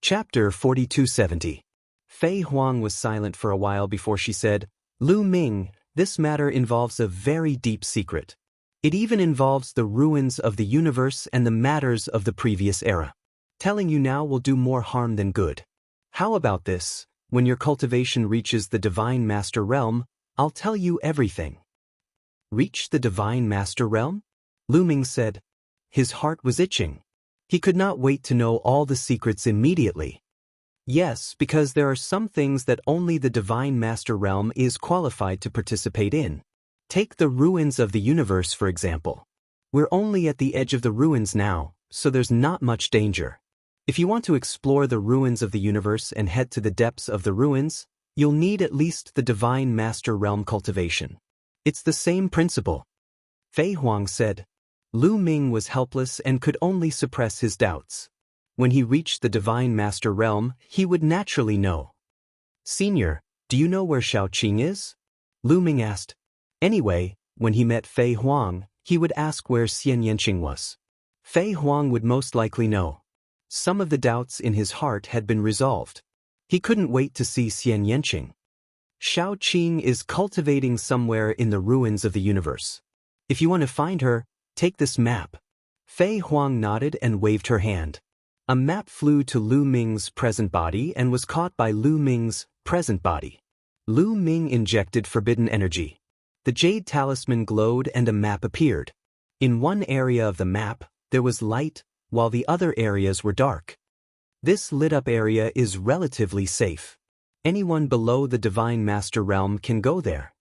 Chapter 4270. Fei Huang was silent for a while before she said, "Lu Ming, this matter involves a very deep secret. It even involves the ruins of the universe and the matters of the previous era. Telling you now will do more harm than good. How about this? When your cultivation reaches the Divine Master Realm, I'll tell you everything." Reach the Divine Master Realm? Lu Ming said. His heart was itching. He could not wait to know all the secrets immediately. Yes, because there are some things that only the Divine Master Realm is qualified to participate in. Take the ruins of the universe, for example. We're only at the edge of the ruins now, so there's not much danger. If you want to explore the ruins of the universe and head to the depths of the ruins, you'll need at least the Divine Master Realm cultivation. It's the same principle. Fei Huang said. Lu Ming was helpless and could only suppress his doubts. When he reached the Divine Master Realm, he would naturally know. "Senior, do you know where Shaoqing is?" Lu Ming asked. Anyway, when he met Fei Huang, he would ask where Xian Yanqing was. Fei Huang would most likely know. Some of the doubts in his heart had been resolved. He couldn't wait to see Xian Yanqing. Shaoqing is cultivating somewhere in the ruins of the universe. If you want to find her, take this map. Fei Huang nodded and waved her hand. A map flew to Lu Ming's present body and was caught by Lu Ming's present body. Lu Ming injected forbidden energy. The jade talisman glowed and a map appeared. In one area of the map, there was light, while the other areas were dark. This lit-up area is relatively safe. Anyone below the Divine Master Realm can go there.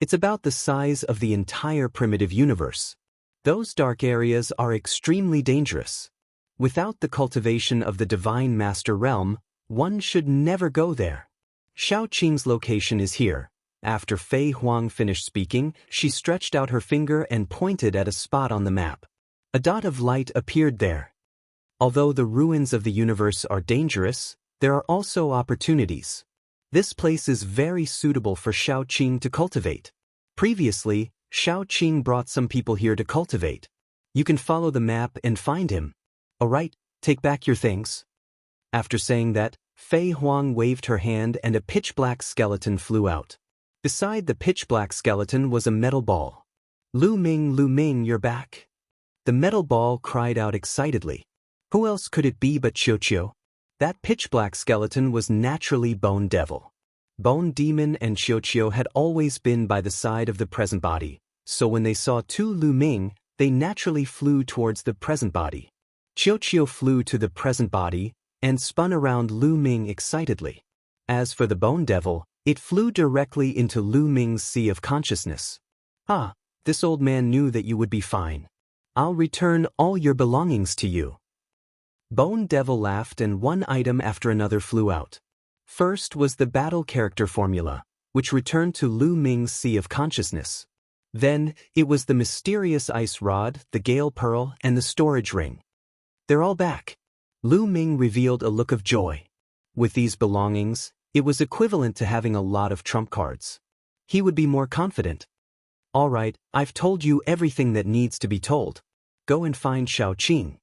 It's about the size of the entire primitive universe. Those dark areas are extremely dangerous. Without the cultivation of the Divine Master Realm, one should never go there. Shaoqing's location is here. After Fei Huang finished speaking, she stretched out her finger and pointed at a spot on the map. A dot of light appeared there. Although the ruins of the universe are dangerous, there are also opportunities. This place is very suitable for Shaoqing to cultivate. Previously, Shaoqing brought some people here to cultivate. You can follow the map and find him. All right, take back your things. After saying that, Fei Huang waved her hand and a pitch-black skeleton flew out. Beside the pitch-black skeleton was a metal ball. Lu Ming, you're back." The metal ball cried out excitedly. Who else could it be but Qiuqiu? That pitch-black skeleton was naturally Bone Devil. Bone Demon and Qiuqiu had always been by the side of the present body, so when they saw two Lu Ming, they naturally flew towards the present body. Qiuqiu flew to the present body and spun around Lu Ming excitedly. As for the Bone Devil, it flew directly into Lu Ming's sea of consciousness. "Ah, this old man knew that you would be fine. I'll return all your belongings to you." Bone Devil laughed and one item after another flew out. First was the battle character formula, which returned to Lu Ming's sea of consciousness. Then, it was the mysterious ice rod, the gale pearl, and the storage ring. They're all back. Lu Ming revealed a look of joy. With these belongings, it was equivalent to having a lot of trump cards. He would be more confident. "All right, I've told you everything that needs to be told. Go and find Shaoqing.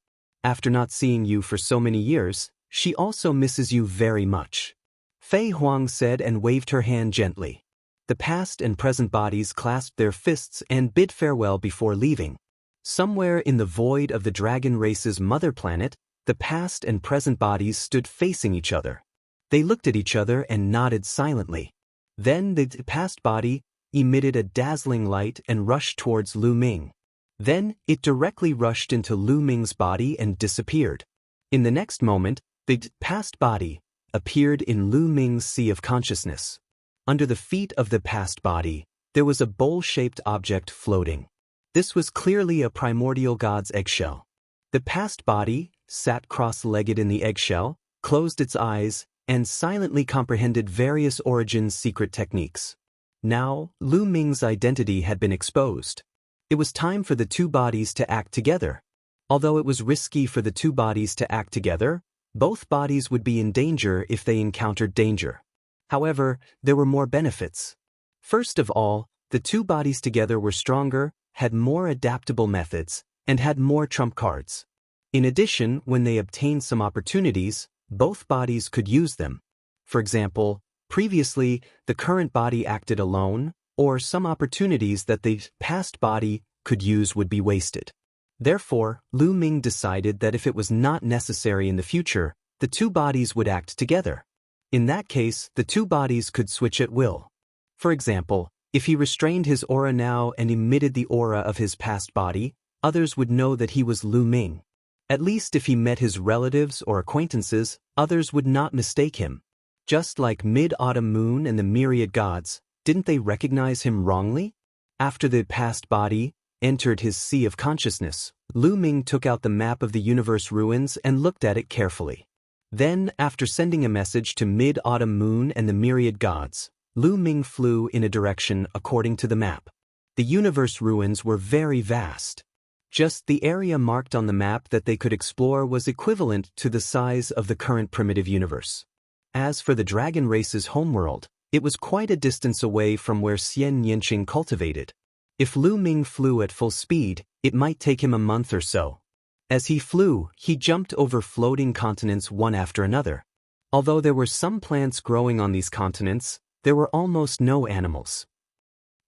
After not seeing you for so many years, she also misses you very much." Fei Huang said and waved her hand gently. The past and present bodies clasped their fists and bid farewell before leaving. Somewhere in the void of the dragon race's mother planet, the past and present bodies stood facing each other. They looked at each other and nodded silently. Then the past body emitted a dazzling light and rushed towards Lu Ming. Then it directly rushed into Lu Ming's body and disappeared. In the next moment, the past body appeared in Lu Ming's sea of consciousness. Under the feet of the past body, there was a bowl-shaped object floating. This was clearly a primordial god's eggshell. The past body sat cross-legged in the eggshell, closed its eyes, and silently comprehended various Origin's secret techniques. Now, Lu Ming's identity had been exposed. It was time for the two bodies to act together. Although it was risky for the two bodies to act together, both bodies would be in danger if they encountered danger. However, there were more benefits. First of all, the two bodies together were stronger, had more adaptable methods, and had more trump cards. In addition, when they obtained some opportunities, Both bodies could use them. For example, previously, the current body acted alone, or some opportunities that the past body could use would be wasted. Therefore, Lu Ming decided that if it was not necessary in the future, the two bodies would act together. In that case, the two bodies could switch at will. For example, if he restrained his aura now and emitted the aura of his past body, others would know that he was Lu Ming. At least if he met his relatives or acquaintances, others would not mistake him. Just like Mid-Autumn Moon and the myriad gods, didn't they recognize him wrongly? After the past body entered his sea of consciousness, Lu Ming took out the map of the universe ruins and looked at it carefully. Then, after sending a message to Mid-Autumn Moon and the myriad gods, Lu Ming flew in a direction according to the map. The universe ruins were very vast. Just the area marked on the map that they could explore was equivalent to the size of the current primitive universe. As for the dragon race's homeworld, it was quite a distance away from where Xian Yanqing cultivated. If Lu Ming flew at full speed, it might take him a month or so. As he flew, he jumped over floating continents one after another. Although there were some plants growing on these continents, there were almost no animals.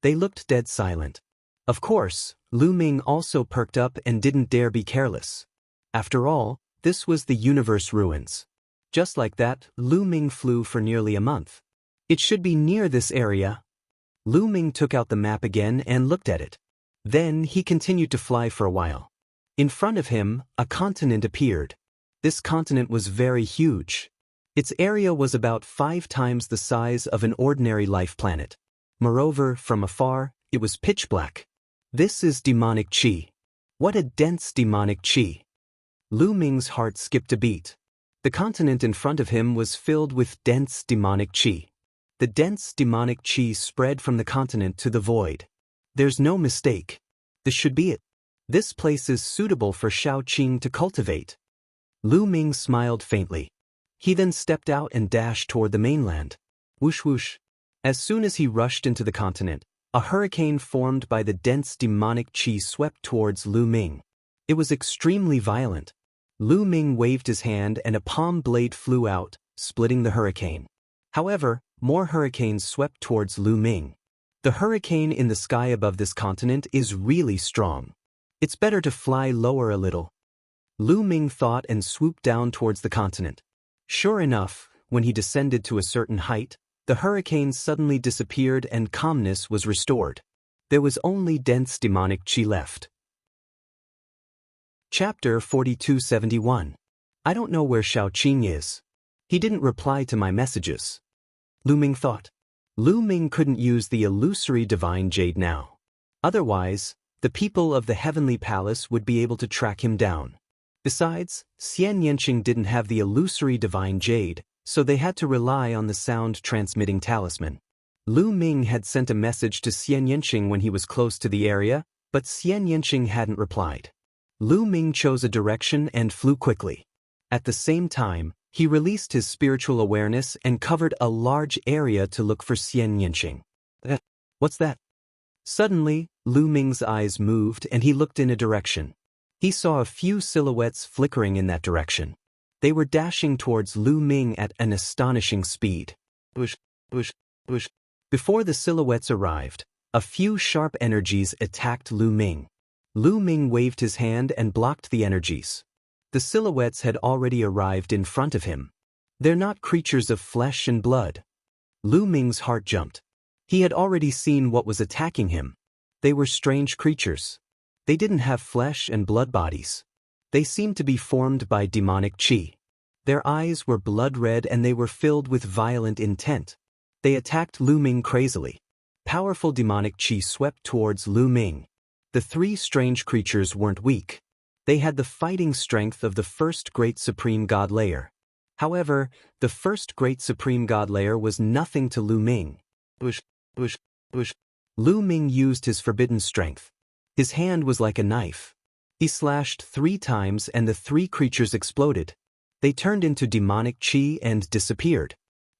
They looked dead silent. Of course, Lu Ming also perked up and didn't dare be careless. After all, this was the universe ruins. Just like that, Lu Ming flew for nearly a month. It should be near this area. Lu Ming took out the map again and looked at it. Then he continued to fly for a while. In front of him, a continent appeared. This continent was very huge. Its area was about 5 times the size of an ordinary life planet. Moreover, from afar, it was pitch black. This is demonic qi. What a dense demonic qi. Lu Ming's heart skipped a beat. The continent in front of him was filled with dense demonic qi. The dense demonic qi spread from the continent to the void. There's no mistake. This should be it. This place is suitable for Shaoqing to cultivate. Lu Ming smiled faintly. He then stepped out and dashed toward the mainland. Whoosh whoosh. As soon as he rushed into the continent, a hurricane formed by the dense demonic qi swept towards Lu Ming. It was extremely violent. Lu Ming waved his hand and a palm blade flew out, splitting the hurricane. However, more hurricanes swept towards Lu Ming. The hurricane in the sky above this continent is really strong. It's better to fly lower a little. Lu Ming thought and swooped down towards the continent. Sure enough, when he descended to a certain height, the hurricane suddenly disappeared and calmness was restored. There was only dense demonic qi left. Chapter 4271. I don't know where Shaoqing is. He didn't reply to my messages. Lu Ming thought. Lu Ming couldn't use the illusory divine jade now. Otherwise, the people of the heavenly palace would be able to track him down. Besides, Xian Yanqing didn't have the illusory divine jade, so they had to rely on the sound-transmitting talisman. Lu Ming had sent a message to Xian Yanqing when he was close to the area, but Xian Yanqing hadn't replied. Lu Ming chose a direction and flew quickly. At the same time, he released his spiritual awareness and covered a large area to look for Xian Yanqing. What's that? Suddenly, Lu Ming's eyes moved and he looked in a direction. He saw a few silhouettes flickering in that direction. They were dashing towards Lu Ming at an astonishing speed. Whoosh, whoosh, whoosh. Before the silhouettes arrived, a few sharp energies attacked Lu Ming. Lu Ming waved his hand and blocked the energies. The silhouettes had already arrived in front of him. They're not creatures of flesh and blood. Lu Ming's heart jumped. He had already seen what was attacking him. They were strange creatures. They didn't have flesh and blood bodies. They seemed to be formed by demonic qi. Their eyes were blood red and they were filled with violent intent. They attacked Lu Ming crazily. Powerful demonic qi swept towards Lu Ming. The 3 strange creatures weren't weak. They had the fighting strength of the first great supreme god layer. However, the first great supreme god layer was nothing to Lu Ming. Whoosh, whoosh, whoosh. Lu Ming used his forbidden strength. His hand was like a knife. He slashed 3 times and the 3 creatures exploded. They turned into demonic qi and disappeared.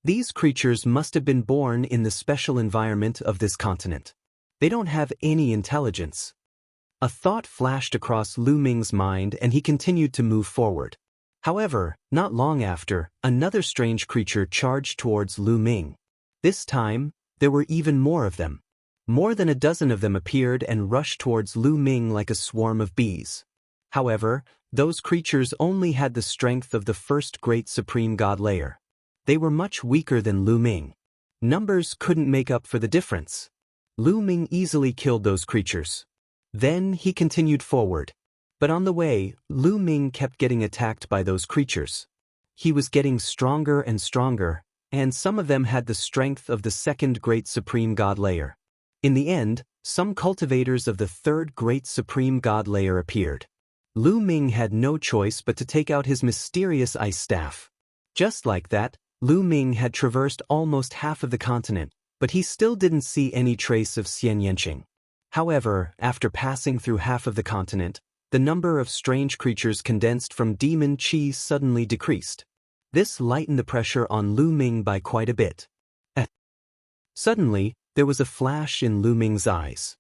These creatures must have been born in the special environment of this continent. They don't have any intelligence. A thought flashed across Lu Ming's mind and he continued to move forward. However, not long after, another strange creature charged towards Lu Ming. This time, there were even more of them. More than a dozen of them appeared and rushed towards Lu Ming like a swarm of bees. However, those creatures only had the strength of the first great supreme god layer. They were much weaker than Lu Ming. Numbers couldn't make up for the difference. Lu Ming easily killed those creatures. Then he continued forward. But on the way, Lu Ming kept getting attacked by those creatures. He was getting stronger and stronger, and some of them had the strength of the second great supreme god layer. In the end, some cultivators of the third great supreme god layer appeared. Lu Ming had no choice but to take out his mysterious ice staff. Just like that, Lu Ming had traversed almost half of the continent, but he still didn't see any trace of Xian Yanqing. However, after passing through half of the continent, the number of strange creatures condensed from demon qi suddenly decreased. This lightened the pressure on Lu Ming by quite a bit. Suddenly, there was a flash in Lu Ming's eyes.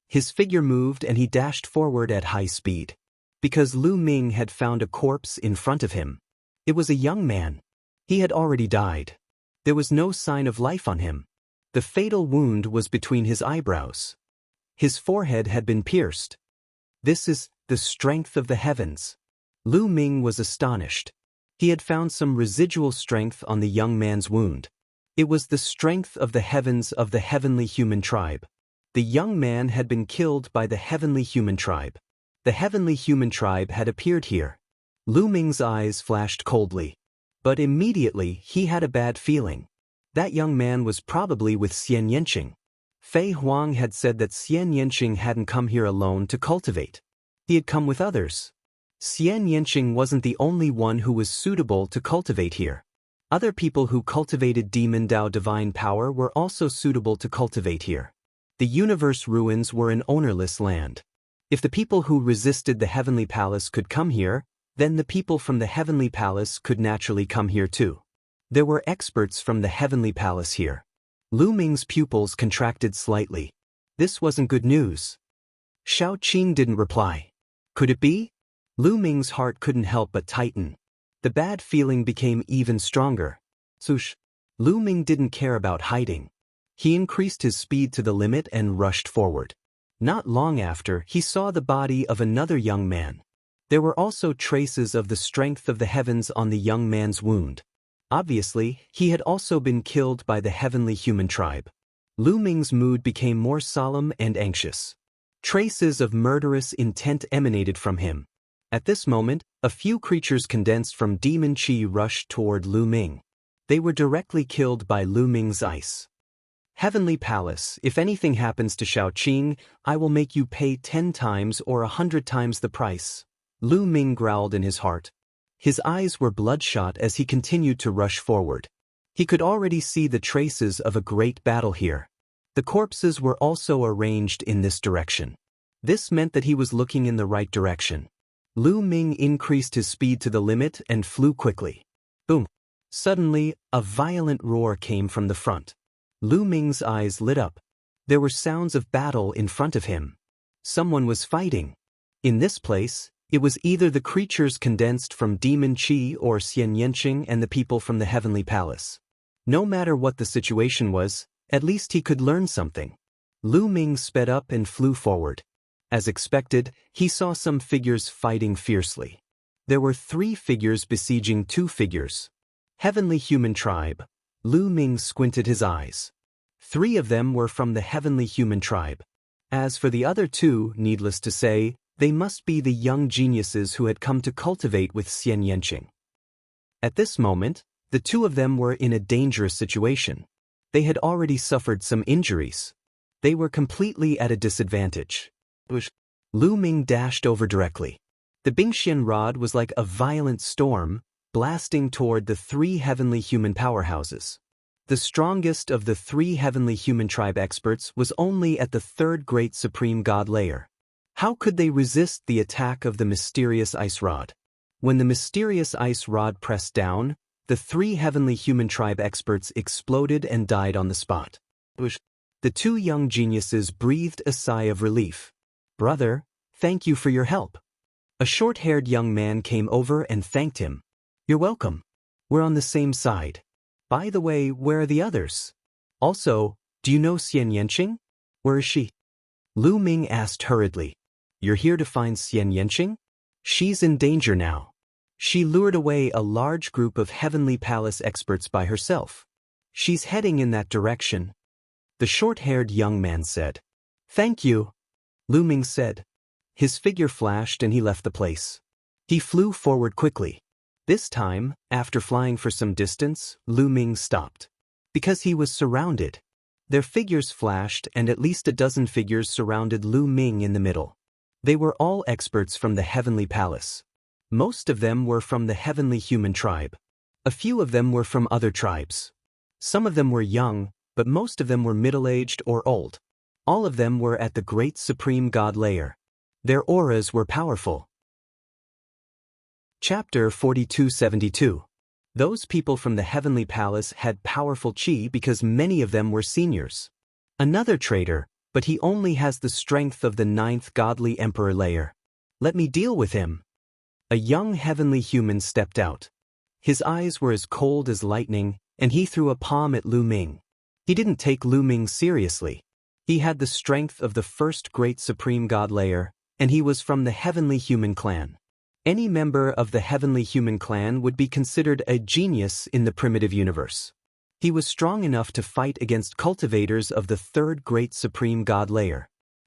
His figure moved and he dashed forward at high speed. Because Lu Ming had found a corpse in front of him. It was a young man. He had already died. There was no sign of life on him. The fatal wound was between his eyebrows. His forehead had been pierced. This is the strength of the heavens. Lu Ming was astonished. He had found some residual strength on the young man's wound. It was the strength of the heavens of the heavenly human tribe. The young man had been killed by the heavenly human tribe. The heavenly human tribe had appeared here. Lu Ming's eyes flashed coldly. But immediately he had a bad feeling. That young man was probably with Xian Yanqing. Fei Huang had said that Xian Yanqing hadn't come here alone to cultivate. He had come with others. Xian Yanqing wasn't the only one who was suitable to cultivate here. Other people who cultivated Demon Dao divine power were also suitable to cultivate here. The universe ruins were an ownerless land. If the people who resisted the heavenly palace could come here, then the people from the heavenly palace could naturally come here too. There were experts from the heavenly palace here. Lu Ming's pupils contracted slightly. This wasn't good news. Shao Qing didn't reply. Could it be? Lu Ming's heart couldn't help but tighten. The bad feeling became even stronger. Swoosh! Lu Ming didn't care about hiding. He increased his speed to the limit and rushed forward. Not long after, he saw the body of another young man. There were also traces of the strength of the heavens on the young man's wound. Obviously, he had also been killed by the heavenly human tribe. Lu Ming's mood became more solemn and anxious. Traces of murderous intent emanated from him. At this moment, a few creatures condensed from demon qi rushed toward Lu Ming. They were directly killed by Lu Ming's ice. Heavenly Palace, if anything happens to Shao Qing, I will make you pay 10 times or 100 times the price. Lu Ming growled in his heart. His eyes were bloodshot as he continued to rush forward. He could already see the traces of a great battle here. The corpses were also arranged in this direction. This meant that he was looking in the right direction. Lu Ming increased his speed to the limit and flew quickly. Boom! Suddenly, a violent roar came from the front. Lu Ming's eyes lit up. There were sounds of battle in front of him. Someone was fighting. In this place, it was either the creatures condensed from Demon Qi or Xian Yanqing and the people from the Heavenly Palace. No matter what the situation was, at least he could learn something. Lu Ming sped up and flew forward. As expected, he saw some figures fighting fiercely. There were 3 figures besieging 2 figures. Heavenly human tribe. Lu Ming squinted his eyes. 3 of them were from the heavenly human tribe. As for the other 2, needless to say, they must be the young geniuses who had come to cultivate with Xian Yanqing. At this moment, the 2 of them were in a dangerous situation. They had already suffered some injuries. They were completely at a disadvantage. Lu Ming dashed over directly. The Bingxian rod was like a violent storm, blasting toward the 3 heavenly human powerhouses. The strongest of the 3 heavenly human tribe experts was only at the 3rd great supreme god layer. How could they resist the attack of the mysterious ice rod? When the mysterious ice rod pressed down, the 3 heavenly human tribe experts exploded and died on the spot. The 2 young geniuses breathed a sigh of relief. Brother, thank you for your help. A short-haired young man came over and thanked him. You're welcome. We're on the same side. By the way, where are the others? Also, do you know Xian Yanqing? Where is she? Lu Ming asked hurriedly. You're here to find Xian Yanqing? She's in danger now. She lured away a large group of Heavenly Palace experts by herself. She's heading in that direction. The short-haired young man said. Thank you, Lu Ming said. His figure flashed and he left the place. He flew forward quickly. This time, after flying for some distance, Lu Ming stopped. Because he was surrounded. Their figures flashed and at least a dozen figures surrounded Lu Ming in the middle. They were all experts from the Heavenly Palace. Most of them were from the Heavenly Human tribe. A few of them were from other tribes. Some of them were young, but most of them were middle-aged or old. All of them were at the Great Supreme God layer. Their auras were powerful. Chapter 4272. Those people from the Heavenly Palace had powerful chi because many of them were seniors. Another traitor, but he only has the strength of the 9th Godly Emperor layer. Let me deal with him. A young heavenly human stepped out. His eyes were as cold as lightning, and he threw a palm at Lu Ming. He didn't take Lu Ming seriously. He had the strength of the 1st Great Supreme God layer, and he was from the Heavenly Human clan. Any member of the Heavenly Human clan would be considered a genius in the primitive universe. He was strong enough to fight against cultivators of the 3rd Great Supreme God layer.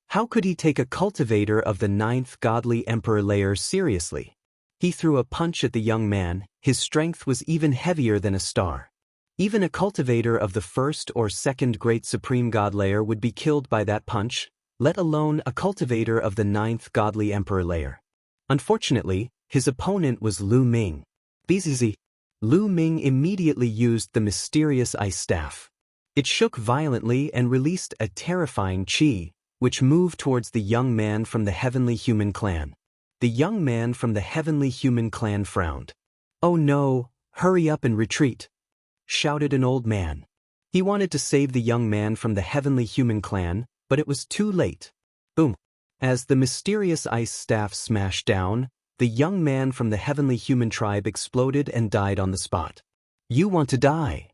How could he take a cultivator of the 9th Godly Emperor layer seriously? He threw a punch at the young man. His strength was even heavier than a star. Even a cultivator of the 1st or 2nd Great Supreme God layer would be killed by that punch, let alone a cultivator of the 9th Godly Emperor layer. Unfortunately, his opponent was Lu Ming. Bzz. Lu Ming immediately used the mysterious ice staff. It shook violently and released a terrifying chi, which moved towards the young man from the Heavenly Human clan. The young man from the Heavenly Human clan frowned. Oh no, hurry up and retreat, shouted an old man. He wanted to save the young man from the Heavenly Human clan, but it was too late. Boom. As the mysterious ice staff smashed down, the young man from the Heavenly Human tribe exploded and died on the spot. You want to die?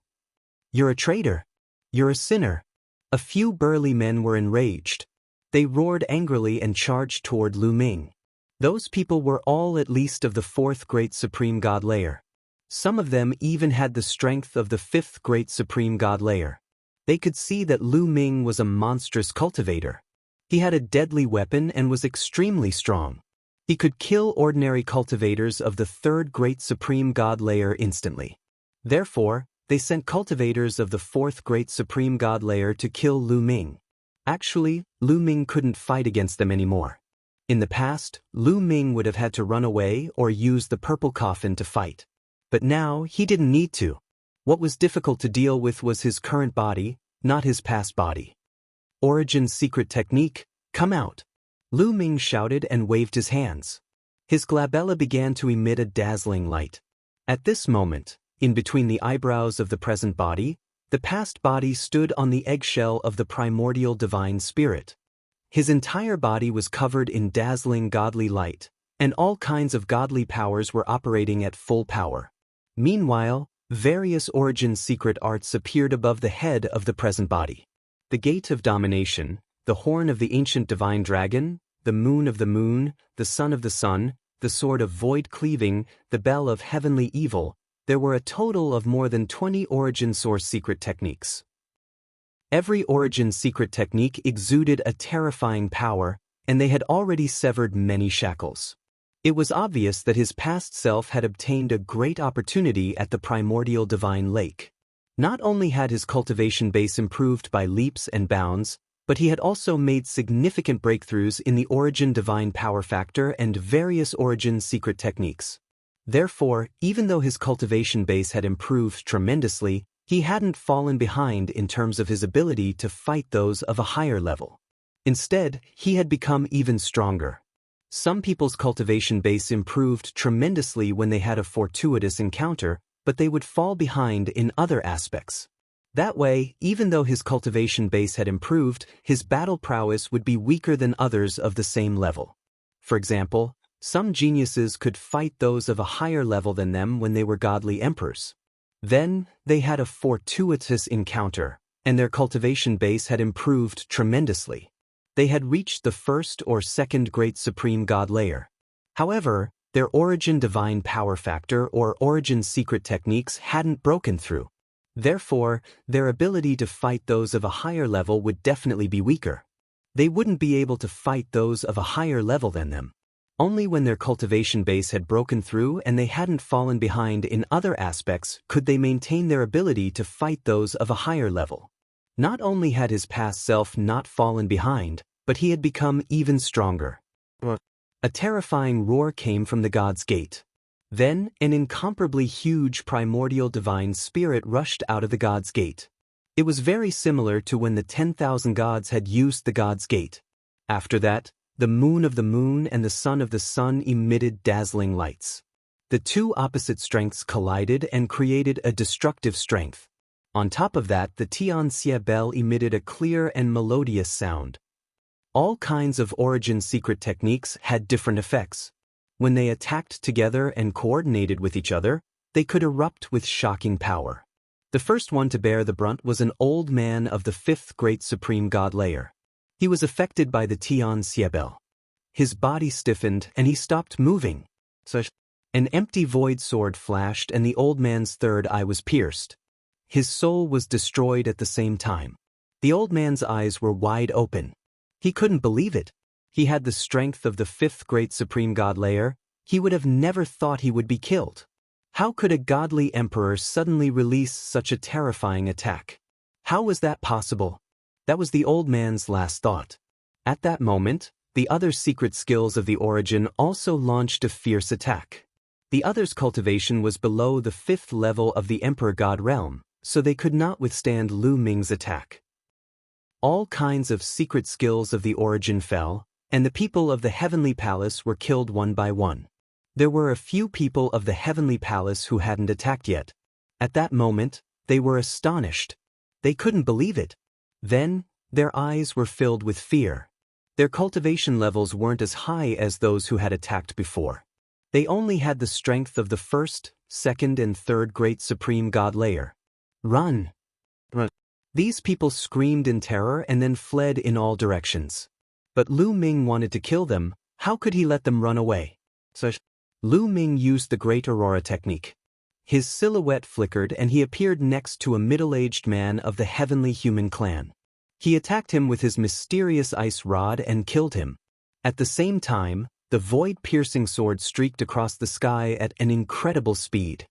You're a traitor. You're a sinner. A few burly men were enraged. They roared angrily and charged toward Lu Ming. Those people were all at least of the 4th Great Supreme God layer. Some of them even had the strength of the 5th Great Supreme God layer. They could see that Lu Ming was a monstrous cultivator. He had a deadly weapon and was extremely strong. He could kill ordinary cultivators of the 3rd Great Supreme God layer instantly. Therefore, they sent cultivators of the 4th Great Supreme God layer to kill Lu Ming. Actually, Lu Ming couldn't fight against them anymore. In the past, Lu Ming would have had to run away or use the purple coffin to fight. But now, he didn't need to. What was difficult to deal with was his current body, not his past body. Origin's secret technique, come out. Lu Ming shouted and waved his hands. His glabella began to emit a dazzling light. At this moment, in between the eyebrows of the present body, the past body stood on the eggshell of the primordial divine spirit. His entire body was covered in dazzling godly light, and all kinds of godly powers were operating at full power. Meanwhile, various Origin's secret arts appeared above the head of the present body. The Gate of Domination, the Horn of the Ancient Divine Dragon, the Moon of the Moon, the Sun of the Sun, the Sword of Void Cleaving, the Bell of Heavenly Evil. There were a total of more than 20 Origin Source secret techniques. Every Origin secret technique exuded a terrifying power, and they had already severed many shackles. It was obvious that his past self had obtained a great opportunity at the primordial divine lake. Not only had his cultivation base improved by leaps and bounds, but he had also made significant breakthroughs in the Origin divine power factor and various Origin secret techniques. Therefore, even though his cultivation base had improved tremendously, he hadn't fallen behind in terms of his ability to fight those of a higher level. Instead, he had become even stronger. Some people's cultivation base improved tremendously when they had a fortuitous encounter, but they would fall behind in other aspects. That way, even though his cultivation base had improved, his battle prowess would be weaker than others of the same level. For example, Some geniuses could fight those of a higher level than them when they were godly emperors. Then, they had a fortuitous encounter, and their cultivation base had improved tremendously. They had reached the first or second great supreme god layer. However, their origin divine power factor or origin secret techniques hadn't broken through. Therefore, their ability to fight those of a higher level would definitely be weaker. They wouldn't be able to fight those of a higher level than them. Only when their cultivation base had broken through and they hadn't fallen behind in other aspects could they maintain their ability to fight those of a higher level. Not only had his past self not fallen behind, but he had become even stronger. A terrifying roar came from the God's Gate. Then, an incomparably huge primordial divine spirit rushed out of the God's Gate. It was very similar to when the 10,000 gods had used the God's Gate. After that, the moon of the moon and the sun of the sun emitted dazzling lights. The two opposite strengths collided and created a destructive strength. On top of that, the Tianxia bell emitted a clear and melodious sound. All kinds of origin secret techniques had different effects. When they attacked together and coordinated with each other, they could erupt with shocking power. The first one to bear the brunt was an old man of the fifth great supreme god layer. He was affected by the Tianxia bell. His body stiffened and he stopped moving. An empty void sword flashed and the old man's third eye was pierced. His soul was destroyed at the same time. The old man's eyes were wide open. He couldn't believe it. He had the strength of the fifth great supreme god layer. He would have never thought he would be killed. How could a godly emperor suddenly release such a terrifying attack? How was that possible? That was the old man's last thought. At that moment, the other secret skills of the origin also launched a fierce attack. The other's cultivation was below the fifth level of the emperor god realm, so they could not withstand Lu Ming's attack. All kinds of secret skills of the origin fell, and the people of the heavenly palace were killed one by one. There were a few people of the heavenly palace who hadn't attacked yet. At that moment, they were astonished. They couldn't believe it. Then, their eyes were filled with fear. Their cultivation levels weren't as high as those who had attacked before. They only had the strength of the first, second and third great supreme god layer. Run! Run! These people screamed in terror and then fled in all directions. But Lu Ming wanted to kill them. How could he let them run away? Lu Ming used the Great Aurora technique. His silhouette flickered and he appeared next to a middle-aged man of the heavenly human clan. He attacked him with his mysterious ice rod and killed him. At the same time, the void-piercing sword streaked across the sky at an incredible speed.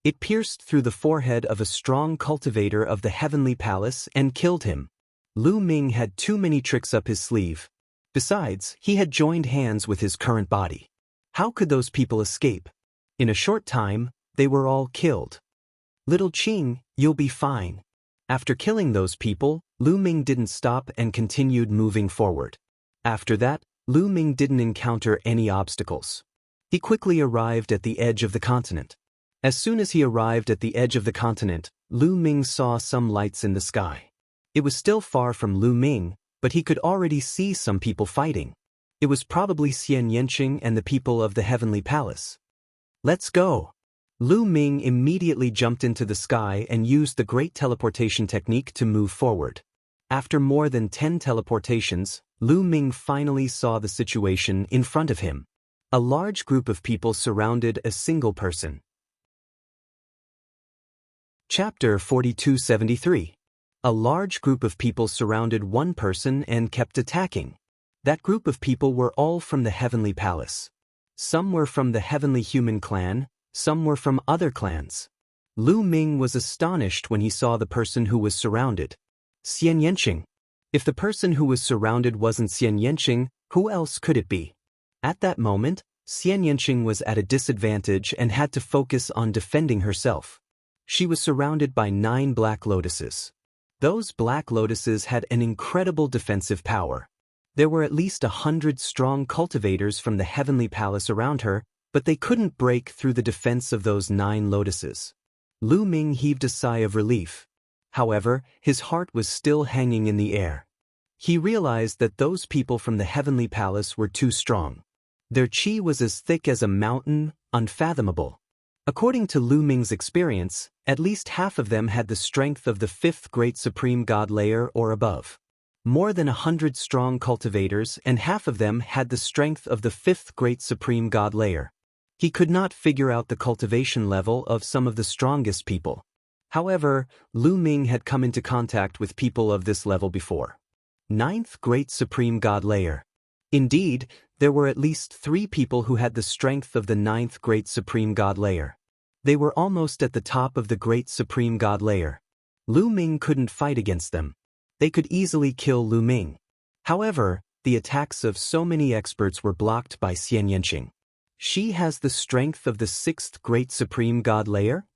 It pierced through the forehead of a strong cultivator of the heavenly palace and killed him. Lu Ming had too many tricks up his sleeve. Besides, he had joined hands with his current body. How could those people escape? In a short time, they were all killed. Little Qing, you'll be fine. After killing those people, Lu Ming didn't stop and continued moving forward. After that, Lu Ming didn't encounter any obstacles. He quickly arrived at the edge of the continent. As soon as he arrived at the edge of the continent, Lu Ming saw some lights in the sky. It was still far from Lu Ming, but he could already see some people fighting. It was probably Xian Yanqing and the people of the heavenly palace. Let's go! Lu Ming immediately jumped into the sky and used the great teleportation technique to move forward. After more than 10 teleportations, Lu Ming finally saw the situation in front of him. A large group of people surrounded a single person. Chapter 4273. A large group of people surrounded one person and kept attacking. That group of people were all from the heavenly palace. Some were from the heavenly human clan, some were from other clans. Lu Ming was astonished when he saw the person who was surrounded. Xian Yanqing. If the person who was surrounded wasn't Xian Yanqing, who else could it be? At that moment, Xian Yanqing was at a disadvantage and had to focus on defending herself. She was surrounded by 9 black lotuses. Those black lotuses had an incredible defensive power. There were at least 100 strong cultivators from the heavenly palace around her, but they couldn't break through the defense of those 9 lotuses. Lu Ming heaved a sigh of relief. However, his heart was still hanging in the air. He realized that those people from the heavenly palace were too strong. Their qi was as thick as a mountain, unfathomable. According to Lu Ming's experience, at least half of them had the strength of the fifth great supreme god layer or above. More than 100 strong cultivators and half of them had the strength of the fifth great supreme god layer. He could not figure out the cultivation level of some of the strongest people. However, Lu Ming had come into contact with people of this level before. Ninth great supreme god layer. Indeed, there were at least 3 people who had the strength of the ninth great supreme god layer. They were almost at the top of the great supreme god layer. Lu Ming couldn't fight against them. They could easily kill Lu Ming. However, the attacks of so many experts were blocked by Xian Yanqing. She has the strength of the sixth great supreme god layer?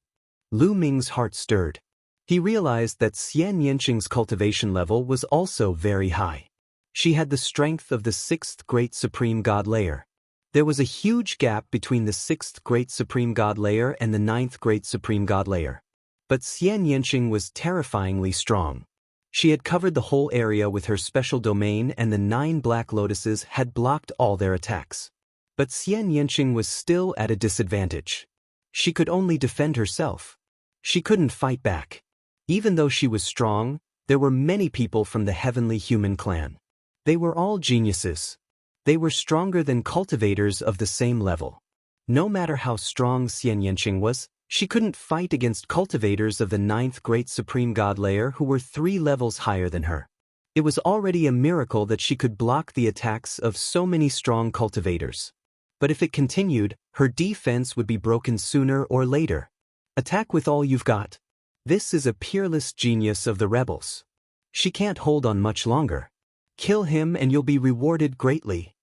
Lu Ming's heart stirred. He realized that Xian Yanqing's cultivation level was also very high. She had the strength of the sixth great supreme god layer. There was a huge gap between the sixth great supreme god layer and the ninth great supreme god layer. But Xian Yanqing was terrifyingly strong. She had covered the whole area with her special domain and the 9 black lotuses had blocked all their attacks. But Xian Yanqing was still at a disadvantage. She could only defend herself. She couldn't fight back. Even though she was strong, there were many people from the heavenly human clan. They were all geniuses. They were stronger than cultivators of the same level. No matter how strong Xian Yanqing was, she couldn't fight against cultivators of the ninth great supreme god layer who were 3 levels higher than her. It was already a miracle that she could block the attacks of so many strong cultivators. But if it continued, her defense would be broken sooner or later. Attack with all you've got. This is a peerless genius of the rebels. She can't hold on much longer. Kill him and you'll be rewarded greatly,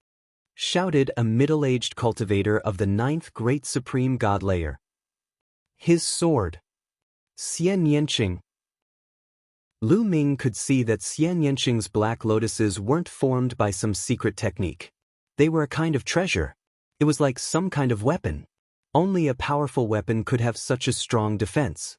shouted a middle-aged cultivator of the ninth great supreme god layer. His sword. Xian Yanqing. Lu Ming could see that Xian Yanqing's black lotuses weren't formed by some secret technique. They were a kind of treasure. It was like some kind of weapon. Only a powerful weapon could have such a strong defense.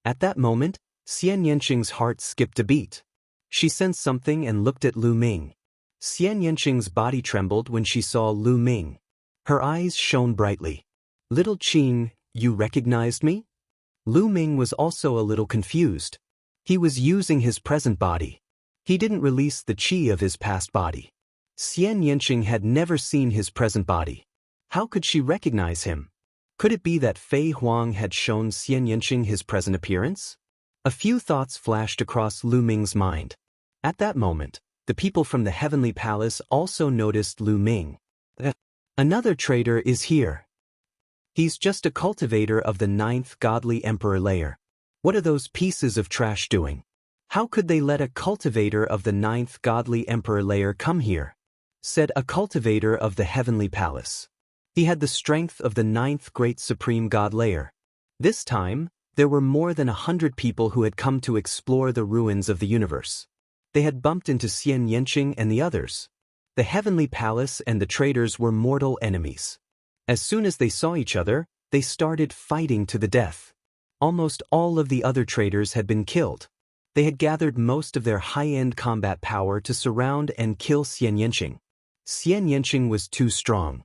At that moment, Xian Yanqing's heart skipped a beat. She sensed something and looked at Lu Ming. Xian Yanqing's body trembled when she saw Lu Ming. Her eyes shone brightly. Little Qing, you recognized me? Lu Ming was also a little confused. He was using his present body. He didn't release the qi of his past body. Xian Yanqing had never seen his present body. How could she recognize him? Could it be that Fei Huang had shown Xian Yanqing his present appearance? A few thoughts flashed across Lu Ming's mind. At that moment, the people from the heavenly palace also noticed Lu Ming. Another traitor is here. He's just a cultivator of the ninth godly emperor layer. What are those pieces of trash doing? How could they let a cultivator of the ninth godly emperor layer come here? Said a cultivator of the heavenly palace. He had the strength of the ninth great supreme god layer. This time, there were more than 100 people who had come to explore the ruins of the universe. They had bumped into Xian Yanqing and the others. The heavenly palace and the traders were mortal enemies. As soon as they saw each other, they started fighting to the death. Almost all of the other traders had been killed. They had gathered most of their high-end combat power to surround and kill Xian Yanqing. Xian Yanqing was too strong.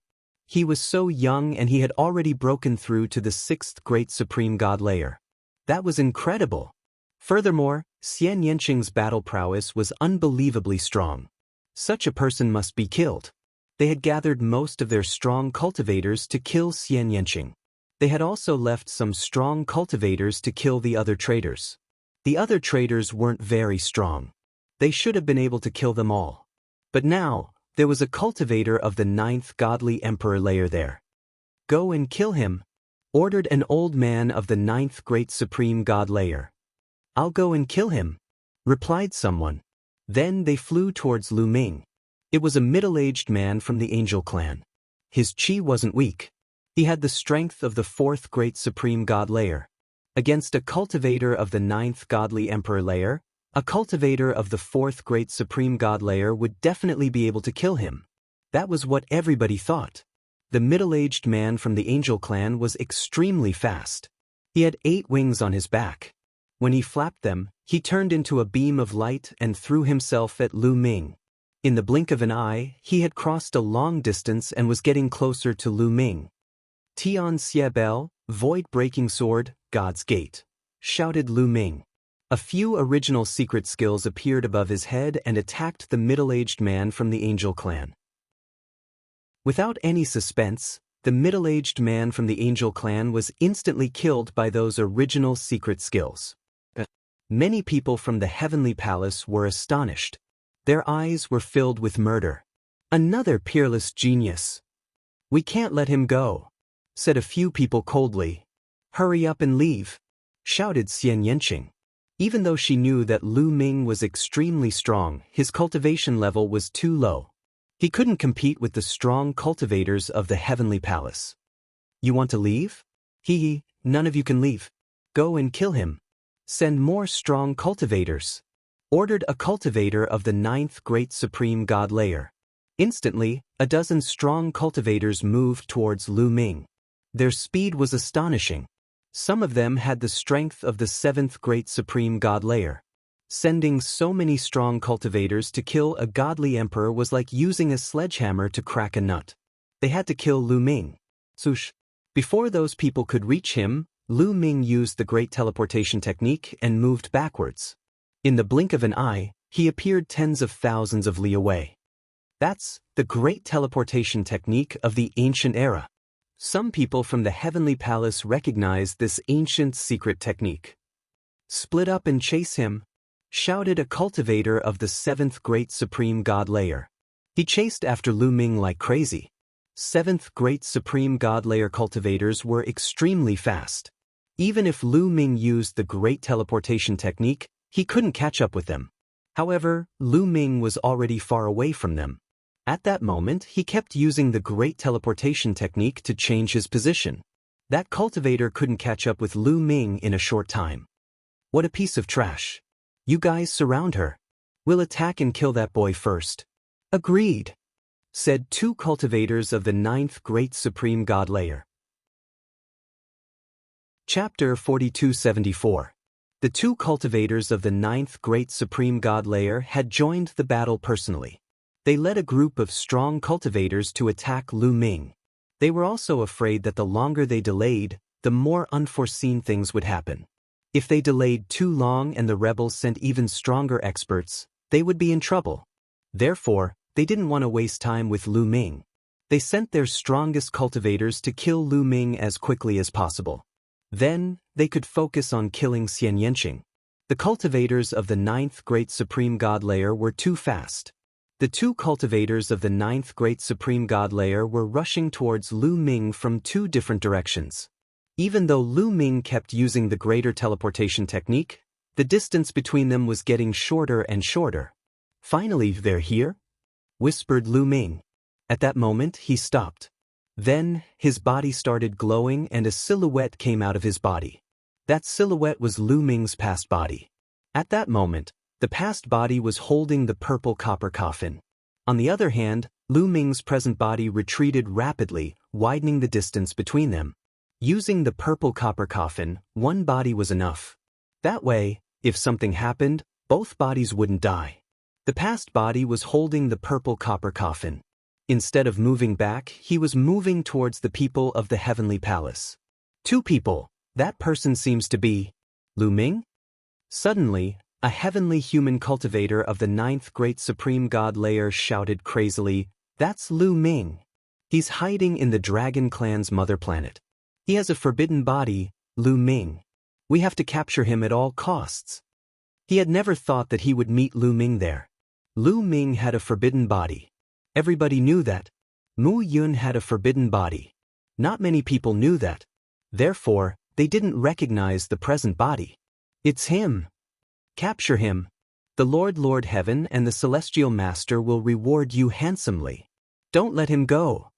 He was so young and he had already broken through to the sixth great supreme god layer. That was incredible. Furthermore, Xian Yanqing's battle prowess was unbelievably strong. Such a person must be killed. They had gathered most of their strong cultivators to kill Xian Yanqing. They had also left some strong cultivators to kill the other traders. The other traders weren't very strong. They should have been able to kill them all. But now, there was a cultivator of the ninth godly emperor layer there. Go and kill him, ordered an old man of the ninth great supreme god layer. I'll go and kill him, replied someone. Then they flew towards Lu Ming. It was a middle-aged man from the angel clan. His qi wasn't weak. He had the strength of the fourth great supreme god layer. Against a cultivator of the ninth godly emperor layer, a cultivator of the fourth great supreme god layer would definitely be able to kill him. That was what everybody thought. The middle-aged man from the angel clan was extremely fast. He had 8 wings on his back. When he flapped them, he turned into a beam of light and threw himself at Lu Ming. In the blink of an eye, he had crossed a long distance and was getting closer to Lu Ming. Tian Xie Bel, void-breaking sword, God's gate, shouted Lu Ming. A few original secret skills appeared above his head and attacked the middle-aged man from the Angel clan. Without any suspense, the middle-aged man from the Angel clan was instantly killed by those original secret skills. Many people from the Heavenly Palace were astonished. Their eyes were filled with murder. Another peerless genius. "We can't let him go," said a few people coldly. "Hurry up and leave," shouted Xian Yanqing. Even though she knew that Lu Ming was extremely strong, his cultivation level was too low. He couldn't compete with the strong cultivators of the Heavenly Palace. "You want to leave? Hee, none of you can leave. Go and kill him. Send more strong cultivators," ordered a cultivator of the 9th Great Supreme God layer. Instantly, a dozen strong cultivators moved towards Lu Ming. Their speed was astonishing. Some of them had the strength of the 7th Great Supreme God layer. Sending so many strong cultivators to kill a godly emperor was like using a sledgehammer to crack a nut. They had to kill Lu Ming. Swoosh. Before those people could reach him, Lu Ming used the great teleportation technique and moved backwards. In the blink of an eye, he appeared tens of thousands of li away. That's the great teleportation technique of the ancient era. Some people from the Heavenly Palace recognized this ancient secret technique. "Split up and chase him," shouted a cultivator of the 7th Great Supreme God layer. He chased after Lu Ming like crazy. 7th Great Supreme God layer cultivators were extremely fast. Even if Lu Ming used the great teleportation technique, he couldn't catch up with them. However, Lu Ming was already far away from them. At that moment, he kept using the great teleportation technique to change his position. That cultivator couldn't catch up with Lu Ming in a short time. "What a piece of trash. You guys surround her. We'll attack and kill that boy first." "Agreed," said two cultivators of the 9th Great Supreme God layer. Chapter 4274. The two cultivators of the 9th Great Supreme God layer had joined the battle personally. They led a group of strong cultivators to attack Lu Ming. They were also afraid that the longer they delayed, the more unforeseen things would happen. If they delayed too long and the rebels sent even stronger experts, they would be in trouble. Therefore, they didn't want to waste time with Lu Ming. They sent their strongest cultivators to kill Lu Ming as quickly as possible. Then, they could focus on killing Xian Yanqing. The cultivators of the 9th Great Supreme God layer were too fast. The two cultivators of the 9th Great Supreme God layer were rushing towards Lu Ming from two different directions. Even though Lu Ming kept using the greater teleportation technique, the distance between them was getting shorter and shorter. "Finally, they're here?" whispered Lu Ming. At that moment, he stopped. Then, his body started glowing and a silhouette came out of his body. That silhouette was Lu Ming's past body. At that moment, the past body was holding the purple copper coffin. On the other hand, Lu Ming's present body retreated rapidly, widening the distance between them. Using the purple copper coffin, one body was enough. That way, if something happened, both bodies wouldn't die. The past body was holding the purple copper coffin. Instead of moving back, he was moving towards the people of the Heavenly Palace. "Two people. That person seems to be Lu Ming?" Suddenly, a heavenly human cultivator of the 9th Great Supreme God layer shouted crazily, "That's Lu Ming. He's hiding in the Dragon Clan's mother planet. He has a forbidden body, Lu Ming. We have to capture him at all costs." He had never thought that he would meet Lu Ming there. Lu Ming had a forbidden body. Everybody knew that. Mu Yun had a forbidden body. Not many people knew that. Therefore, they didn't recognize the present body. "It's him. Capture him. The Lord Heaven and the Celestial Master will reward you handsomely. Don't let him go."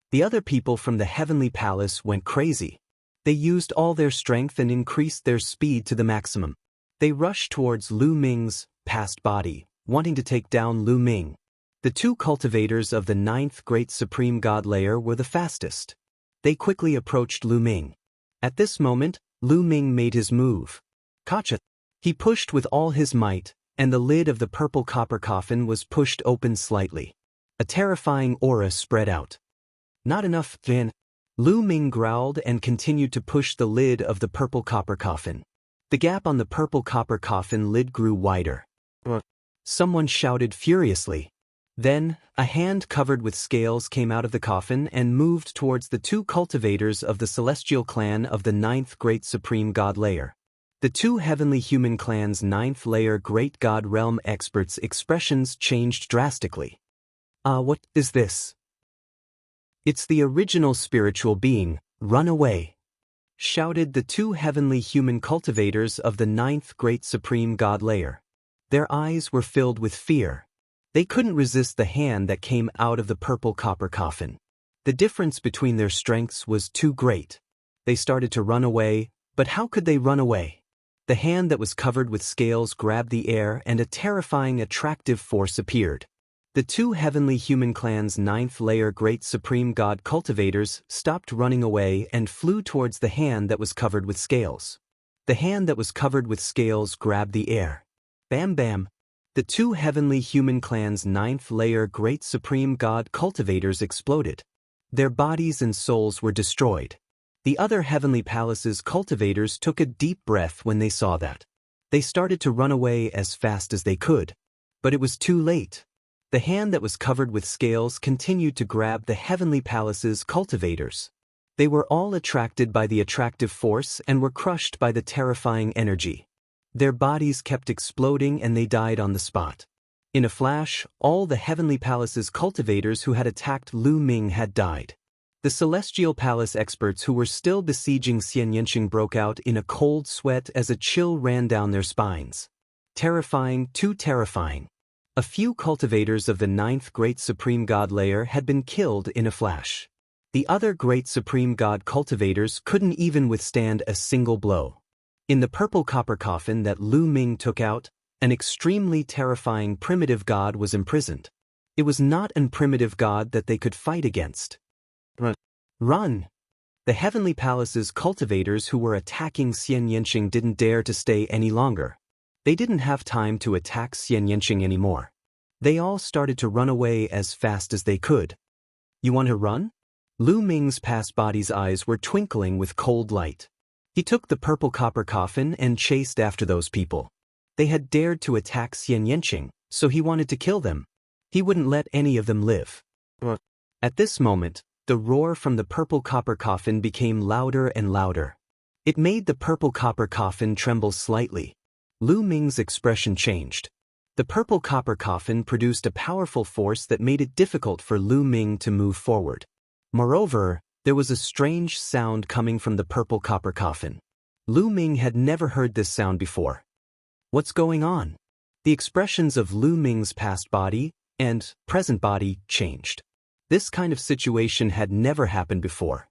The other people from the Heavenly Palace went crazy. They used all their strength and increased their speed to the maximum. They rushed towards Lu Ming's past body, wanting to take down Lu Ming. The two cultivators of the 9th Great Supreme God layer were the fastest. They quickly approached Lu Ming. At this moment, Lu Ming made his move. Gotcha! He pushed with all his might, and the lid of the purple copper coffin was pushed open slightly. A terrifying aura spread out. Not enough, then. Lu Ming growled and continued to push the lid of the purple copper coffin. The gap on the purple copper coffin lid grew wider. Someone shouted furiously. Then, a hand covered with scales came out of the coffin and moved towards the two cultivators of the celestial clan of the 9th Great Supreme God Layer. The two heavenly human clan's 9th layer Great God Realm experts' expressions changed drastically. What is this? It's the original spiritual being, run away! Shouted the two heavenly human cultivators of the 9th Great Supreme God Layer. Their eyes were filled with fear. They couldn't resist the hand that came out of the purple copper coffin. The difference between their strengths was too great. They started to run away, but how could they run away? The hand that was covered with scales grabbed the air and a terrifying attractive force appeared. The two heavenly human clan's 9th layer Great Supreme God cultivators stopped running away and flew towards the hand that was covered with scales. The hand that was covered with scales grabbed the air. Bam bam! The two heavenly human clan's 9th layer Great Supreme God cultivators exploded. Their bodies and souls were destroyed. The other heavenly palace's cultivators took a deep breath when they saw that. They started to run away as fast as they could. But it was too late. The hand that was covered with scales continued to grab the heavenly palace's cultivators. They were all attracted by the attractive force and were crushed by the terrifying energy. Their bodies kept exploding and they died on the spot. In a flash, all the heavenly palace's cultivators who had attacked Lu Ming had died. The celestial palace experts who were still besieging Xianyanqing broke out in a cold sweat as a chill ran down their spines. Terrifying, too terrifying. A few cultivators of the 9th Great Supreme God Layer had been killed in a flash. The other Great Supreme God cultivators couldn't even withstand a single blow. In the purple copper coffin that Lu Ming took out, an extremely terrifying primitive god was imprisoned. It was not an primitive god that they could fight against. Run! The heavenly palace's cultivators who were attacking Xianyanqing didn't dare to stay any longer. They didn't have time to attack Xianyanqing anymore. They all started to run away as fast as they could. You want to run? Lu Ming's past body's eyes were twinkling with cold light. He took the purple copper coffin and chased after those people. They had dared to attack Xianyanqing, so he wanted to kill them. He wouldn't let any of them live. At this moment, the roar from the purple copper coffin became louder and louder. It made the purple copper coffin tremble slightly. Lu Ming's expression changed. The purple copper coffin produced a powerful force that made it difficult for Lu Ming to move forward. Moreover, there was a strange sound coming from the purple copper coffin. Lu Ming had never heard this sound before. What's going on? The expressions of Lu Ming's past body and present body changed. This kind of situation had never happened before.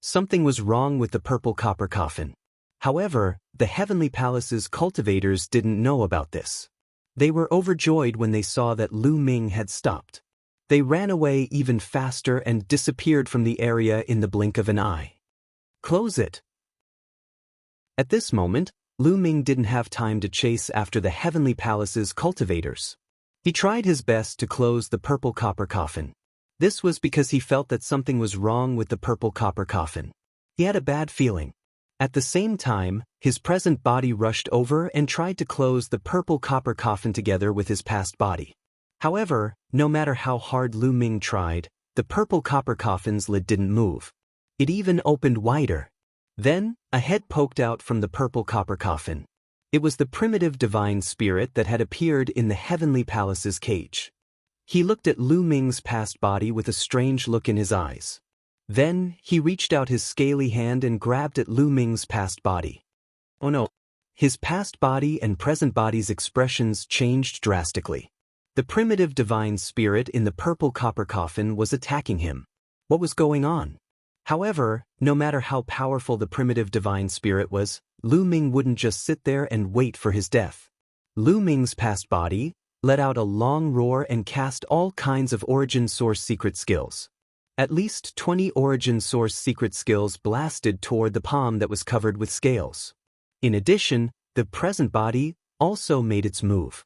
Something was wrong with the purple copper coffin. However, the heavenly palace's cultivators didn't know about this. They were overjoyed when they saw that Lu Ming had stopped. They ran away even faster and disappeared from the area in the blink of an eye. Close it! At this moment, Lu Ming didn't have time to chase after the heavenly palace's cultivators. He tried his best to close the purple copper coffin. This was because he felt that something was wrong with the purple copper coffin. He had a bad feeling. At the same time, his present body rushed over and tried to close the purple copper coffin together with his past body. However, no matter how hard Lu Ming tried, the purple copper coffin's lid didn't move. It even opened wider. Then, a head poked out from the purple copper coffin. It was the primitive divine spirit that had appeared in the heavenly palace's cage. He looked at Lu Ming's past body with a strange look in his eyes. Then, he reached out his scaly hand and grabbed at Lu Ming's past body. Oh no! His past body and present body's expressions changed drastically. The primitive divine spirit in the purple copper coffin was attacking him. What was going on? However, no matter how powerful the primitive divine spirit was, Lu Ming wouldn't just sit there and wait for his death. Lu Ming's past body let out a long roar and cast all kinds of origin source secret skills. At least 20 origin source secret skills blasted toward the palm that was covered with scales. In addition, the present body also made its move.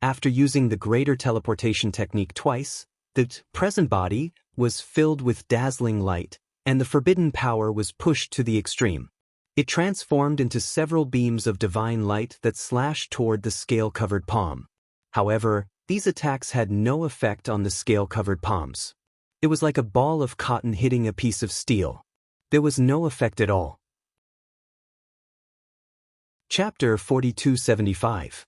After using the greater teleportation technique twice, the present body was filled with dazzling light, and the forbidden power was pushed to the extreme. It transformed into several beams of divine light that slashed toward the scale-covered palm. However, these attacks had no effect on the scale-covered palms. It was like a ball of cotton hitting a piece of steel. There was no effect at all. Chapter 4275.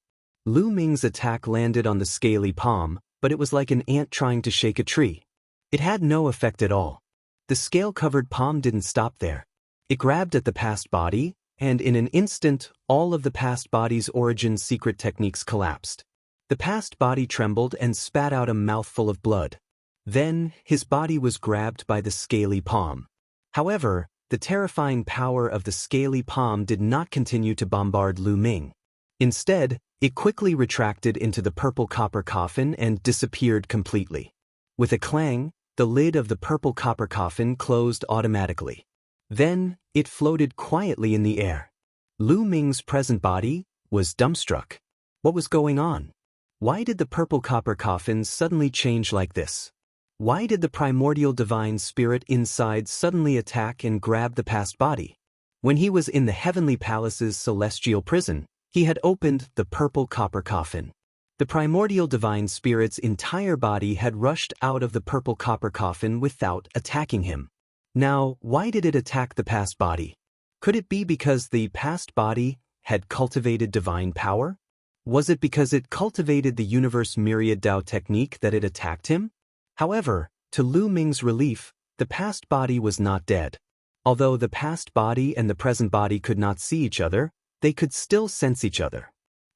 Lu Ming's attack landed on the scaly palm, but it was like an ant trying to shake a tree. It had no effect at all. The scale-covered palm didn't stop there. It grabbed at the past body, and in an instant, all of the past body's origin secret techniques collapsed. The past body trembled and spat out a mouthful of blood. Then, his body was grabbed by the scaly palm. However, the terrifying power of the scaly palm did not continue to bombard Lu Ming. Instead, it quickly retracted into the purple copper coffin and disappeared completely. With a clang, the lid of the purple copper coffin closed automatically. Then, it floated quietly in the air. Lu Ming's present body was dumbstruck. What was going on? Why did the purple copper coffin suddenly change like this? Why did the primordial divine spirit inside suddenly attack and grab the past body? When he was in the heavenly palace's celestial prison, he had opened the purple copper coffin. The primordial divine spirit's entire body had rushed out of the purple copper coffin without attacking him. Now, why did it attack the past body? Could it be because the past body had cultivated divine power? Was it because it cultivated the universe myriad Dao technique that it attacked him? However, to Lu Ming's relief, the past body was not dead. Although the past body and the present body could not see each other, they could still sense each other.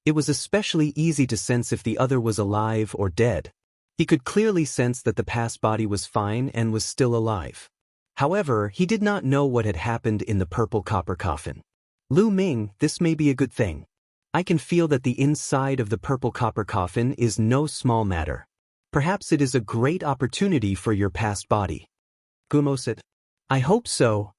It was especially easy to sense if the other was alive or dead. He could clearly sense that the past body was fine and was still alive. However, he did not know what had happened in the purple copper coffin. Lu Ming, this may be a good thing. I can feel that the inside of the purple copper coffin is no small matter. Perhaps it is a great opportunity for your past body. Gumosit. I hope so.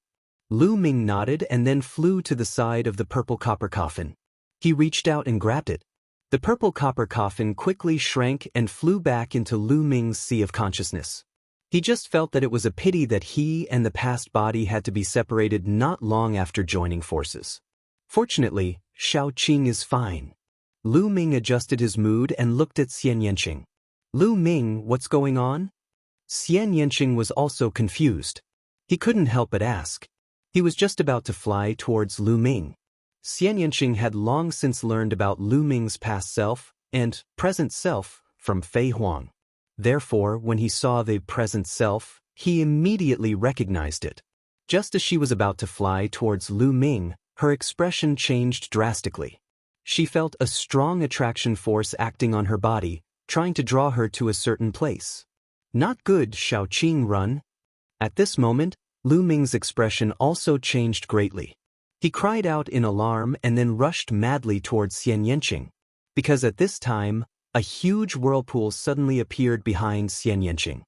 Lu Ming nodded and then flew to the side of the purple copper coffin. He reached out and grabbed it. The purple copper coffin quickly shrank and flew back into Lu Ming's sea of consciousness. He just felt that it was a pity that he and the past body had to be separated not long after joining forces. Fortunately, Xiao Qing is fine. Lu Ming adjusted his mood and looked at Xian Yanqing. Lu Ming, what's going on? Xian Yanqing was also confused. He couldn't help but ask. He was just about to fly towards Lu Ming. Xian Yanqing had long since learned about Lu Ming's past self and present self from Fei Huang. Therefore, when he saw the present self, he immediately recognized it. Just as she was about to fly towards Lu Ming, her expression changed drastically. She felt a strong attraction force acting on her body, trying to draw her to a certain place. Not good, Xiao Qing, run. At this moment, Lu Ming's expression also changed greatly. He cried out in alarm and then rushed madly towards Xian Yanqing. Because at this time, a huge whirlpool suddenly appeared behind Xian Yanqing.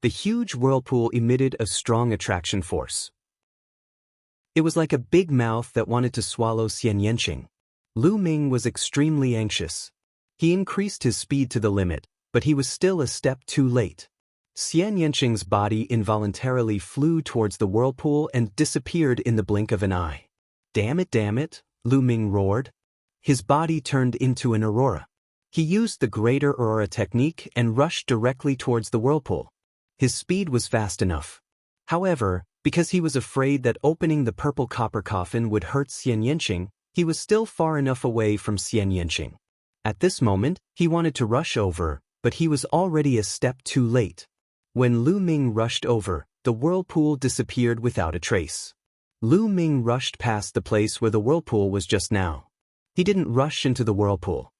The huge whirlpool emitted a strong attraction force. It was like a big mouth that wanted to swallow Xian Yanqing. Lu Ming was extremely anxious. He increased his speed to the limit, but he was still a step too late. Xian Yanqing's body involuntarily flew towards the whirlpool and disappeared in the blink of an eye. Damn it, Lu Ming roared. His body turned into an aurora. He used the greater aurora technique and rushed directly towards the whirlpool. His speed was fast enough. However, because he was afraid that opening the purple copper coffin would hurt Xian Yanqing, he was still far enough away from Xian Yanqing. At this moment, he wanted to rush over, but he was already a step too late. When Lu Ming rushed over, the whirlpool disappeared without a trace. Lu Ming rushed past the place where the whirlpool was just now. He didn't rush into the whirlpool.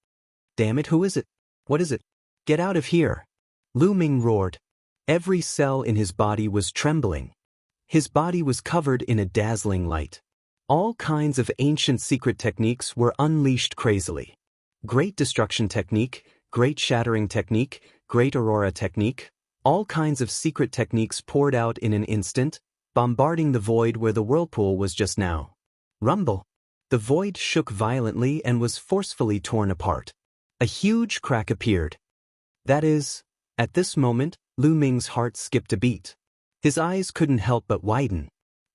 Damn it, who is it? What is it? Get out of here! Lu Ming roared. Every cell in his body was trembling. His body was covered in a dazzling light. All kinds of ancient secret techniques were unleashed crazily. Great destruction technique, great shattering technique, great aurora technique, all kinds of secret techniques poured out in an instant, bombarding the void where the whirlpool was just now. Rumble! The void shook violently and was forcefully torn apart. A huge crack appeared. That is, at this moment, Lu Ming's heart skipped a beat. His eyes couldn't help but widen.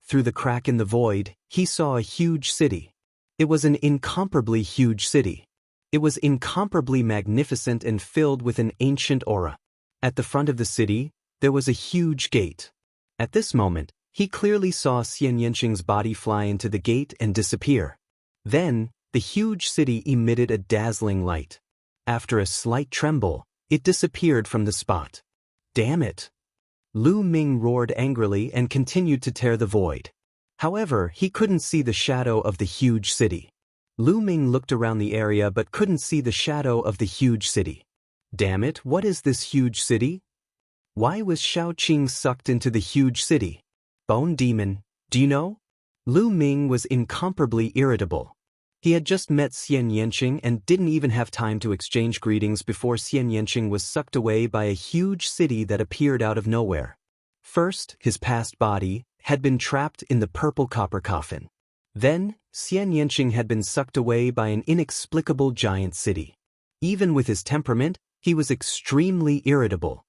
Through the crack in the void, he saw a huge city. It was an incomparably huge city. It was incomparably magnificent and filled with an ancient aura. At the front of the city, there was a huge gate. At this moment, he clearly saw Xian Yanqing's body fly into the gate and disappear. Then, the huge city emitted a dazzling light. After a slight tremble, it disappeared from the spot. Damn it! Lu Ming roared angrily and continued to tear the void. However, he couldn't see the shadow of the huge city. Lu Ming looked around the area but couldn't see the shadow of the huge city. Damn it, what is this huge city? Why was Shaoqing sucked into the huge city? Bone Demon, do you know? Lu Ming was incomparably irritable. He had just met Xian Yanqing and didn't even have time to exchange greetings before Xian Yanqing was sucked away by a huge city that appeared out of nowhere. First, his past body had been trapped in the purple copper coffin. Then, Xian Yanqing had been sucked away by an inexplicable giant city. Even with his temperament, he was extremely irritable.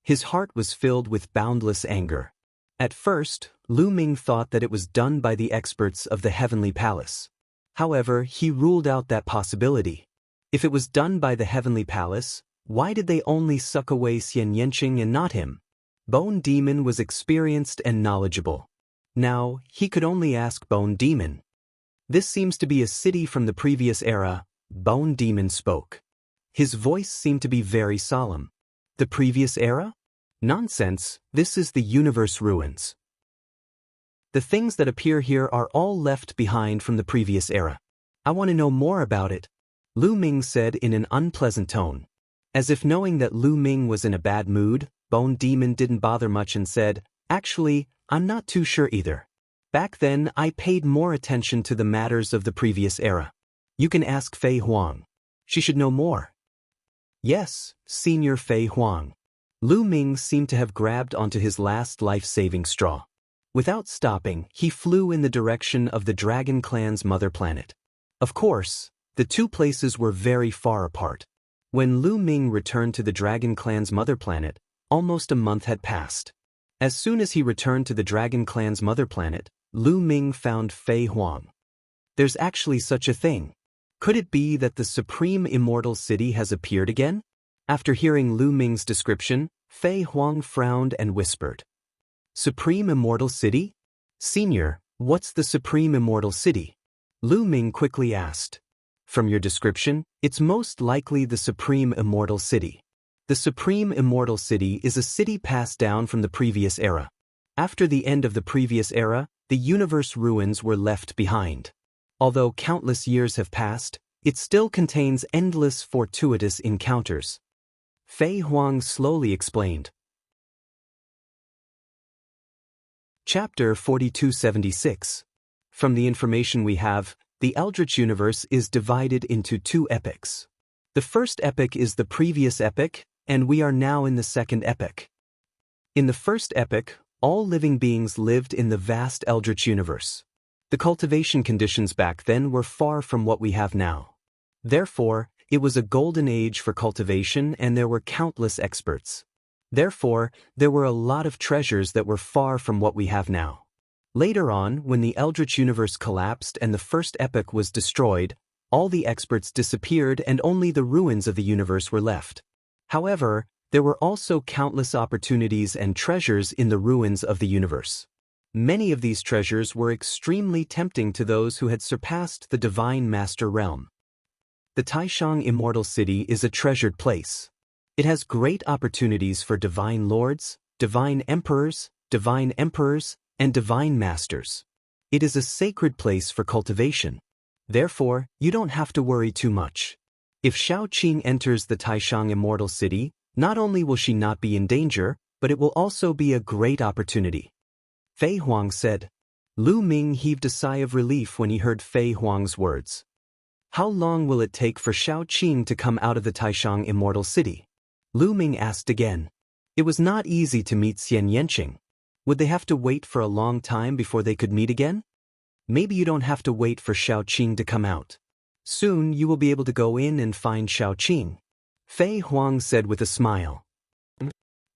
His heart was filled with boundless anger. At first, Lu Ming thought that it was done by the experts of the Heavenly Palace. However, he ruled out that possibility. If it was done by the Heavenly Palace, why did they only suck away Xian Yanqing and not him? Bone Demon was experienced and knowledgeable. Now, he could only ask Bone Demon. This seems to be a city from the previous era, Bone Demon spoke. His voice seemed to be very solemn. The previous era? Nonsense, this is the universe ruins. The things that appear here are all left behind from the previous era. I want to know more about it, Lu Ming said in an unpleasant tone. As if knowing that Lu Ming was in a bad mood, Bone Demon didn't bother much and said, "Actually, I'm not too sure either. Back then, I paid more attention to the matters of the previous era. You can ask Fei Huang. She should know more." Yes, Senior Fei Huang. Lu Ming seemed to have grabbed onto his last life-saving straw. Without stopping, he flew in the direction of the Dragon Clan's mother planet. Of course, the two places were very far apart. When Lu Ming returned to the Dragon Clan's mother planet, almost a month had passed. As soon as he returned to the Dragon Clan's mother planet, Lu Ming found Fei Huang. There's actually such a thing. Could it be that the Supreme Immortal City has appeared again? After hearing Lu Ming's description, Fei Huang frowned and whispered, "Supreme Immortal City? Senior, what's the Supreme Immortal City?" Lu Ming quickly asked. "From your description, it's most likely the Supreme Immortal City. The Supreme Immortal City is a city passed down from the previous era. After the end of the previous era, the universe ruins were left behind. Although countless years have passed, it still contains endless fortuitous encounters." Fei Huang slowly explained. Chapter 4276. From the information we have, the Eldritch universe is divided into two epochs. The first epoch is the previous epoch, and we are now in the second epoch. In the first epoch, all living beings lived in the vast Eldritch universe. The cultivation conditions back then were far from what we have now. Therefore, it was a golden age for cultivation and there were countless experts. Therefore, there were a lot of treasures that were far from what we have now. Later on, when the Eldritch universe collapsed and the first epoch was destroyed, all the experts disappeared and only the ruins of the universe were left. However, there were also countless opportunities and treasures in the ruins of the universe. Many of these treasures were extremely tempting to those who had surpassed the Divine Master Realm. The Taishang Immortal City is a treasured place. It has great opportunities for divine lords, divine emperors, and divine masters. It is a sacred place for cultivation. Therefore, you don't have to worry too much. If Shaoqing enters the Taishang Immortal City, not only will she not be in danger, but it will also be a great opportunity. Fei Huang said. Lu Ming heaved a sigh of relief when he heard Fei Huang's words. How long will it take for Shaoqing to come out of the Taishang Immortal City? Lu Ming asked again. It was not easy to meet Xian Yanqing. Would they have to wait for a long time before they could meet again? Maybe you don't have to wait for Shaoqing to come out. Soon you will be able to go in and find Shaoqing. Fei Huang said with a smile.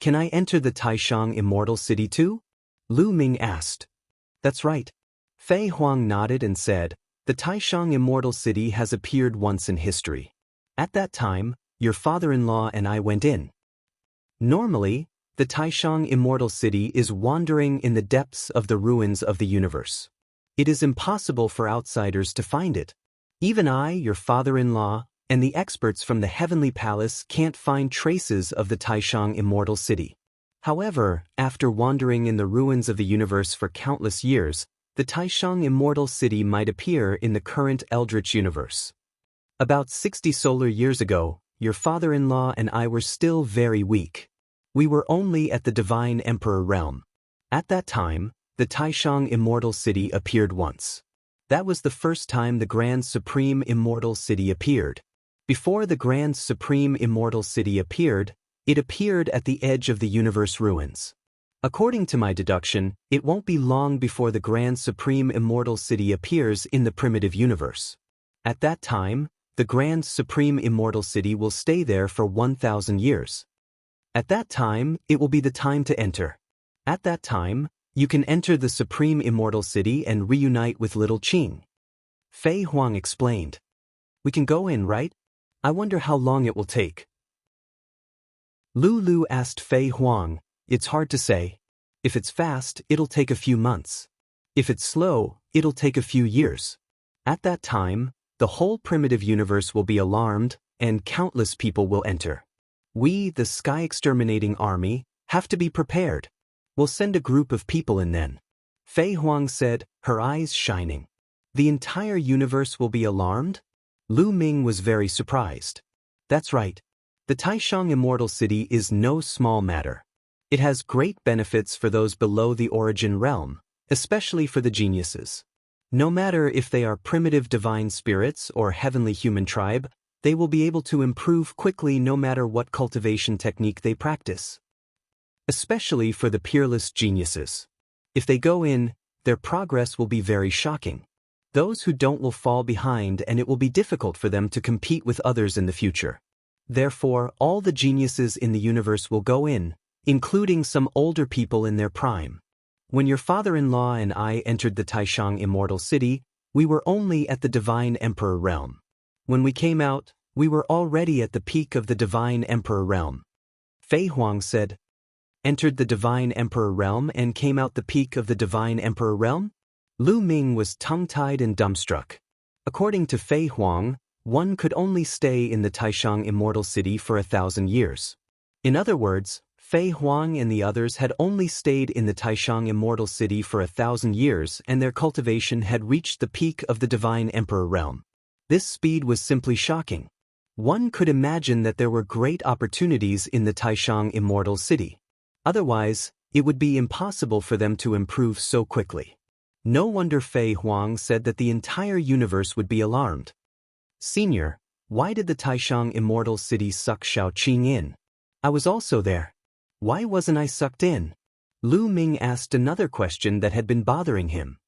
Can I enter the Taishang Immortal City too? Lu Ming asked. That's right. Fei Huang nodded and said, the Taishang Immortal City has appeared once in history. At that time, your father-in-law and I went in. Normally, the Taishang Immortal City is wandering in the depths of the ruins of the universe. It is impossible for outsiders to find it. Even I, your father-in-law, and the experts from the Heavenly Palace can't find traces of the Taishang Immortal City. However, after wandering in the ruins of the universe for countless years, the Taishang Immortal City might appear in the current Eldritch universe. About 60 solar years ago, your father-in-law and I were still very weak. We were only at the Divine Emperor realm. At that time, the Taishang Immortal City appeared once. That was the first time the Grand Supreme Immortal City appeared. Before the Grand Supreme Immortal City appeared, it appeared at the edge of the universe ruins. According to my deduction, it won't be long before the Grand Supreme Immortal City appears in the primitive universe. At that time, the Grand Supreme Immortal City will stay there for 1,000 years. At that time, it will be the time to enter. At that time, you can enter the Supreme Immortal City and reunite with Little Qing. Fei Huang explained. We can go in, right? I wonder how long it will take. Lu asked Fei Huang. It's hard to say. If it's fast, it'll take a few months. If it's slow, it'll take a few years. At that time, the whole primitive universe will be alarmed, and countless people will enter. We, the Sky Exterminating Army, have to be prepared. We'll send a group of people in then. Fei Huang said, her eyes shining. The entire universe will be alarmed? Lu Ming was very surprised. That's right. The Taishang Immortal City is no small matter. It has great benefits for those below the origin realm, especially for the geniuses. No matter if they are primitive divine spirits or heavenly human tribe, they will be able to improve quickly no matter what cultivation technique they practice. Especially for the peerless geniuses. If they go in, their progress will be very shocking. Those who don't will fall behind, and it will be difficult for them to compete with others in the future. Therefore, all the geniuses in the universe will go in, including some older people in their prime. When your father-in-law and I entered the Taishang Immortal City, we were only at the Divine Emperor realm. When we came out, we were already at the peak of the Divine Emperor realm. Fei Huang said, entered the Divine Emperor realm and came out the peak of the Divine Emperor realm? Lu Ming was tongue-tied and dumbstruck. According to Fei Huang, one could only stay in the Taishang Immortal City for 1,000 years. In other words, Fei Huang and the others had only stayed in the Taishang Immortal City for 1,000 years, and their cultivation had reached the peak of the Divine Emperor realm. This speed was simply shocking. One could imagine that there were great opportunities in the Taishang Immortal City. Otherwise, it would be impossible for them to improve so quickly. No wonder Fei Huang said that the entire universe would be alarmed. Senior, why did the Taishang Immortal City suck Shaoqing in? I was also there. Why wasn't I sucked in? Lu Ming asked another question that had been bothering him.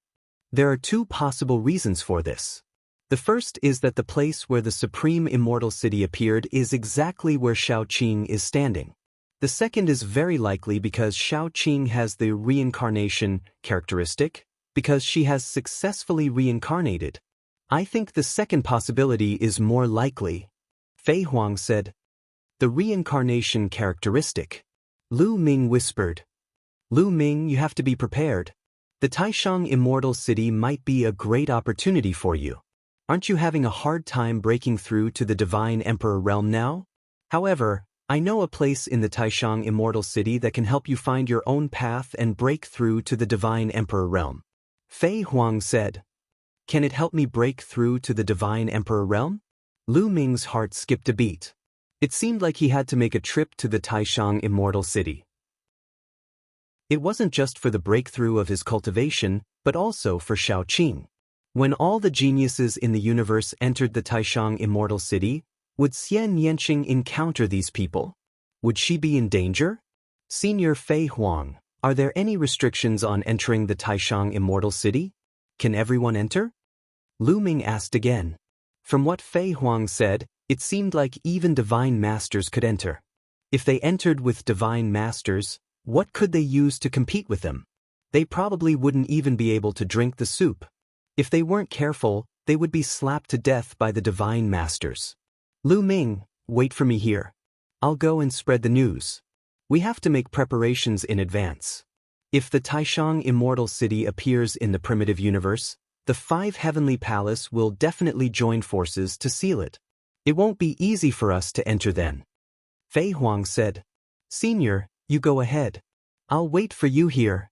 There are two possible reasons for this. The first is that the place where the Supreme Immortal City appeared is exactly where Shaoqing is standing. The second is very likely because Shaoqing has the reincarnation characteristic, because she has successfully reincarnated. I think the second possibility is more likely. Fei Huang said. The reincarnation characteristic. Lu Ming whispered. Lu Ming, you have to be prepared. The Taishang Immortal City might be a great opportunity for you. Aren't you having a hard time breaking through to the Divine Emperor realm now? However, I know a place in the Taishang Immortal City that can help you find your own path and break through to the Divine Emperor realm. Fei Huang said. Can it help me break through to the Divine Emperor realm? Lu Ming's heart skipped a beat. It seemed like he had to make a trip to the Taishang Immortal City. It wasn't just for the breakthrough of his cultivation, but also for Shaoqing. When all the geniuses in the universe entered the Taishang Immortal City, would Xian Yanqing encounter these people? Would she be in danger? Senior Fei Huang, are there any restrictions on entering the Taishang Immortal City? Can everyone enter? Lu Ming asked again. From what Fei Huang said, it seemed like even divine masters could enter. If they entered with divine masters, what could they use to compete with them? They probably wouldn't even be able to drink the soup. If they weren't careful, they would be slapped to death by the divine masters. Lu Ming, wait for me here. I'll go and spread the news. We have to make preparations in advance. If the Taishang Immortal City appears in the primitive universe, the 5 Heavenly Palace will definitely join forces to seal it. It won't be easy for us to enter then. Fei Huang said. Senior, you go ahead. I'll wait for you here.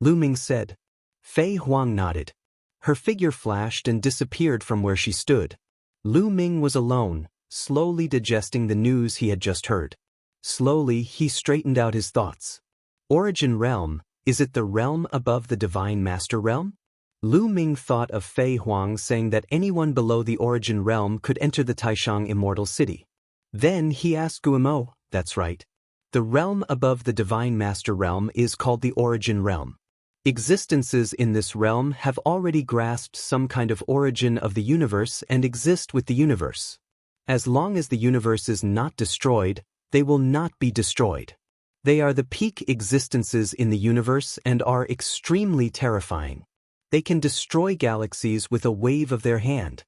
Lu Ming said. Fei Huang nodded. Her figure flashed and disappeared from where she stood. Lu Ming was alone, slowly digesting the news he had just heard. Slowly, he straightened out his thoughts. Origin Realm, is it the realm above the Divine Master Realm? Lu Ming thought of Fei Huang saying that anyone below the Origin Realm could enter the Taishang Immortal City. Then he asked Guimo, that's right. The realm above the Divine Master Realm is called the Origin Realm. Existences in this realm have already grasped some kind of origin of the universe and exist with the universe. As long as the universe is not destroyed, they will not be destroyed. They are the peak existences in the universe and are extremely terrifying. They can destroy galaxies with a wave of their hand.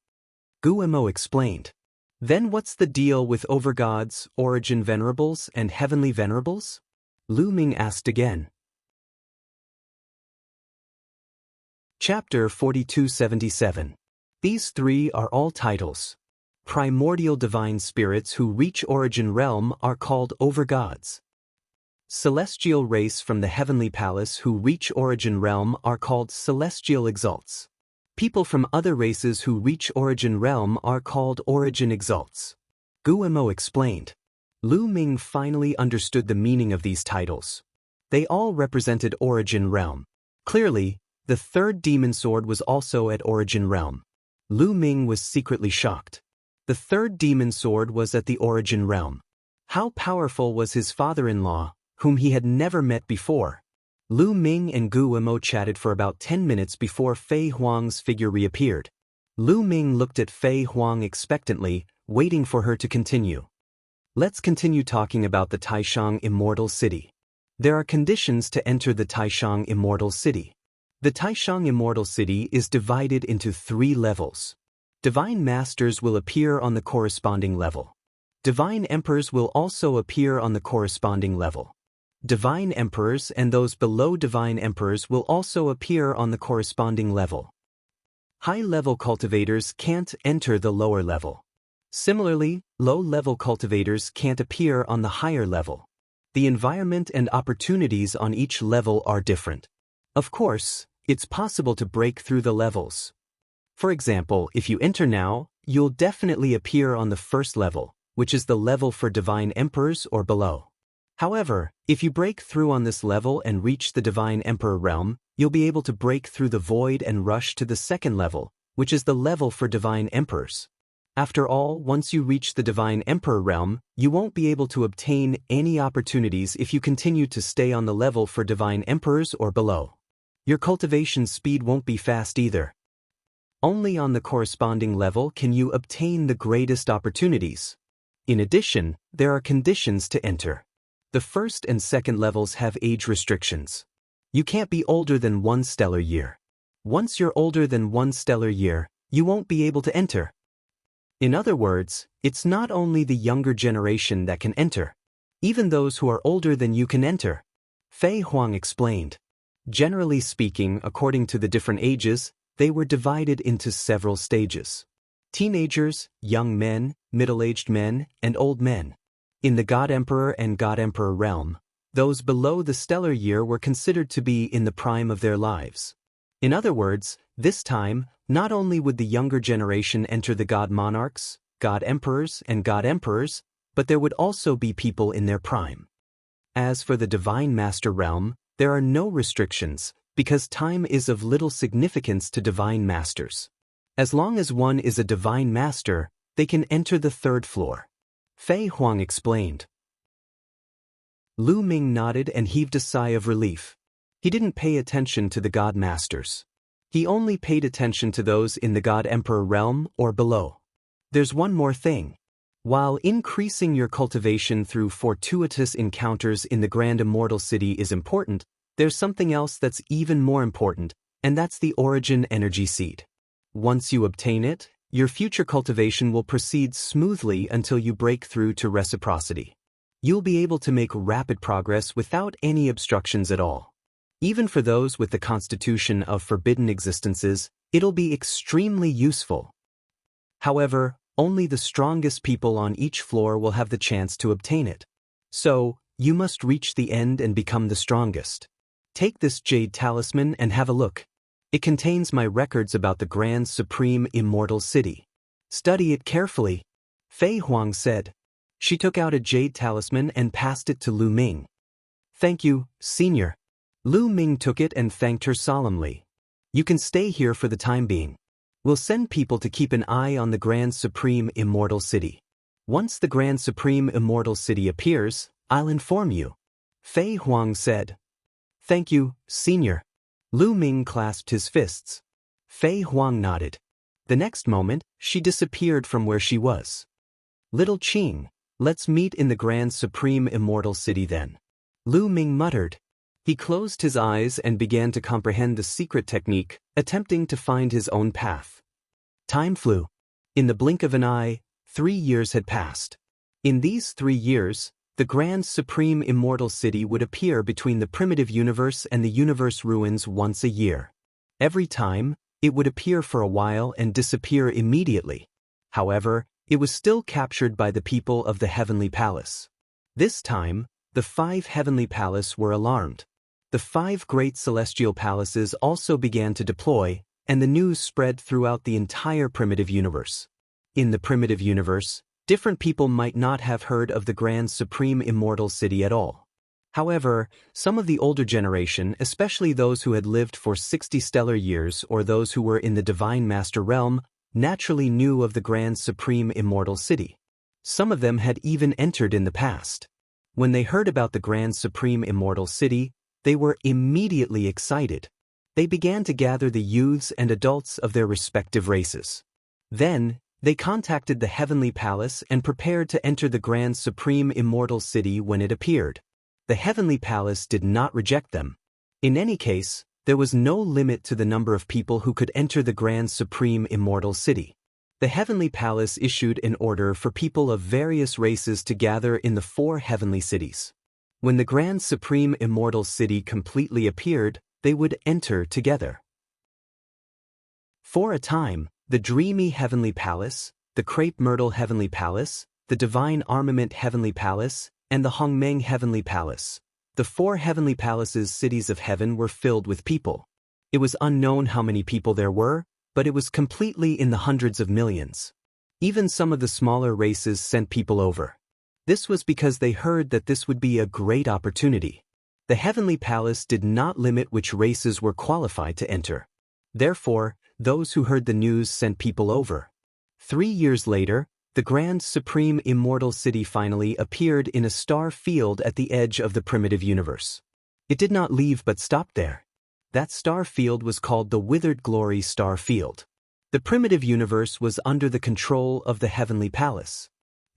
Guimo explained. Then what's the deal with overgods, origin venerables, and heavenly venerables? Lu Ming asked again. Chapter 4277. These 3 are all titles. Primordial divine spirits who reach Origin Realm are called overgods. Celestial race from the Heavenly Palace who reach Origin Realm are called celestial exalts. People from other races who reach Origin Realm are called origin exalts. Guimo explained. Lu Ming finally understood the meaning of these titles. They all represented Origin Realm. Clearly, the 3rd demon sword was also at Origin Realm. Lu Ming was secretly shocked. The 3rd demon sword was at the Origin Realm. How powerful was his father-in-law, whom he had never met before? Lu Ming and Guimo chatted for about 10 minutes before Fei Huang's figure reappeared. Lu Ming looked at Fei Huang expectantly, waiting for her to continue. Let's continue talking about the Taishang Immortal City. There are conditions to enter the Taishang Immortal City. The Taishang Immortal City is divided into 3 levels. Divine Masters will appear on the corresponding level. Divine Emperors will also appear on the corresponding level. Divine Emperors and those below Divine Emperors will also appear on the corresponding level. High-level cultivators can't enter the lower level. Similarly, low-level cultivators can't appear on the higher level. The environment and opportunities on each level are different. Of course, it's possible to break through the levels. For example, if you enter now, you'll definitely appear on the 1st level, which is the level for Divine Emperors or below. However, if you break through on this level and reach the Divine Emperor realm, you'll be able to break through the void and rush to the 2nd level, which is the level for Divine Emperors. After all, once you reach the Divine Emperor realm, you won't be able to obtain any opportunities if you continue to stay on the level for Divine Emperors or below. Your cultivation speed won't be fast either. Only on the corresponding level can you obtain the greatest opportunities. In addition, there are conditions to enter. The 1st and 2nd levels have age restrictions. You can't be older than 1 stellar year. Once you're older than 1 stellar year, you won't be able to enter. In other words, it's not only the younger generation that can enter. Even those who are older than you can enter. Fei Huang explained. Generally speaking, according to the different ages, they were divided into several stages. Teenagers, young men, middle-aged men, and old men. In the God Emperor and God Emperor realm, those below the stellar year were considered to be in the prime of their lives. In other words, this time, not only would the younger generation enter the God Monarchs, God Emperors, and God Emperors, but there would also be people in their prime. As for the Divine Master realm, there are no restrictions, because time is of little significance to Divine Masters. As long as one is a Divine Master, they can enter the 3rd floor. Fei Huang explained. Lu Ming nodded and heaved a sigh of relief. He didn't pay attention to the God Masters. He only paid attention to those in the God Emperor realm or below. There's one more thing. While increasing your cultivation through fortuitous encounters in the grand immortal city is important, there's something else that's even more important, and that's the origin energy seed. Once you obtain it, your future cultivation will proceed smoothly until you break through to reciprocity. You'll be able to make rapid progress without any obstructions at all. Even for those with the constitution of forbidden existences, it'll be extremely useful. However, only the strongest people on each floor will have the chance to obtain it. So, you must reach the end and become the strongest. Take this jade talisman and have a look. It contains my records about the grand supreme immortal city. Study it carefully, Fei Huang said. She took out a jade talisman and passed it to Lu Ming. Thank you, Senior. Lu Ming took it and thanked her solemnly. You can stay here for the time being. We'll send people to keep an eye on the Grand Supreme Immortal City. Once the Grand Supreme Immortal City appears, I'll inform you, Fei Huang said. Thank you, Senior. Lu Ming clasped his fists. Fei Huang nodded. The next moment, she disappeared from where she was. Little Qing, let's meet in the Grand Supreme Immortal City then. Lu Ming muttered. He closed his eyes and began to comprehend the secret technique, attempting to find his own path. Time flew. In the blink of an eye, 3 years had passed. In these 3 years, the Grand Supreme Immortal City would appear between the primitive universe and the universe ruins once a year. Every time, it would appear for a while and disappear immediately. However, it was still captured by the people of the Heavenly Palace. This time, the 5 Heavenly Palace were alarmed. The 5 great celestial palaces also began to deploy, and the news spread throughout the entire primitive universe. In the primitive universe, different people might not have heard of the Grand Supreme Immortal City at all. However, some of the older generation, especially those who had lived for 60 stellar years or those who were in the Divine Master realm, naturally knew of the Grand Supreme Immortal City. Some of them had even entered in the past. When they heard about the Grand Supreme Immortal City, they were immediately excited. They began to gather the youths and adults of their respective races. Then, they contacted the Heavenly Palace and prepared to enter the Grand Supreme Immortal City when it appeared. The Heavenly Palace did not reject them. In any case, there was no limit to the number of people who could enter the Grand Supreme Immortal City. The Heavenly Palace issued an order for people of various races to gather in the 4 heavenly cities. When the Grand Supreme Immortal City completely appeared, they would enter together. For a time, the Dreamy Heavenly Palace, the Crepe Myrtle Heavenly Palace, the Divine Armament Heavenly Palace, and the Hongmeng Heavenly Palace, the 4 heavenly palaces' cities of heaven were filled with people. It was unknown how many people there were, but it was completely in the hundreds of millions. Even some of the smaller races sent people over. This was because they heard that this would be a great opportunity. The Heavenly Palace did not limit which races were qualified to enter. Therefore, those who heard the news sent people over. 3 years later, the Grand Supreme Immortal City finally appeared in a star field at the edge of the primitive universe. It did not leave but stopped there. That star field was called the Withered Glory Star Field. The primitive universe was under the control of the Heavenly Palace.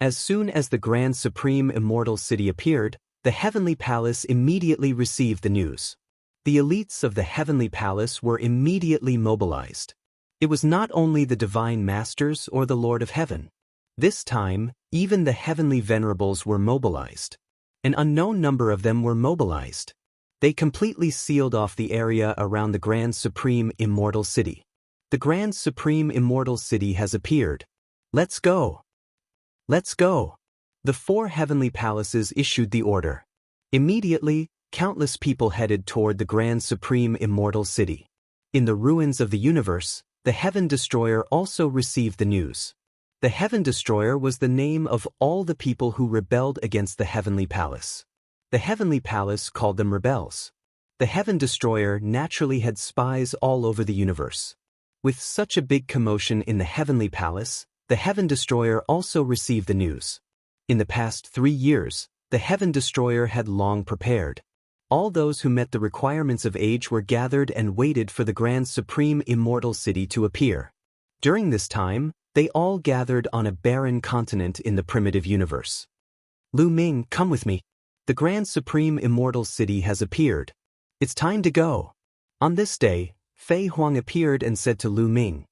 As soon as the Grand Supreme Immortal City appeared, the Heavenly Palace immediately received the news. The elites of the Heavenly Palace were immediately mobilized. It was not only the Divine Masters or the Lord of Heaven. This time, even the Heavenly Venerables were mobilized. An unknown number of them were mobilized. They completely sealed off the area around the Grand Supreme Immortal City. The Grand Supreme Immortal City has appeared. Let's go! Let's go! The 4 heavenly palaces issued the order. Immediately, countless people headed toward the Grand Supreme Immortal City. In the ruins of the universe, the Heaven Destroyer also received the news. The Heaven Destroyer was the name of all the people who rebelled against the Heavenly Palace. The Heavenly Palace called them rebels. The Heaven Destroyer naturally had spies all over the universe. With such a big commotion in the Heavenly Palace, the Heaven Destroyer also received the news. In the past 3 years, the Heaven Destroyer had long prepared. All those who met the requirements of age were gathered and waited for the Grand Supreme Immortal City to appear. During this time, They all gathered on a barren continent in the primitive universe. Lu Ming, come with me. The Grand Supreme Immortal City has appeared. It's time to go. On this day, Fei Huang appeared and said to Lu Ming,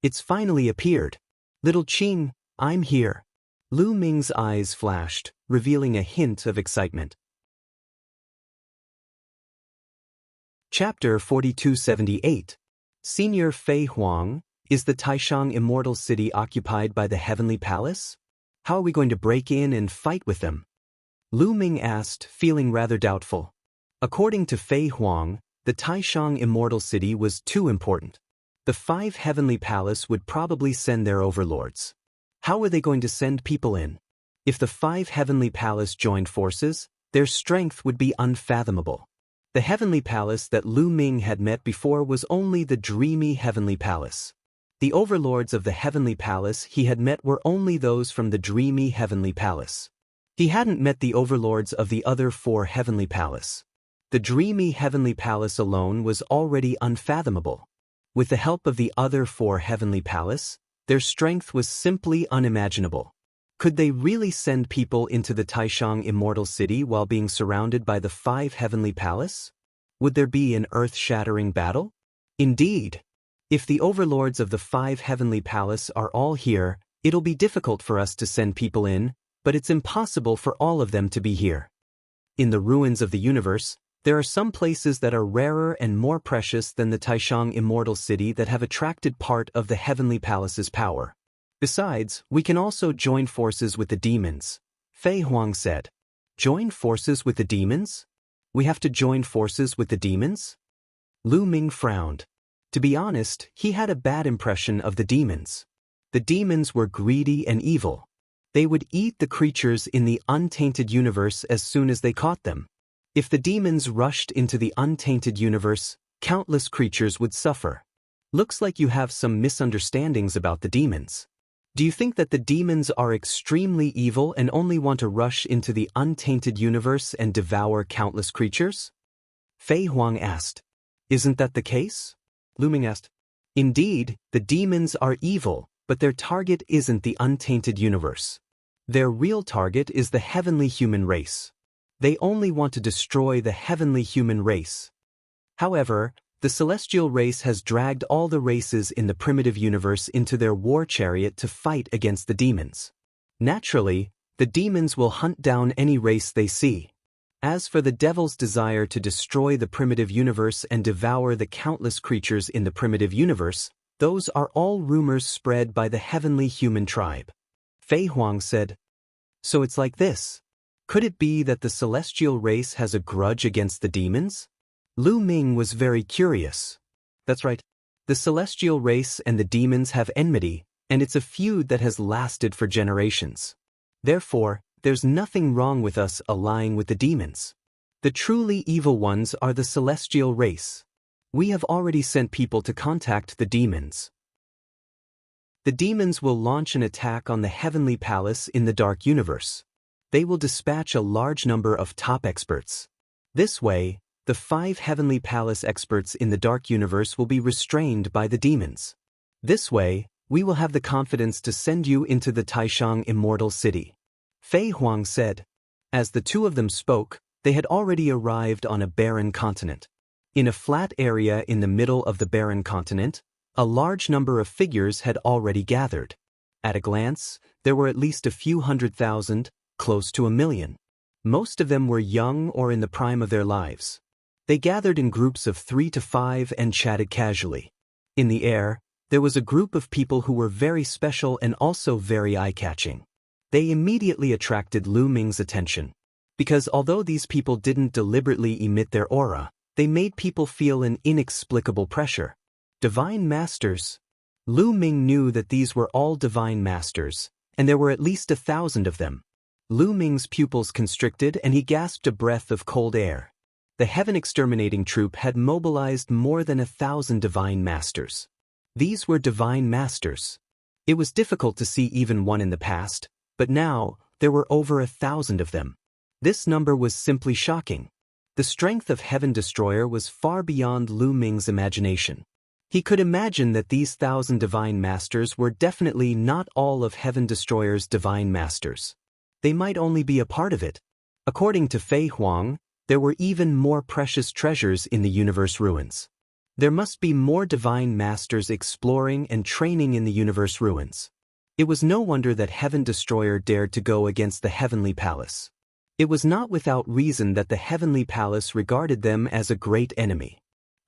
"It's finally appeared. Little Qing, I'm here." Lu Ming's eyes flashed, revealing a hint of excitement. Chapter 4278. Senior Fei Huang, is the Taishang Immortal City occupied by the Heavenly Palace? How are we going to break in and fight with them? Lu Ming asked, feeling rather doubtful. According to Fei Huang, the Taishang Immortal City was too important. The 5 Heavenly Palace would probably send their overlords. How were they going to send people in? If the 5 Heavenly Palace joined forces, their strength would be unfathomable. The Heavenly Palace that Lu Ming had met before was only the dreamy Heavenly Palace. The overlords of the Heavenly Palace he had met were only those from the dreamy Heavenly Palace. He hadn't met the overlords of the other 4 Heavenly Palace. The dreamy Heavenly Palace alone was already unfathomable. With the help of the other 4 Heavenly Palace, their strength was simply unimaginable. Could they really send people into the Taishang Immortal City while being surrounded by the 5 Heavenly Palace? Would there be an earth-shattering battle? Indeed. If the overlords of the 5 Heavenly Palace are all here, it'll be difficult for us to send people in, but it's impossible for all of them to be here. In the ruins of the universe, there are some places that are rarer and more precious than the Taishang Immortal City that have attracted part of the Heavenly Palace's power. Besides, we can also join forces with the demons, Fei Huang said. Join forces with the demons? We have to join forces with the demons? Lu Ming frowned. To be honest, he had a bad impression of the demons. The demons were greedy and evil. They would eat the creatures in the untainted universe as soon as they caught them. If the demons rushed into the untainted universe, countless creatures would suffer. Looks like you have some misunderstandings about the demons. Do you think that the demons are extremely evil and only want to rush into the untainted universe and devour countless creatures? Fei Huang asked. Isn't that the case? Lu Ming asked. Indeed, the demons are evil, but their target isn't the untainted universe. Their real target is the heavenly human race. They only want to destroy the heavenly human race. However, the celestial race has dragged all the races in the primitive universe into their war chariot to fight against the demons. Naturally, the demons will hunt down any race they see. As for the devil's desire to destroy the primitive universe and devour the countless creatures in the primitive universe, those are all rumors spread by the heavenly human tribe. Fei Huang said. So it's like this. Could it be that the celestial race has a grudge against the demons? Lu Ming was very curious. That's right. The celestial race and the demons have enmity, and it's a feud that has lasted for generations. Therefore, there's nothing wrong with us allying with the demons. The truly evil ones are the celestial race. We have already sent people to contact the demons. The demons will launch an attack on the Heavenly Palace in the Dark Universe. They will dispatch a large number of top experts. This way, the 5 Heavenly Palace experts in the Dark Universe will be restrained by the demons. This way, we will have the confidence to send you into the Taishang Immortal City. Fei Huang said. As the two of them spoke, they had already arrived on a barren continent. In a flat area in the middle of the barren continent, a large number of figures had already gathered. At a glance, there were at least a few 100,000, close to 1,000,000. Most of them were young or in the prime of their lives. They gathered in groups of 3 to 5 and chatted casually. In the air, there was a group of people who were very special and also very eye-catching. They immediately attracted Lu Ming's attention. Because although these people didn't deliberately emit their aura, they made people feel an inexplicable pressure. Divine Masters. Lu Ming knew that these were all Divine Masters, and there were at least 1,000 of them. Lu Ming's pupils constricted and he gasped a breath of cold air. The Heaven Exterminating Troop had mobilized more than 1,000 Divine Masters. These were Divine Masters. It was difficult to see even one in the past, but now, there were over 1,000 of them. This number was simply shocking. The strength of Heaven Destroyer was far beyond Lu Ming's imagination. He could imagine that these 1,000 divine masters were definitely not all of Heaven Destroyer's divine masters. They might only be a part of it. According to Fei Huang, there were even more precious treasures in the universe ruins. There must be more divine masters exploring and training in the universe ruins. It was no wonder that Heaven Destroyer dared to go against the Heavenly Palace. It was not without reason that the Heavenly Palace regarded them as a great enemy.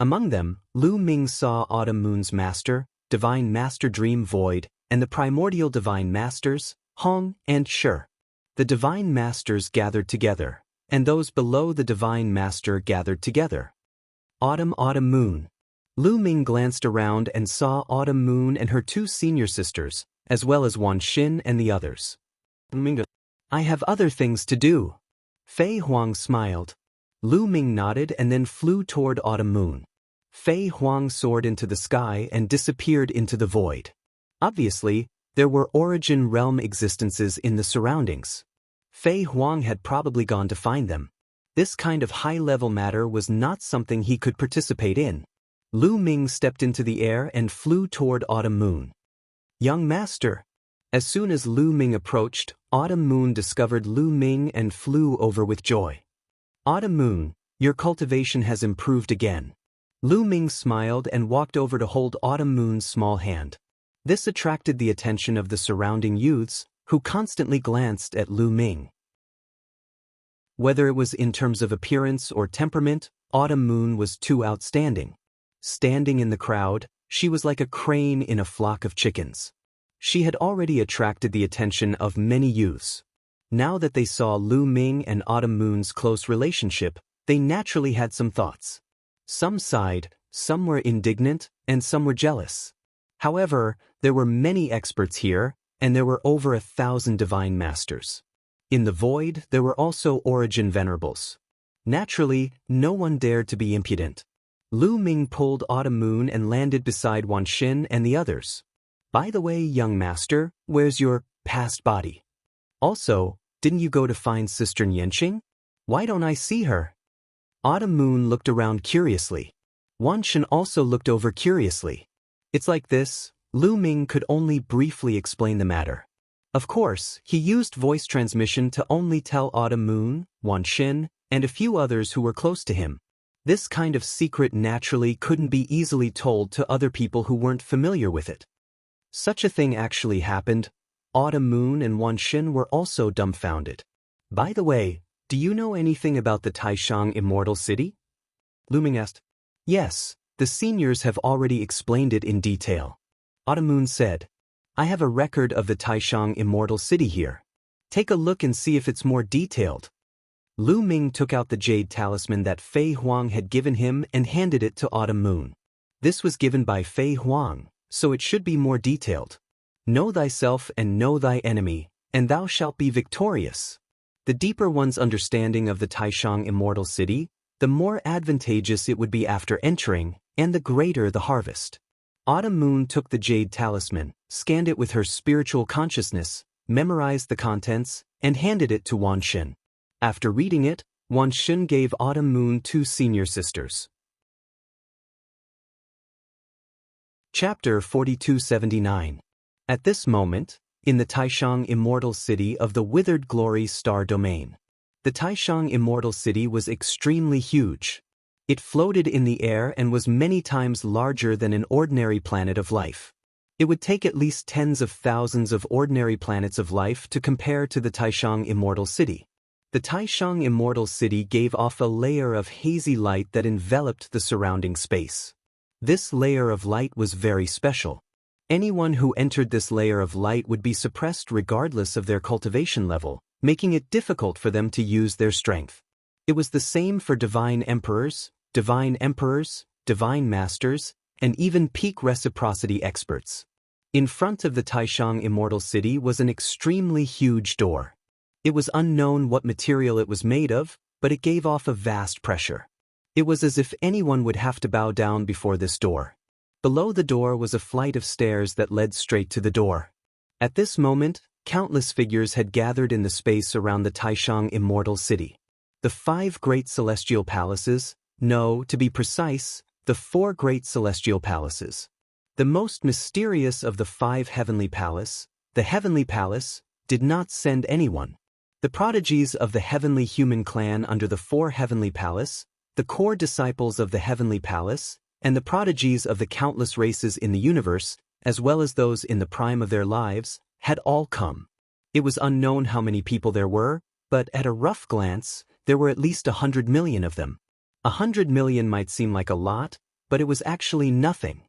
Among them, Lu Ming saw Autumn Moon's master, Divine Master Dream Void, and the primordial Divine Masters, Hong and Shi. The Divine Masters gathered together, and those below the Divine Master gathered together. Autumn Moon. Lu Ming glanced around and saw Autumn Moon and her 2 senior sisters, as well as Wan Xin and the others. I have other things to do. Fei Huang smiled. Lu Ming nodded and then flew toward Autumn Moon. Fei Huang soared into the sky and disappeared into the void. Obviously, there were origin realm existences in the surroundings. Fei Huang had probably gone to find them. This kind of high-level matter was not something he could participate in. Lu Ming stepped into the air and flew toward Autumn Moon. Young Master. As soon as Lu Ming approached, Autumn Moon discovered Lu Ming and flew over with joy. Autumn Moon, your cultivation has improved again. Lu Ming smiled and walked over to hold Autumn Moon's small hand. This attracted the attention of the surrounding youths, who constantly glanced at Lu Ming. Whether it was in terms of appearance or temperament, Autumn Moon was too outstanding. Standing in the crowd, she was like a crane in a flock of chickens. She had already attracted the attention of many youths. Now that they saw Lu Ming and Autumn Moon's close relationship, they naturally had some thoughts. Some sighed, some were indignant, and some were jealous. However, there were many experts here, and there were over 1,000 divine masters. In the void, there were also origin venerables. Naturally, no one dared to be impudent. Lu Ming pulled Autumn Moon and landed beside Wan Xin and the others. By the way, young master, where's your past body? Also, didn't you go to find Sister Nianqing? Why don't I see her? Autumn Moon looked around curiously. Wan Xin also looked over curiously. It's like this, Lu Ming could only briefly explain the matter. Of course, he used voice transmission to only tell Autumn Moon, Wan Xin, and a few others who were close to him. This kind of secret naturally couldn't be easily told to other people who weren't familiar with it. Such a thing actually happened. Autumn Moon and Wan Xin were also dumbfounded. By the way, do you know anything about the Taishang Immortal City? Lu Ming asked. Yes, the seniors have already explained it in detail. Autumn Moon said. I have a record of the Taishang Immortal City here. Take a look and see if it's more detailed. Lu Ming took out the jade talisman that Fei Huang had given him and handed it to Autumn Moon. This was given by Fei Huang, so it should be more detailed. Know thyself and know thy enemy, and thou shalt be victorious. The deeper one's understanding of the Taishang Immortal City, the more advantageous it would be after entering, and the greater the harvest. Autumn Moon took the jade talisman, scanned it with her spiritual consciousness, memorized the contents, and handed it to Wan Xin. After reading it, Wan Xin gave Autumn Moon 2 senior sisters. Chapter 4279. At this moment, in the Taishang Immortal City of the Withered Glory Star Domain. The Taishang Immortal City was extremely huge. It floated in the air and was many times larger than an ordinary planet of life. It would take at least tens of thousands of ordinary planets of life to compare to the Taishang Immortal City. The Taishang Immortal City gave off a layer of hazy light that enveloped the surrounding space. This layer of light was very special. Anyone who entered this layer of light would be suppressed regardless of their cultivation level, making it difficult for them to use their strength. It was the same for divine emperors, divine masters, and even peak reciprocity experts. In front of the Taishang Immortal City was an extremely huge door. It was unknown what material it was made of, but it gave off a vast pressure. It was as if anyone would have to bow down before this door. Below the door was a flight of stairs that led straight to the door. At this moment, countless figures had gathered in the space around the Taishang Immortal City. The 5 great celestial palaces, no, to be precise, The 4 great celestial palaces. The most mysterious of the 5 heavenly palace, the heavenly palace, did not send anyone. The prodigies of the heavenly human clan under the 4 heavenly palace, the core disciples of the heavenly palace, and the prodigies of the countless races in the universe, as well as those in the prime of their lives, had all come. It was unknown how many people there were, but at a rough glance, there were at least 100 million of them. 100 million might seem like a lot, but it was actually nothing.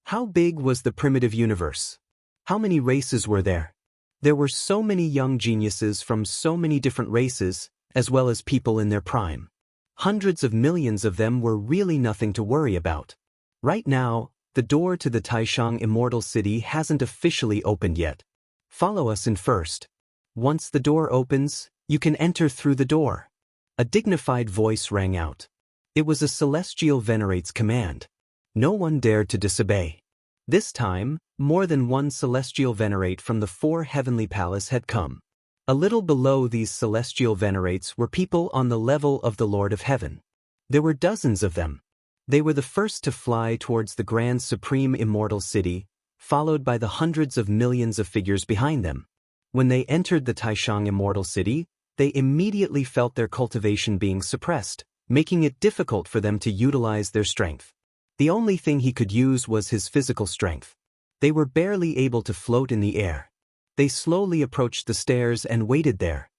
How big was the primitive universe? How many races were there? There were so many young geniuses from so many different races, as well as people in their prime. Hundreds of millions of them were really nothing to worry about. Right now, the door to the Taishang Immortal City hasn't officially opened yet. Follow us in first. Once the door opens, you can enter through the door. A dignified voice rang out. It was a celestial venerate's command. No one dared to disobey. This time, more than one celestial venerate from the 4 heavenly palace had come. A little below these celestial venerates were people on the level of the Lord of Heaven. There were dozens of them. They were the first to fly towards the grand supreme immortal city, followed by the hundreds of millions of figures behind them. When they entered the Taishang Immortal City, they immediately felt their cultivation being suppressed, making it difficult for them to utilize their strength. The only thing he could use was his physical strength. They were barely able to float in the air. They slowly approached the stairs and waited there.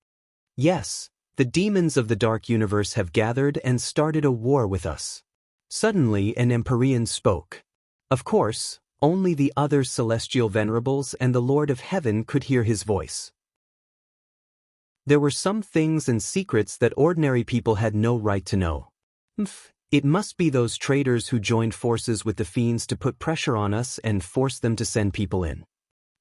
Yes, the demons of the dark universe have gathered and started a war with us. Suddenly an Empyrean spoke. Of course, only the other celestial venerables and the Lord of Heaven could hear his voice. There were some things and secrets that ordinary people had no right to know. It must be those traitors who joined forces with the fiends to put pressure on us and force them to send people in.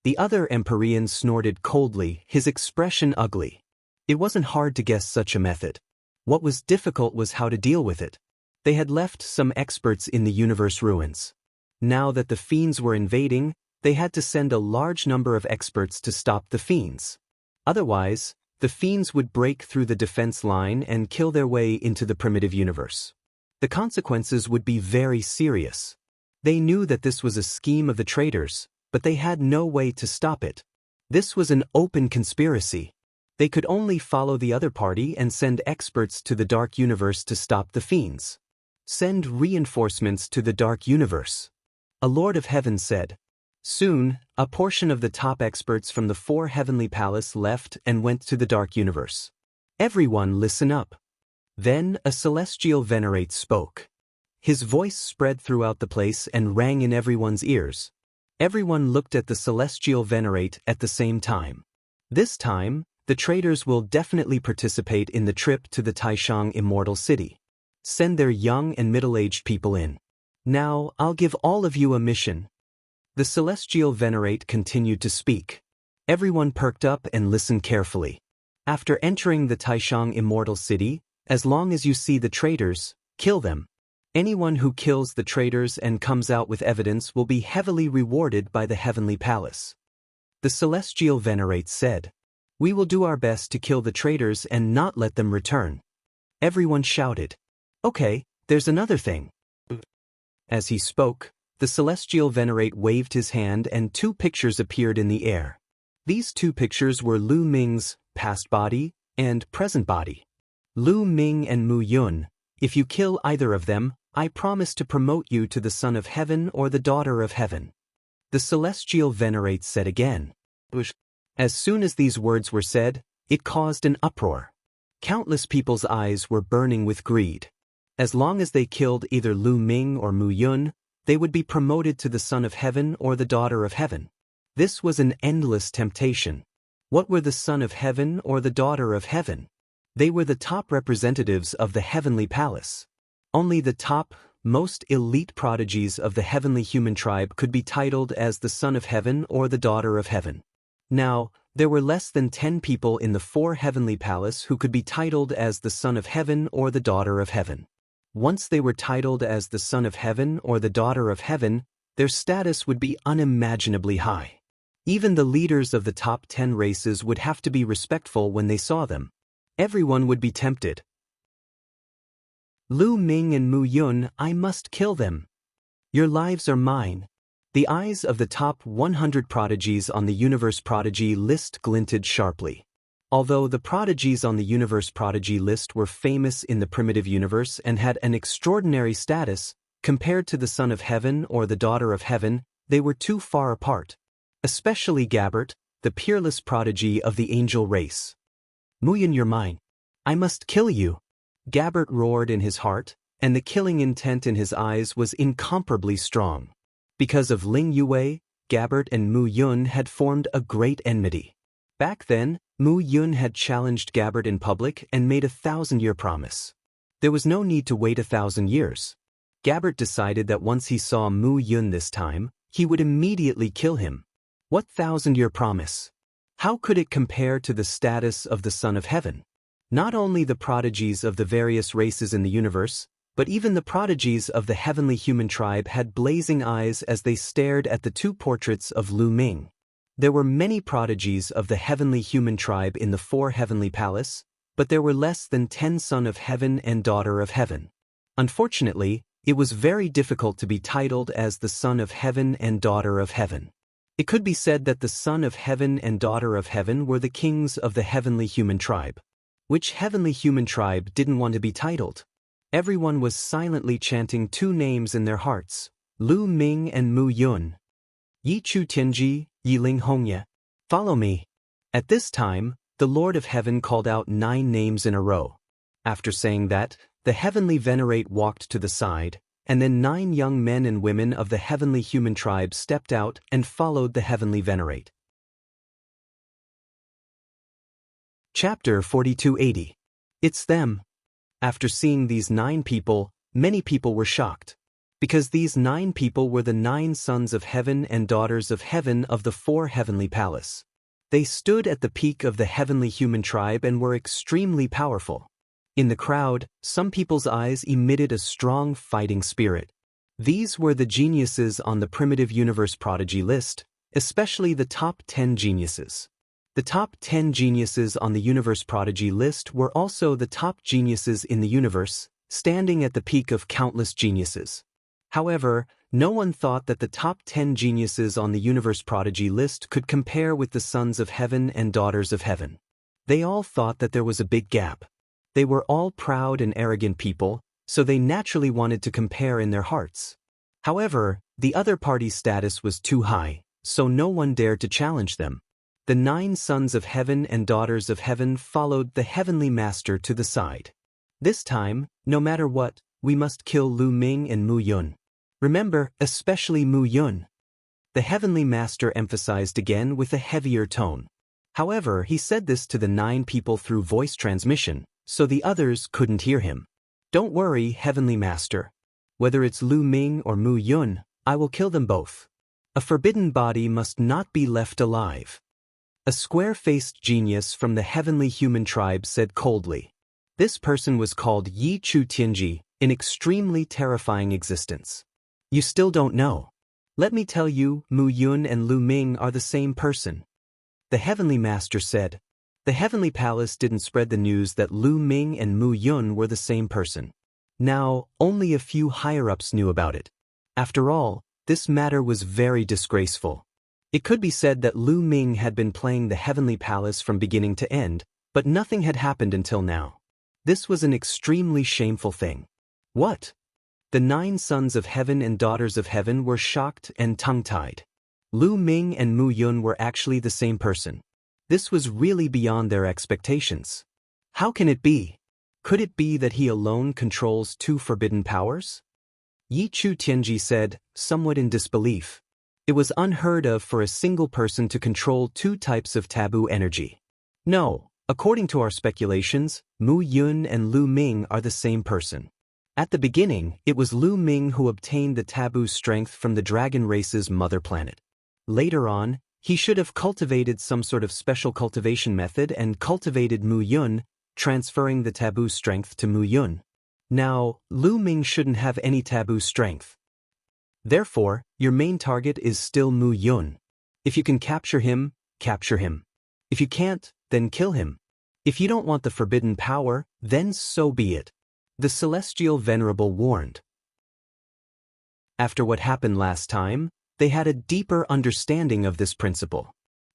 The other Empyrean snorted coldly, his expression ugly. It wasn't hard to guess such a method. What was difficult was how to deal with it. They had left some experts in the universe ruins. Now that the fiends were invading, they had to send a large number of experts to stop the fiends. Otherwise, the fiends would break through the defense line and kill their way into the primitive universe. The consequences would be very serious. They knew that this was a scheme of the traitors, but they had no way to stop it. This was an open conspiracy. They could only follow the other party and send experts to the dark universe to stop the fiends. Send reinforcements to the dark universe. A Lord of Heaven said. Soon, a portion of the top experts from the 4 heavenly palace left and went to the dark universe. Everyone listen up. Then a celestial venerate spoke. His voice spread throughout the place and rang in everyone's ears. Everyone looked at the celestial venerate at the same time. This time, the traitors will definitely participate in the trip to the Taishang Immortal City. Send their young and middle-aged people in. Now, I'll give all of you a mission. The celestial venerate continued to speak. Everyone perked up and listened carefully. After entering the Taishang Immortal City, as long as you see the traitors, kill them. Anyone who kills the traitors and comes out with evidence will be heavily rewarded by the heavenly palace. The celestial venerate said. We will do our best to kill the traitors and not let them return. Everyone shouted. Okay, there's another thing. As he spoke, the celestial venerate waved his hand and 2 pictures appeared in the air. These 2 pictures were Lu Ming's past body and present body. Lu Ming and Mu Yun, if you kill either of them, I promise to promote you to the Son of Heaven or the Daughter of Heaven. The celestial venerate said again. As soon as these words were said, it caused an uproar. Countless people's eyes were burning with greed. As long as they killed either Lu Ming or Mu Yun, they would be promoted to the Son of Heaven or the Daughter of Heaven. This was an endless temptation. What were the Son of Heaven or the Daughter of Heaven? They were the top representatives of the heavenly palace. Only the top, most elite prodigies of the heavenly human tribe could be titled as the Son of Heaven or the Daughter of Heaven. Now, there were less than 10 people in the 4 heavenly palace who could be titled as the Son of Heaven or the Daughter of Heaven. Once they were titled as the Son of Heaven or the Daughter of Heaven, their status would be unimaginably high. Even the leaders of the top 10 races would have to be respectful when they saw them. Everyone would be tempted. Lu Ming and Mu Yun, I must kill them. Your lives are mine. The eyes of the top 100 prodigies on the universe prodigy list glinted sharply. Although the prodigies on the universe prodigy list were famous in the primitive universe and had an extraordinary status, compared to the Son of Heaven or the Daughter of Heaven, they were too far apart. Especially Gabbert, the peerless prodigy of the angel race. Muyin, you're mine. I must kill you. Gabbert roared in his heart, and the killing intent in his eyes was incomparably strong. Because of Ling Yue, Gabbert and Mu Yun had formed a great enmity. Back then, Mu Yun had challenged Gabbert in public and made a 1,000-year promise. There was no need to wait 1,000 years. Gabbert decided that once he saw Mu Yun this time, he would immediately kill him. What 1,000-year promise? How could it compare to the status of the Son of Heaven? Not only the prodigies of the various races in the universe, but even the prodigies of the heavenly human tribe had blazing eyes as they stared at the two portraits of Lu Ming. There were many prodigies of the heavenly human tribe in the 4 heavenly palace, but there were less than 10 Son of Heaven and Daughter of Heaven. Unfortunately, it was very difficult to be titled as the Son of Heaven and Daughter of Heaven. It could be said that the Son of Heaven and Daughter of Heaven were the kings of the heavenly human tribe. Which heavenly human tribe didn't want to be titled? Everyone was silently chanting 2 names in their hearts, Lu Ming and Mu Yun. Yi Chu Tianji, Yi Ling Hongye. Follow me. At this time, the Lord of Heaven called out 9 names in a row. After saying that, the heavenly venerate walked to the side, and then 9 young men and women of the heavenly human tribe stepped out and followed the heavenly venerate. Chapter 4280. It's them. After seeing these 9 people, many people were shocked. Because these 9 people were the 9 sons of heaven and daughters of heaven of the 4 heavenly palace. They stood at the peak of the heavenly human tribe and were extremely powerful. In the crowd, some people's eyes emitted a strong fighting spirit. These were the geniuses on the primitive universe prodigy list, especially the top 10 geniuses. The top 10 geniuses on the universe prodigy list were also the top geniuses in the universe, standing at the peak of countless geniuses. However, no one thought that the top 10 geniuses on the universe prodigy list could compare with the sons of heaven and daughters of heaven. They all thought that there was a big gap. They were all proud and arrogant people, so they naturally wanted to compare in their hearts. However, the other party's status was too high, so no one dared to challenge them. The 9 sons of heaven and daughters of heaven followed the heavenly master to the side. This time, no matter what, we must kill Lu Ming and Mu Yun. Remember, especially Mu Yun. The heavenly master emphasized again with a heavier tone. However, he said this to the 9 people through voice transmission, so the others couldn't hear him. Don't worry, heavenly master. Whether it's Lu Ming or Mu Yun, I will kill them both. A forbidden body must not be left alive. A square-faced genius from the heavenly human tribe said coldly. This person was called Yi Chu Tianji, an extremely terrifying existence. You still don't know. Let me tell you, Mu Yun and Lu Ming are the same person. The heavenly master said. The heavenly palace didn't spread the news that Lu Ming and Mu Yun were the same person. Now, only a few higher-ups knew about it. After all, this matter was very disgraceful. It could be said that Lu Ming had been playing the heavenly palace from beginning to end, but nothing had happened until now. This was an extremely shameful thing. What? The 9 sons of heaven and daughters of heaven were shocked and tongue-tied. Lu Ming and Mu Yun were actually the same person. This was really beyond their expectations. How can it be? Could it be that he alone controls 2 forbidden powers? Yi Chu Tianji said, somewhat in disbelief. It was unheard of for a single person to control 2 types of taboo energy. No, according to our speculations, Mu Yun and Lu Ming are the same person. At the beginning, it was Lu Ming who obtained the taboo strength from the dragon race's mother planet. Later on, he should have cultivated some sort of special cultivation method and cultivated Mu Yun, transferring the taboo strength to Mu Yun. Now, Lu Ming shouldn't have any taboo strength. Therefore, your main target is still Mu Yun. If you can capture him, capture him. If you can't, then kill him. If you don't want the forbidden power, then so be it. The celestial venerable warned. After what happened last time, they had a deeper understanding of this principle.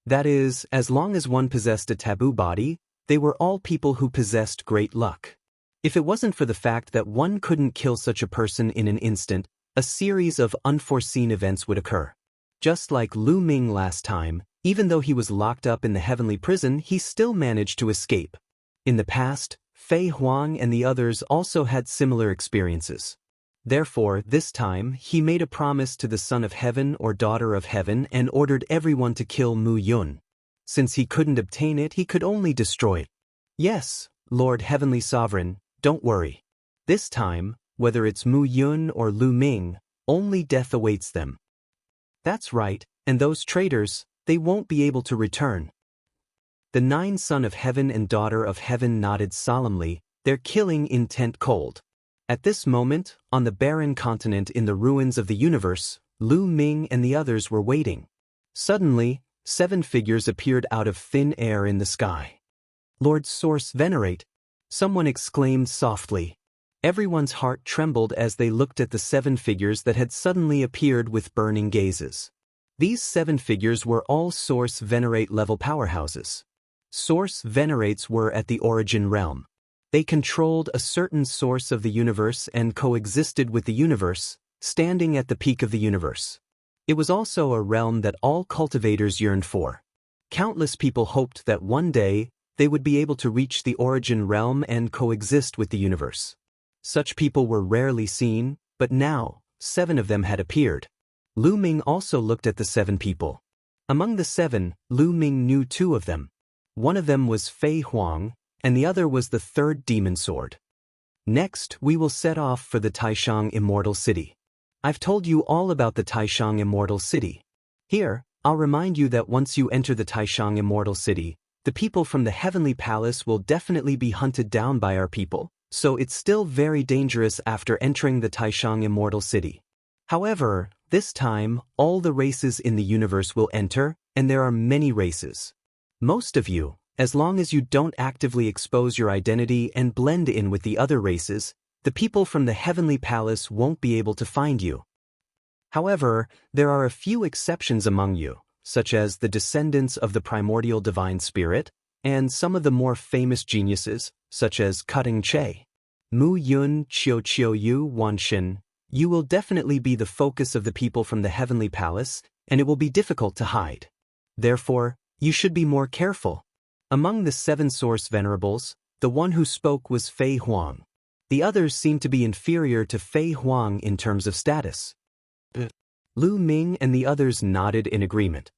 That is, as long as one possessed a taboo body, they were all people who possessed great luck. If it wasn't for the fact that one couldn't kill such a person in an instant, a series of unforeseen events would occur. Just like Lu Ming last time, even though he was locked up in the heavenly prison, he still managed to escape. In the past, Fei Huang and the others also had similar experiences. Therefore, this time, he made a promise to the Son of Heaven or Daughter of Heaven and ordered everyone to kill Mu Yun. Since he couldn't obtain it, he could only destroy it. Yes, Lord Heavenly Sovereign, don't worry. This time, whether it's Mu Yun or Lu Ming, only death awaits them. That's right, and those traitors, they won't be able to return. The 9 Son of Heaven and Daughter of Heaven nodded solemnly, their killing intent cold. At this moment, on the barren continent in the ruins of the universe, Lu Ming and the others were waiting. Suddenly, 7 figures appeared out of thin air in the sky. Lord Source Venerate, someone exclaimed softly. Everyone's heart trembled as they looked at the 7 figures that had suddenly appeared with burning gazes. These 7 figures were all Source Venerate level powerhouses. Source Venerates were at the origin realm. They controlled a certain source of the universe and coexisted with the universe, standing at the peak of the universe. It was also a realm that all cultivators yearned for. Countless people hoped that one day they would be able to reach the origin realm and coexist with the universe. Such people were rarely seen, but now, 7 of them had appeared. Lu Ming also looked at the 7 people. Among the 7, Lu Ming knew 2 of them. One of them was Fei Huang, and the other was the 3rd demon sword. Next, we will set off for the Taishang Immortal City. I've told you all about the Taishang Immortal City. Here, I'll remind you that once you enter the Taishang Immortal City, the people from the Heavenly Palace will definitely be hunted down by our people, so it's still very dangerous after entering the Taishang Immortal City. However, this time, all the races in the universe will enter, and there are many races. Most of you, as long as you don't actively expose your identity and blend in with the other races, the people from the Heavenly Palace won't be able to find you. However, there are a few exceptions among you, such as the descendants of the primordial divine spirit, and some of the more famous geniuses, such as Cutting Che. Mu Yun, Chiu Yu, Wanshin. You will definitely be the focus of the people from the Heavenly Palace, and it will be difficult to hide. Therefore, you should be more careful. Among the 7 Source Venerables, the one who spoke was Fei Huang. The others seemed to be inferior to Fei Huang in terms of status. Lu Ming and the others nodded in agreement.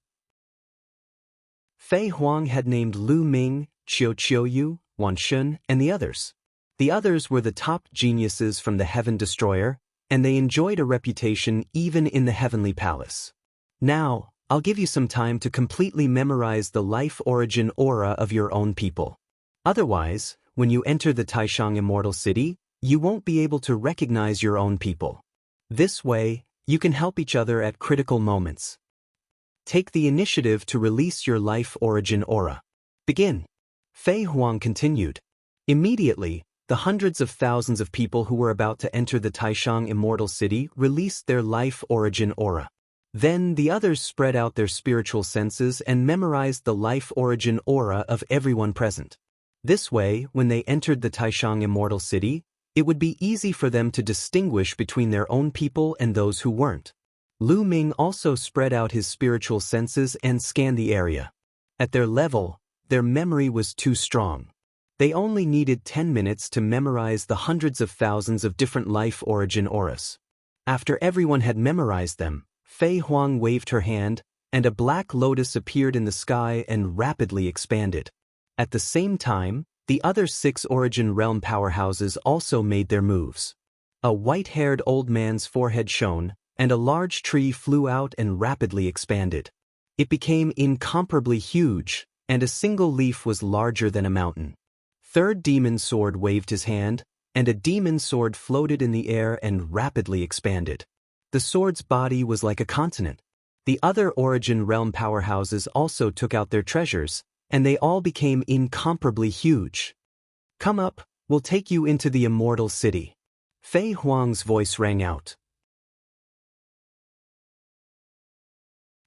Fei Huang had named Lu Ming, Chiu Yu, Wan Shun, and the others. The others were the top geniuses from the Heaven Destroyer, and they enjoyed a reputation even in the Heavenly Palace. Now, I'll give you some time to completely memorize the life origin aura of your own people. Otherwise, when you enter the Taishang Immortal City, you won't be able to recognize your own people. This way, you can help each other at critical moments. Take the initiative to release your life origin aura. Begin. Fei Huang continued. Immediately, the hundreds of thousands of people who were about to enter the Taishang Immortal City released their life origin aura. Then the others spread out their spiritual senses and memorized the life origin aura of everyone present. This way, when they entered the Taishang Immortal City, it would be easy for them to distinguish between their own people and those who weren't. Lu Ming also spread out his spiritual senses and scanned the area. At their level, their memory was too strong. They only needed 10 minutes to memorize the hundreds of thousands of different life origin auras. After everyone had memorized them, Fei Huang waved her hand, and a black lotus appeared in the sky and rapidly expanded. At the same time, the other 6 origin realm powerhouses also made their moves. A white-haired old man's forehead shone, and a large tree flew out and rapidly expanded. It became incomparably huge, and a single leaf was larger than a mountain. 3rd demon sword waved his hand, and a demon sword floated in the air and rapidly expanded. The sword's body was like a continent. The other origin realm powerhouses also took out their treasures, and they all became incomparably huge. Come up, We'll take you into the immortal city. Fei Huang's voice rang out.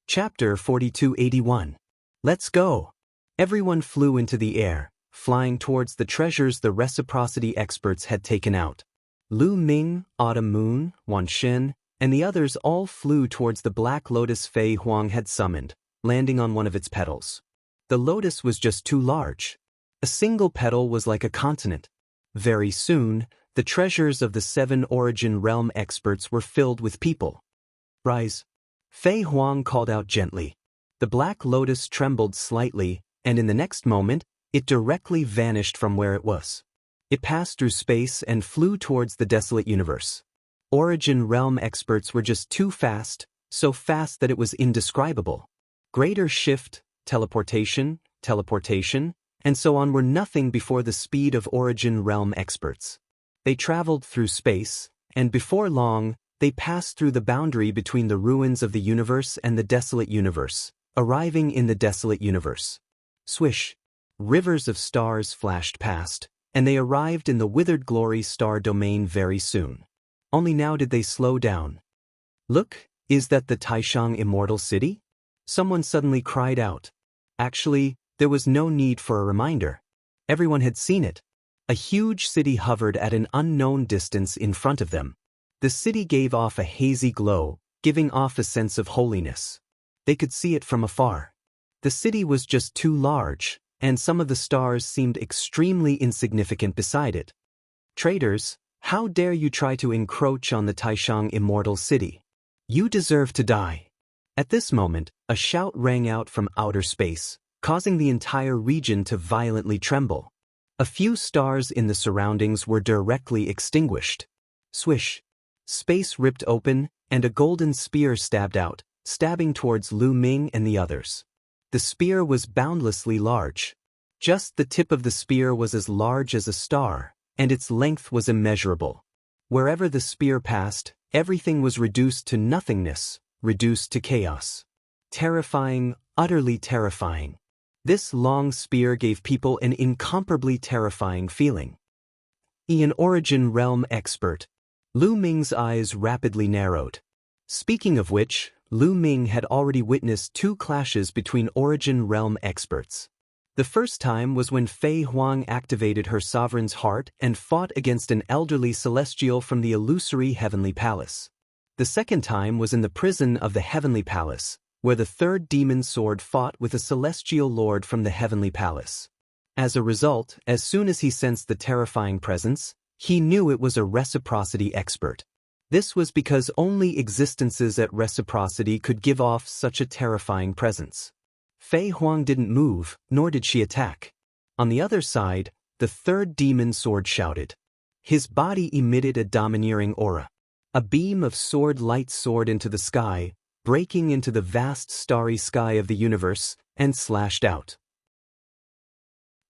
Chapter 4281. Let's go. Everyone flew into the air, flying towards the treasures the reciprocity experts had taken out. Lu Ming, Autumn Moon, Wan Shen, and the others all flew towards the black lotus Fei Huang had summoned, landing on one of its petals. The lotus was just too large. A single petal was like a continent. Very soon, the treasures of the 7 origin realm experts were filled with people. Rise. Fei Huang called out gently. The black lotus trembled slightly, and in the next moment, it directly vanished from where it was. It passed through space and flew towards the desolate universe. Origin realm experts were just too fast, so fast that it was indescribable. Greater shift, teleportation, and so on were nothing before the speed of origin realm experts. They traveled through space, and before long, they passed through the boundary between the ruins of the universe and the desolate universe, arriving in the desolate universe. Swish! Rivers of stars flashed past, and they arrived in the withered glory star domain very soon. Only now did they slow down. Look, is that the Taishang immortal city? Someone suddenly cried out. Actually, there was no need for a reminder. Everyone had seen it. A huge city hovered at an unknown distance in front of them. The city gave off a hazy glow, giving off a sense of holiness. They could see it from afar. The city was just too large, and some of the stars seemed extremely insignificant beside it. Traitors, how dare you try to encroach on the Taishang immortal city? You deserve to die. At this moment, a shout rang out from outer space, causing the entire region to violently tremble. A few stars in the surroundings were directly extinguished. Swish! Space ripped open, and a golden spear stabbed out, stabbing towards Lu Ming and the others. The spear was boundlessly large. Just the tip of the spear was as large as a star, and its length was immeasurable. Wherever the spear passed, everything was reduced to nothingness, reduced to chaos. Terrifying, utterly terrifying. This long spear gave people an incomparably terrifying feeling. An origin realm expert. Lu Ming's eyes rapidly narrowed. Speaking of which, Lu Ming had already witnessed 2 clashes between origin realm experts. The first time was when Fei Huang activated her sovereign's heart and fought against an elderly celestial from the illusory heavenly palace. The second time was in the prison of the heavenly palace, where the 3rd demon sword fought with a celestial lord from the heavenly palace. As a result, as soon as he sensed the terrifying presence, he knew it was a reciprocity expert. This was because only existences at reciprocity could give off such a terrifying presence. Fei Huang didn't move, nor did she attack. On the other side, the 3rd demon sword shouted. His body emitted a domineering aura. A beam of sword light soared into the sky, breaking into the vast starry sky of the universe, and slashed out.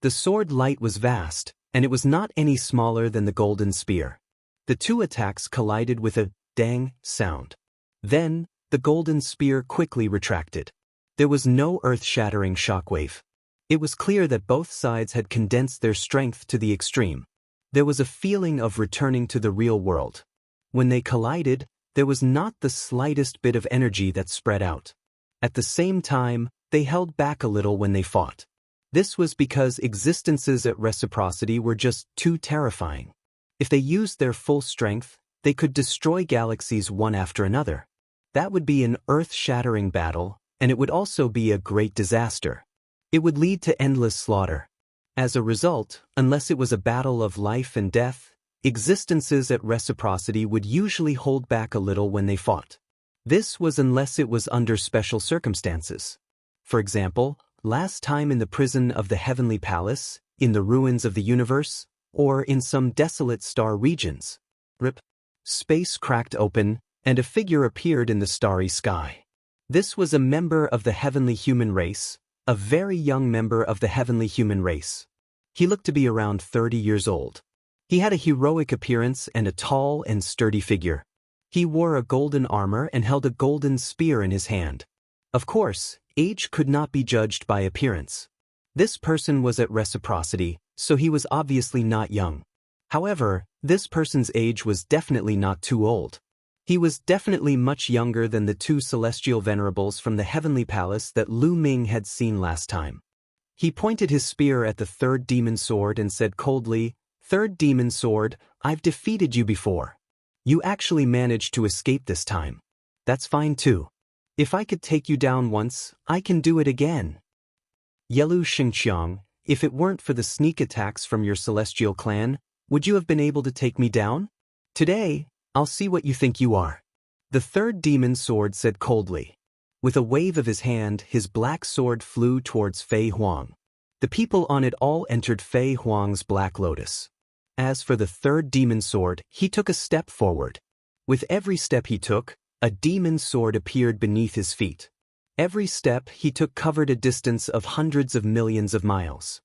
The sword light was vast, and it was not any smaller than the golden spear. The 2 attacks collided with a dang sound. Then, the golden spear quickly retracted. There was no earth-shattering shockwave. It was clear that both sides had condensed their strength to the extreme. There was a feeling of returning to the real world. When they collided, there was not the slightest bit of energy that spread out. At the same time, they held back a little when they fought. This was because existences at reciprocity were just too terrifying. If they used their full strength, they could destroy galaxies one after another. That would be an earth-shattering battle, and it would also be a great disaster. It would lead to endless slaughter. As a result, unless it was a battle of life and death, existences at reciprocity would usually hold back a little when they fought. This was unless it was under special circumstances. For example, last time in the prison of the heavenly palace, in the ruins of the universe, or in some desolate star regions. Rip. Space cracked open, and a figure appeared in the starry sky. This was a member of the heavenly human race, a very young member of the heavenly human race. He looked to be around 30 years old. He had a heroic appearance and a tall and sturdy figure. He wore a golden armor and held a golden spear in his hand. Of course, age could not be judged by appearance. This person was at reciprocity, so he was obviously not young. However, this person's age was definitely not too old. He was definitely much younger than the two celestial venerables from the heavenly palace that Lu Ming had seen last time. He pointed his spear at the third demon sword and said coldly, "Third demon sword, I've defeated you before. You actually managed to escape this time. That's fine too. If I could take you down once, I can do it again. Yelu Xingqiang, if it weren't for the sneak attacks from your celestial clan, would you have been able to take me down? Today, I'll see what you think you are." The third demon sword said coldly. With a wave of his hand, his black sword flew towards Fei Huang. The people on it all entered Fei Huang's Black Lotus. As for the third demon sword, he took a step forward. With every step he took, a demon sword appeared beneath his feet. Every step he took covered a distance of hundreds of millions of miles.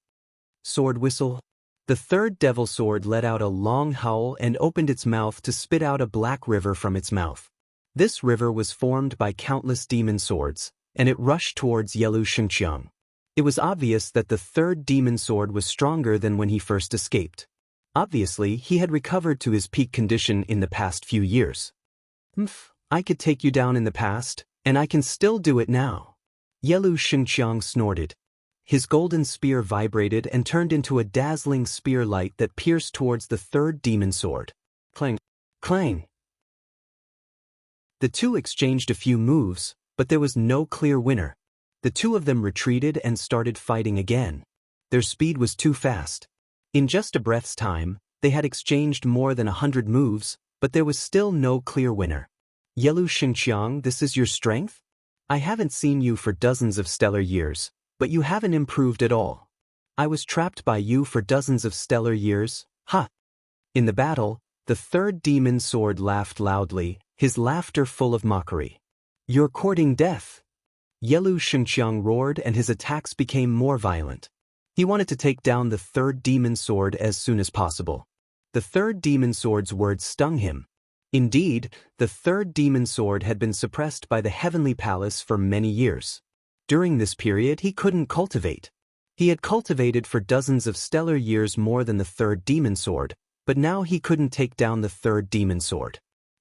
Sword whistle. The third devil sword let out a long howl and opened its mouth to spit out a black river from its mouth. This river was formed by countless demon swords, and it rushed towards Yelu Xingqiang. It was obvious that the third demon sword was stronger than when he first escaped. Obviously, he had recovered to his peak condition in the past few years. I could take you down in the past, and I can still do it now. Yelu Xingqiang snorted. His golden spear vibrated and turned into a dazzling spear light that pierced towards the third demon sword. Clang! Clang! The two exchanged a few moves, but there was no clear winner. The two of them retreated and started fighting again. Their speed was too fast. In just a breath's time, they had exchanged more than 100 moves, but there was still no clear winner. Yelu Xingqiang, this is your strength? I haven't seen you for dozens of stellar years, but you haven't improved at all. I was trapped by you for dozens of stellar years, ha! In the battle, the third demon sword laughed loudly, his laughter full of mockery. You're courting death. Yelu Xingqiang roared and his attacks became more violent. He wanted to take down the third demon sword as soon as possible. The third demon sword's words stung him. Indeed, the third demon sword had been suppressed by the heavenly palace for many years. During this period he couldn't cultivate. He had cultivated for dozens of stellar years more than the third demon sword, but now he couldn't take down the third demon sword.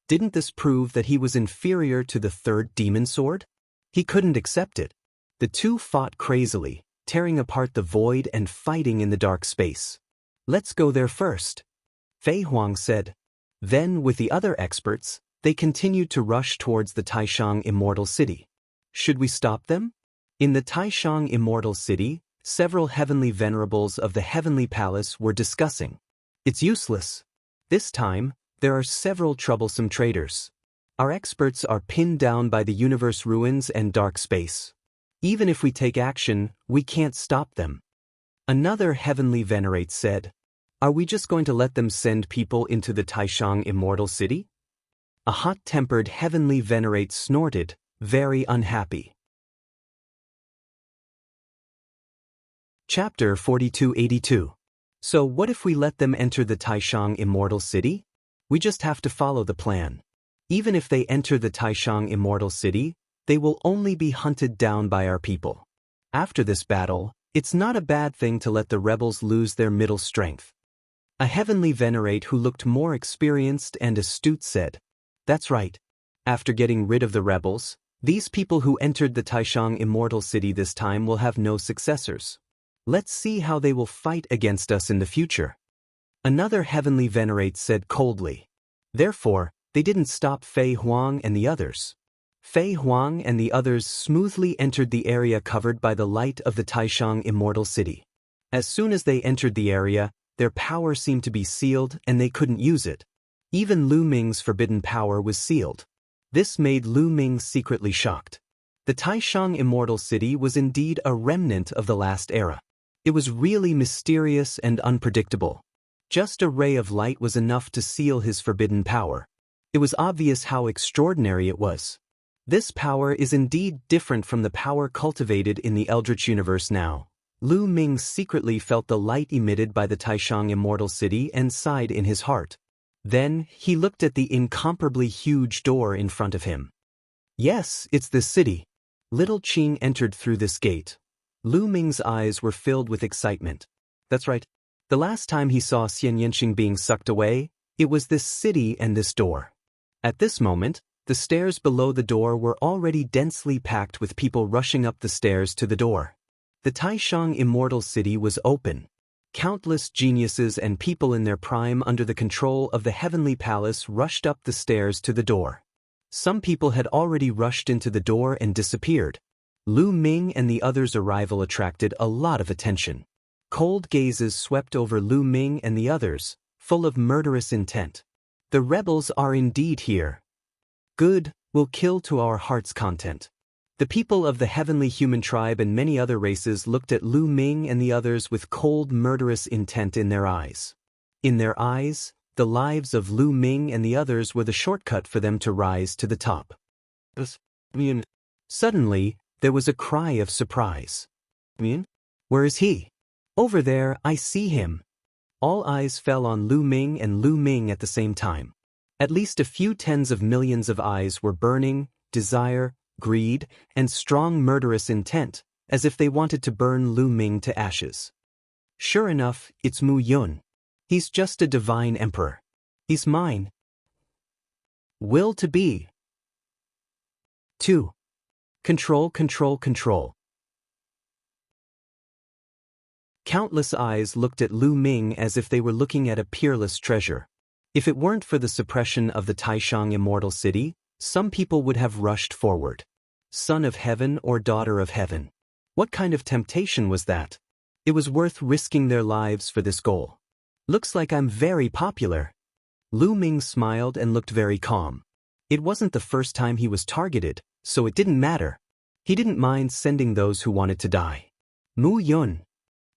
Didn't this prove that he was inferior to the third demon sword? He couldn't accept it. The two fought crazily, tearing apart the void and fighting in the dark space. Let's go there first, Fei Huang said. Then, with the other experts, they continued to rush towards the Taishang Immortal City. Should we stop them? In the Taishang Immortal City, several heavenly venerables of the heavenly palace were discussing. It's useless. This time, there are several troublesome traitors. Our experts are pinned down by the universe ruins and dark space. Even if we take action, we can't stop them. Another heavenly venerate said, Are we just going to let them send people into the Taishang Immortal City? A hot-tempered heavenly venerate snorted, very unhappy. Chapter 4282. So what if we let them enter the Taishang Immortal City? We just have to follow the plan. Even if they enter the Taishang Immortal City, they will only be hunted down by our people. After this battle, it's not a bad thing to let the rebels lose their middle strength. A heavenly venerate who looked more experienced and astute said, That's right. After getting rid of the rebels, these people who entered the Taishang Immortal City this time will have no successors. Let's see how they will fight against us in the future. Another heavenly venerate said coldly. Therefore, they didn't stop Fei Huang and the others. Fei Huang and the others smoothly entered the area covered by the light of the Taishang Immortal City. As soon as they entered the area, their power seemed to be sealed and they couldn't use it. Even Lu Ming's forbidden power was sealed. This made Lu Ming secretly shocked. The Taishang Immortal City was indeed a remnant of the last era. It was really mysterious and unpredictable. Just a ray of light was enough to seal his forbidden power. It was obvious how extraordinary it was. This power is indeed different from the power cultivated in the Eldritch universe now. Lu Ming secretly felt the light emitted by the Taishang Immortal City and sighed in his heart. Then, he looked at the incomparably huge door in front of him. Yes, it's this city. Little Qing entered through this gate. Lu Ming's eyes were filled with excitement. That's right. The last time he saw Xian Yanqing being sucked away, it was this city and this door. At this moment, the stairs below the door were already densely packed with people rushing up the stairs to the door. The Taishang Immortal City was open. Countless geniuses and people in their prime under the control of the Heavenly Palace rushed up the stairs to the door. Some people had already rushed into the door and disappeared. Lu Ming and the others' arrival attracted a lot of attention. Cold gazes swept over Lu Ming and the others, full of murderous intent. The rebels are indeed here. Good, we'll kill to our heart's content. The people of the heavenly human tribe and many other races looked at Lu Ming and the others with cold murderous intent in their eyes. In their eyes, the lives of Lu Ming and the others were the shortcut for them to rise to the top. Suddenly, there was a cry of surprise. Where is he? Over there, I see him. All eyes fell on Lu Ming and Lu Ming at the same time. At least a few tens of millions of eyes were burning, desire, greed, and strong murderous intent, as if they wanted to burn Lu Ming to ashes. Sure enough, it's Mu Yun. He's just a divine emperor. He's mine. Will to be. 2. Control, control, control. Countless eyes looked at Lu Ming as if they were looking at a peerless treasure. If it weren't for the suppression of the Taishang Immortal City, some people would have rushed forward. Son of heaven or daughter of heaven. What kind of temptation was that? It was worth risking their lives for this goal. Looks like I'm very popular. Lu Ming smiled and looked very calm. It wasn't the first time he was targeted, so it didn't matter. He didn't mind sending those who wanted to die. Mu Yun.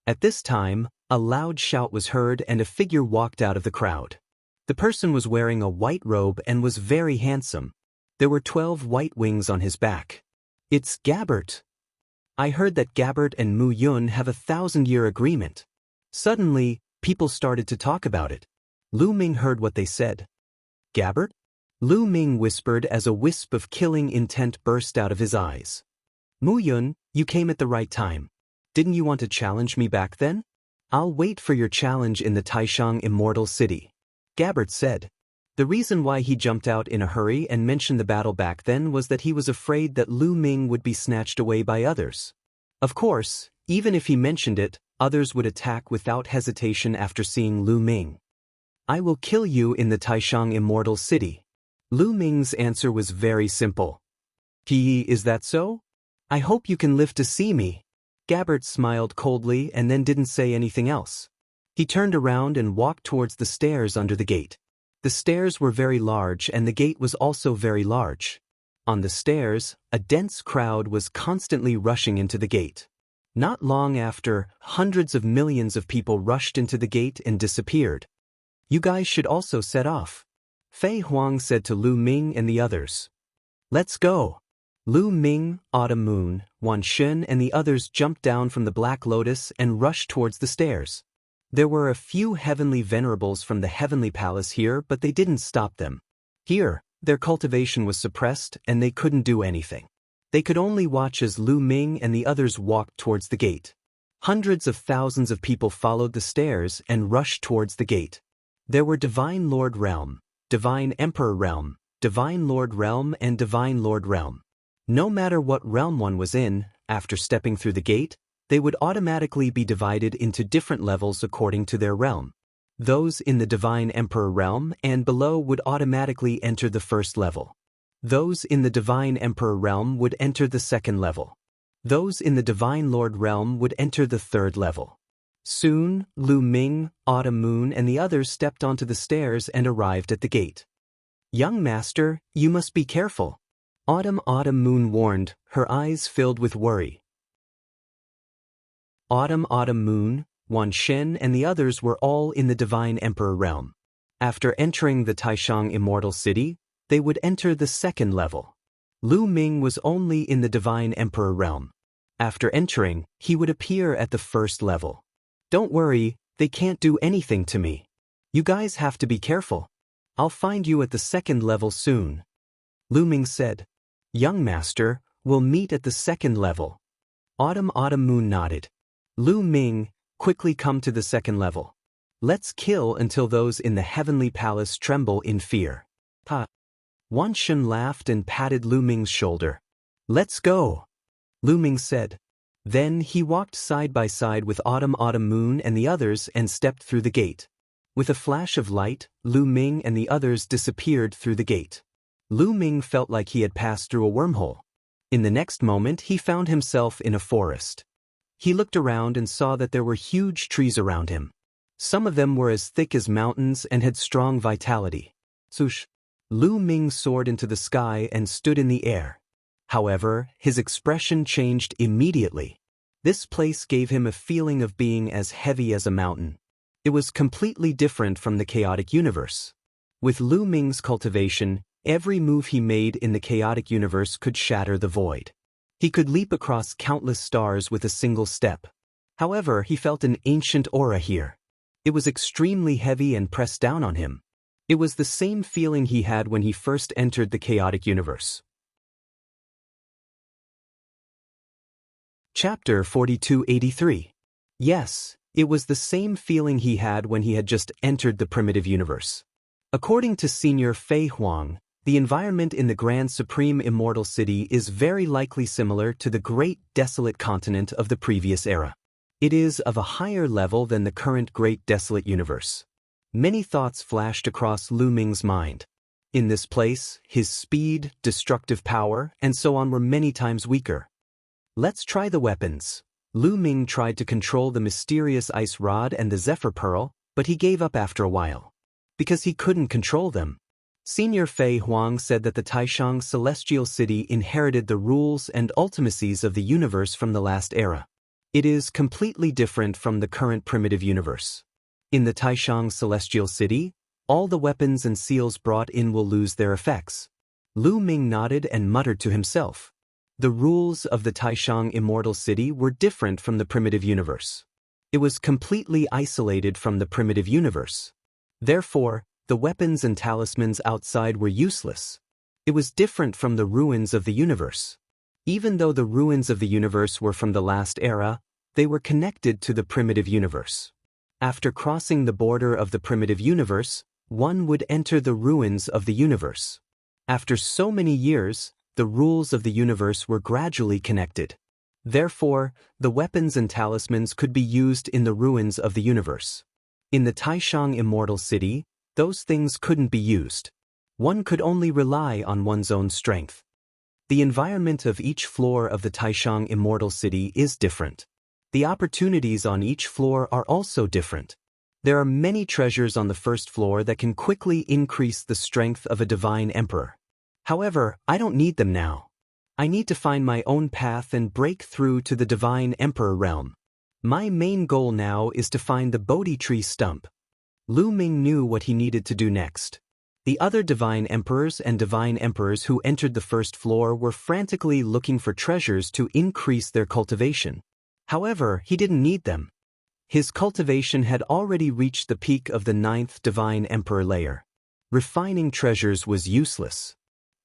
At this time, a loud shout was heard and a figure walked out of the crowd. The person was wearing a white robe and was very handsome. There were 12 white wings on his back. It's Gabbert. I heard that Gabbert and Mu Yun have a 1,000-year agreement. Suddenly, people started to talk about it. Lu Ming heard what they said. Gabbert? Lu Ming whispered as a wisp of killing intent burst out of his eyes. Mu Yun, you came at the right time. Didn't you want to challenge me back then? I'll wait for your challenge in the Taishang Immortal City. Gabbert said. The reason why he jumped out in a hurry and mentioned the battle back then was that he was afraid that Lu Ming would be snatched away by others. Of course, even if he mentioned it, others would attack without hesitation after seeing Lu Ming. I will kill you in the Taishang Immortal City. Lu Ming's answer was very simple. Is that so? I hope you can live to see me. Gabbert smiled coldly and then didn't say anything else. He turned around and walked towards the stairs under the gate. The stairs were very large and the gate was also very large. On the stairs, a dense crowd was constantly rushing into the gate. Not long after, hundreds of millions of people rushed into the gate and disappeared. You guys should also set off. Fei Huang said to Lu Ming and the others. Let's go. Lu Ming, Autumn Moon, Wan Shen and the others jumped down from the Black Lotus and rushed towards the stairs. There were a few heavenly venerables from the heavenly palace here, but they didn't stop them. Here, their cultivation was suppressed and they couldn't do anything. They could only watch as Lu Ming and the others walked towards the gate. Hundreds of thousands of people followed the stairs and rushed towards the gate. There were Divine Lord Realm, Divine Emperor Realm, Divine Lord Realm and Divine Lord Realm. No matter what realm one was in, after stepping through the gate, they would automatically be divided into different levels according to their realm. Those in the Divine Emperor realm and below would automatically enter the first level. Those in the Divine Emperor realm would enter the second level. Those in the Divine Lord realm would enter the third level. Soon, Lu Ming, Autumn Moon and the others stepped onto the stairs and arrived at the gate. Young master, you must be careful. Autumn Moon warned, her eyes filled with worry. Autumn Moon, Wan Shen and the others were all in the Divine Emperor realm. After entering the Taishang Immortal City, they would enter the second level. Lu Ming was only in the Divine Emperor realm. After entering, he would appear at the first level. Don't worry, they can't do anything to me. You guys have to be careful. I'll find you at the second level soon. Lu Ming said. Young master, we'll meet at the second level. Autumn Moon nodded. Lu Ming, quickly come to the second level. Let's kill until those in the heavenly palace tremble in fear. Ha! Wan Shun laughed and patted Lu Ming's shoulder. Let's go, Lu Ming said. Then he walked side by side with Autumn Moon and the others and stepped through the gate. With a flash of light, Lu Ming and the others disappeared through the gate. Lu Ming felt like he had passed through a wormhole. In the next moment he found himself in a forest. He looked around and saw that there were huge trees around him. Some of them were as thick as mountains and had strong vitality. Swoosh! Lu Ming soared into the sky and stood in the air. However, his expression changed immediately. This place gave him a feeling of being as heavy as a mountain. It was completely different from the chaotic universe. With Lu Ming's cultivation, every move he made in the chaotic universe could shatter the void. He could leap across countless stars with a single step. However, he felt an ancient aura here. It was extremely heavy and pressed down on him. It was the same feeling he had when he first entered the chaotic universe. Chapter 4283. Yes, it was the same feeling he had when he had just entered the primitive universe. According to Senior Fei Huang, the environment in the Grand Supreme Immortal City is very likely similar to the Great Desolate Continent of the previous era. It is of a higher level than the current Great Desolate Universe. Many thoughts flashed across Lu Ming's mind. In this place, his speed, destructive power, and so on were many times weaker. Let's try the weapons. Lu Ming tried to control the mysterious ice rod and the zephyr pearl, but he gave up after a while. Because he couldn't control them. Senior Fei Huang said that the Taishang Celestial City inherited the rules and ultimacies of the universe from the last era. It is completely different from the current primitive universe. In the Taishang Celestial City, all the weapons and seals brought in will lose their effects. Lu Ming nodded and muttered to himself. The rules of the Taishang Immortal City were different from the primitive universe. It was completely isolated from the primitive universe. Therefore, the weapons and talismans outside were useless. It was different from the ruins of the universe. Even though the ruins of the universe were from the last era, they were connected to the primitive universe. After crossing the border of the primitive universe, one would enter the ruins of the universe. After so many years, the rules of the universe were gradually connected. Therefore, the weapons and talismans could be used in the ruins of the universe. In the Taishang Immortal City, those things couldn't be used. One could only rely on one's own strength. The environment of each floor of the Taishang Immortal City is different. The opportunities on each floor are also different. There are many treasures on the first floor that can quickly increase the strength of a divine emperor. However, I don't need them now. I need to find my own path and break through to the divine emperor realm. My main goal now is to find the Bodhi tree stump. Lu Ming knew what he needed to do next. The other divine emperors and divine emperors who entered the first floor were frantically looking for treasures to increase their cultivation. However, he didn't need them. His cultivation had already reached the peak of the 9th divine emperor layer. Refining treasures was useless.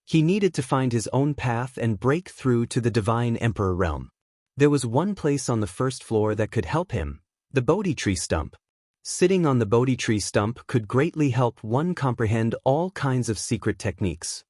He needed to find his own path and break through to the divine emperor realm. There was one place on the first floor that could help him, the Bodhi tree stump. Sitting on the Bodhi tree stump could greatly help one comprehend all kinds of secret techniques.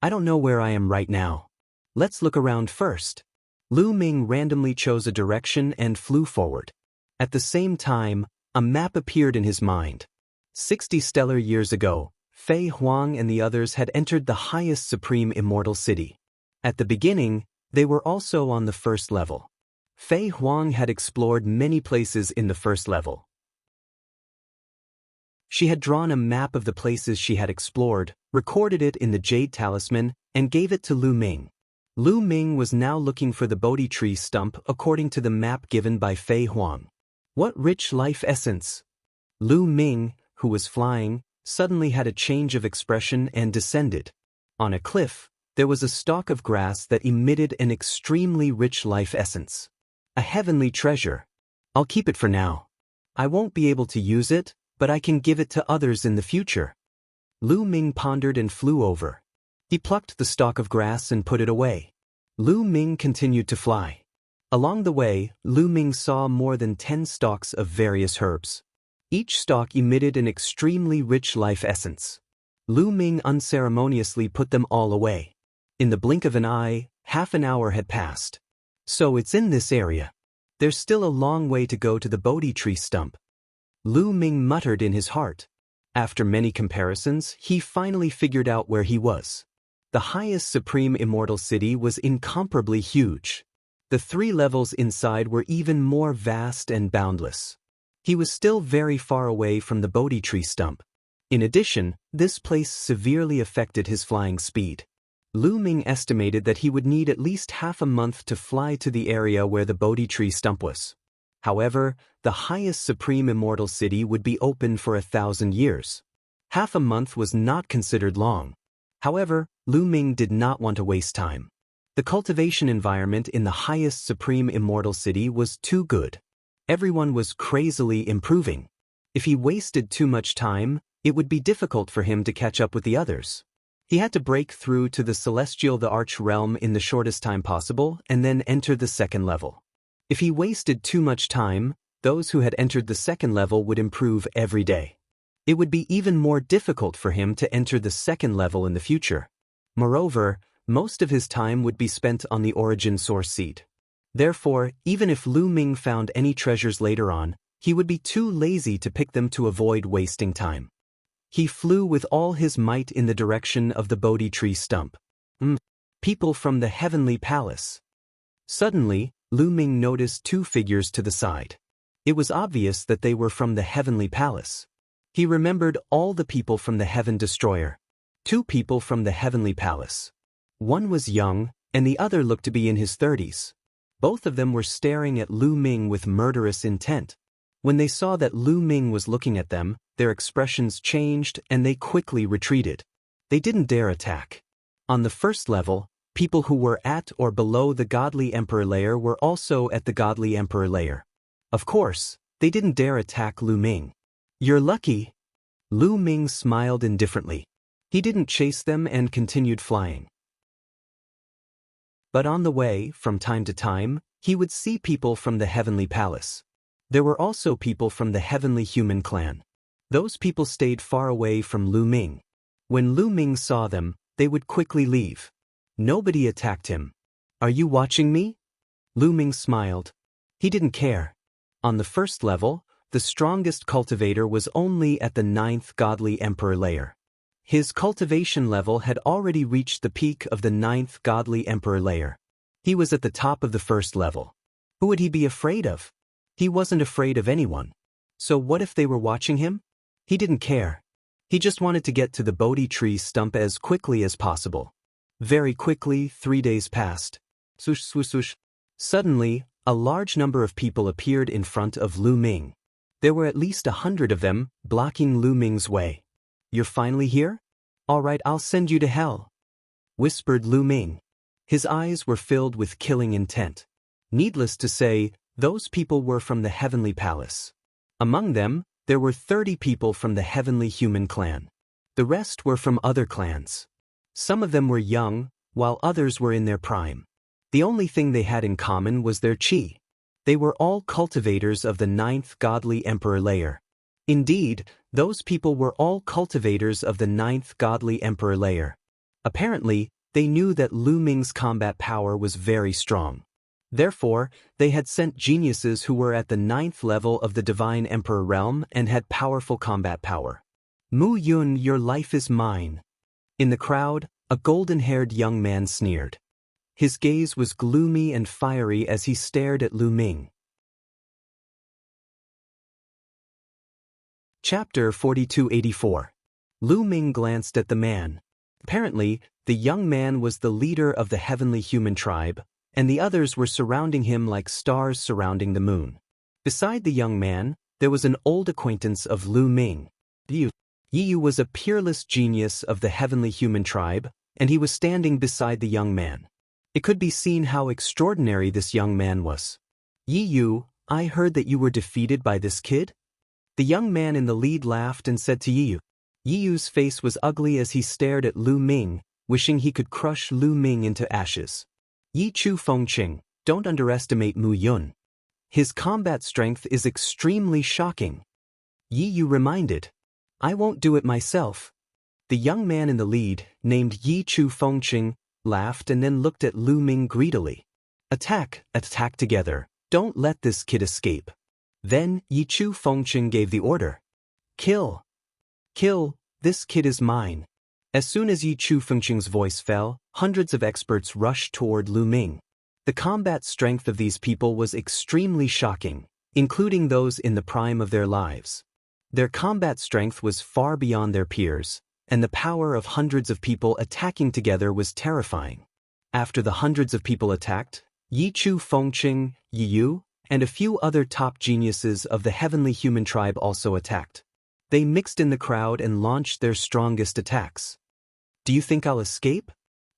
I don't know where I am right now. Let's look around first. Lu Ming randomly chose a direction and flew forward. At the same time, a map appeared in his mind. 60 stellar years ago, Fei Huang and the others had entered the highest supreme immortal city. At the beginning, they were also on the first level. Fei Huang had explored many places in the first level. She had drawn a map of the places she had explored, recorded it in the Jade Talisman, and gave it to Lu Ming. Lu Ming was now looking for the Bodhi tree stump according to the map given by Fei Huang. What rich life essence! Lu Ming, who was flying, suddenly had a change of expression and descended. On a cliff, there was a stalk of grass that emitted an extremely rich life essence. A heavenly treasure. I'll keep it for now. I won't be able to use it, but I can give it to others in the future. Lu Ming pondered and flew over. He plucked the stalk of grass and put it away. Lu Ming continued to fly. Along the way, Lu Ming saw more than 10 stalks of various herbs. Each stalk emitted an extremely rich life essence. Lu Ming unceremoniously put them all away. In the blink of an eye, half an hour had passed. So it's in this area. There's still a long way to go to the Bodhi tree stump. Lu Ming muttered in his heart. After many comparisons, he finally figured out where he was. The highest supreme immortal city was incomparably huge. The 3 levels inside were even more vast and boundless. He was still very far away from the Bodhi tree stump. In addition, this place severely affected his flying speed. Lu Ming estimated that he would need at least half a month to fly to the area where the Bodhi tree stump was. However, the highest supreme immortal city would be open for 1,000 years. Half a month was not considered long. However, Lu Ming did not want to waste time. The cultivation environment in the highest supreme immortal city was too good. Everyone was crazily improving. If he wasted too much time, it would be difficult for him to catch up with the others. He had to break through to the celestial the arch realm in the shortest time possible and then enter the 2nd level. If he wasted too much time, those who had entered the 2nd level would improve every day. It would be even more difficult for him to enter the 2nd level in the future. Moreover, most of his time would be spent on the origin source seed. Therefore, even if Lu Ming found any treasures later on, he would be too lazy to pick them to avoid wasting time. He flew with all his might in the direction of the Bodhi tree stump. People from the heavenly palace. Suddenly, Lu Ming noticed 2 figures to the side. It was obvious that they were from the heavenly palace. He remembered all the people from the Heaven Destroyer. 2 people from the heavenly palace. One was young, and the other looked to be in his 30s. Both of them were staring at Lu Ming with murderous intent. When they saw that Lu Ming was looking at them, their expressions changed and they quickly retreated. They didn't dare attack. On the 1st level, people who were at or below the Godly Emperor layer were also at the Godly Emperor layer. Of course, they didn't dare attack Lu Ming. You're lucky. Lu Ming smiled indifferently. He didn't chase them and continued flying. But on the way, from time to time, he would see people from the heavenly palace. There were also people from the heavenly human clan. Those people stayed far away from Lu Ming. When Lu Ming saw them, they would quickly leave. Nobody attacked him. Are you watching me? Lu Ming smiled. He didn't care. On the 1st level, the strongest cultivator was only at the 9th Godly Emperor layer. His cultivation level had already reached the peak of the 9th Godly Emperor layer. He was at the top of the 1st level. Who would he be afraid of? He wasn't afraid of anyone. So what if they were watching him? He didn't care. He just wanted to get to the Bodhi tree stump as quickly as possible. Very quickly, 3 days passed. Swoosh, swoosh, swoosh. Suddenly, a large number of people appeared in front of Lu Ming. There were at least 100 of them, blocking Lu Ming's way. You're finally here? All right, I'll send you to hell, whispered Lu Ming. His eyes were filled with killing intent. Needless to say, those people were from the heavenly palace. Among them, there were 30 people from the heavenly human clan. The rest were from other clans. Some of them were young, while others were in their prime. The only thing they had in common was their chi. They were all cultivators of the 9th Godly Emperor layer. Indeed, those people were all cultivators of the 9th Godly Emperor layer. Apparently, they knew that Lu Ming's combat power was very strong. Therefore, they had sent geniuses who were at the 9th level of the Divine Emperor realm and had powerful combat power. Mu Yun, your life is mine. In the crowd, a golden-haired young man sneered. His gaze was gloomy and fiery as he stared at Lu Ming. Chapter 4284. Lu Ming glanced at the man. Apparently, the young man was the leader of the heavenly human tribe, and the others were surrounding him like stars surrounding the moon. Beside the young man, there was an old acquaintance of Lu Ming. Yiyu was a peerless genius of the heavenly human tribe, and he was standing beside the young man. It could be seen how extraordinary this young man was. Yiyu, I heard that you were defeated by this kid? The young man in the lead laughed and said to Yiyu. Yiyu's face was ugly as he stared at Lu Ming, wishing he could crush Lu Ming into ashes. Yi Chu Fengqing, don't underestimate Mu Yun. His combat strength is extremely shocking. Yi Yu reminded. I won't do it myself. The young man in the lead, named Yi Chu Fengqing, laughed and then looked at Lu Ming greedily. Attack together. Don't let this kid escape. Then Yi Chu Fengqing gave the order. Kill. Kill, this kid is mine. As soon as Yi Chu Fengqing's voice fell, hundreds of experts rushed toward Lu Ming. The combat strength of these people was extremely shocking, including those in the prime of their lives. Their combat strength was far beyond their peers, and the power of hundreds of people attacking together was terrifying. After the hundreds of people attacked, Yi Chu Fengqing, Yi Yu, and a few other top geniuses of the heavenly human tribe also attacked. They mixed in the crowd and launched their strongest attacks. Do you think I'll escape?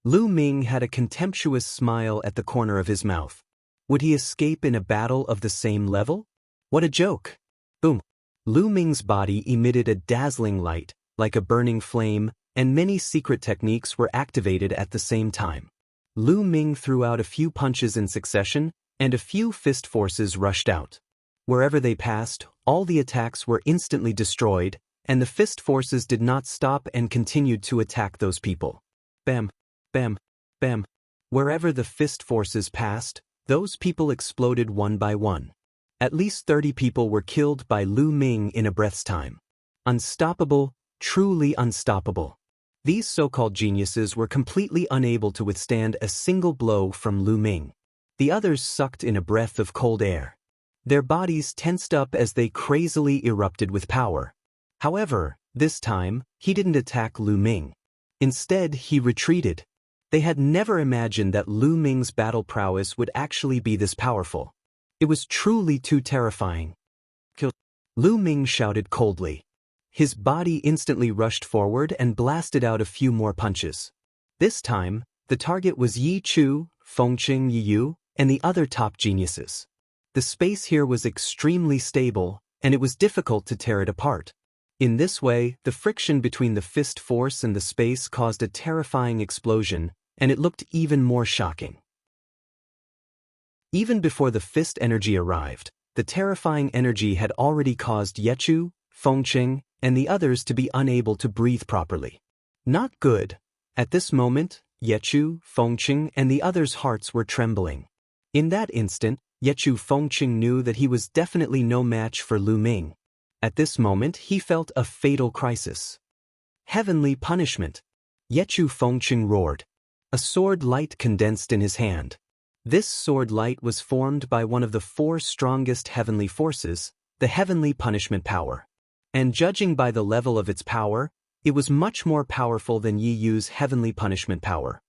Lu Ming had a contemptuous smile at the corner of his mouth. Would he escape in a battle of the same level? What a joke! Boom! Lu Ming's body emitted a dazzling light, like a burning flame, and many secret techniques were activated at the same time. Lu Ming threw out a few punches in succession, and a few fist forces rushed out. Wherever they passed, all the attacks were instantly destroyed, and the fist forces did not stop and continued to attack those people. Bam, bam, bam. Wherever the fist forces passed, those people exploded one by one. At least 30 people were killed by Lu Ming in a breath's time. Unstoppable, truly unstoppable. These so-called geniuses were completely unable to withstand a single blow from Lu Ming. The others sucked in a breath of cold air. Their bodies tensed up as they crazily erupted with power. However, this time, he didn't attack Lu Ming. Instead, he retreated. They had never imagined that Lu Ming's battle prowess would actually be this powerful. It was truly too terrifying. Kill! Lu Ming shouted coldly. His body instantly rushed forward and blasted out a few more punches. This time, the target was Yi Chu, Fengqing, Yi Yu, and the other top geniuses. The space here was extremely stable, and it was difficult to tear it apart. In this way, the friction between the fist force and the space caused a terrifying explosion, and it looked even more shocking. Even before the fist energy arrived, the terrifying energy had already caused Yi Chu, Fengqing, and the others to be unable to breathe properly. Not good. At this moment, Yi Chu, Fengqing, and the others' hearts were trembling. In that instant, Yi Chu Fengqing knew that he was definitely no match for Lu Ming. At this moment, he felt a fatal crisis. Heavenly punishment! Yi Chu Fengqing roared. A sword light condensed in his hand. This sword light was formed by one of the 4 strongest heavenly forces, the heavenly punishment power. And judging by the level of its power, it was much more powerful than Yi Yu's heavenly punishment power.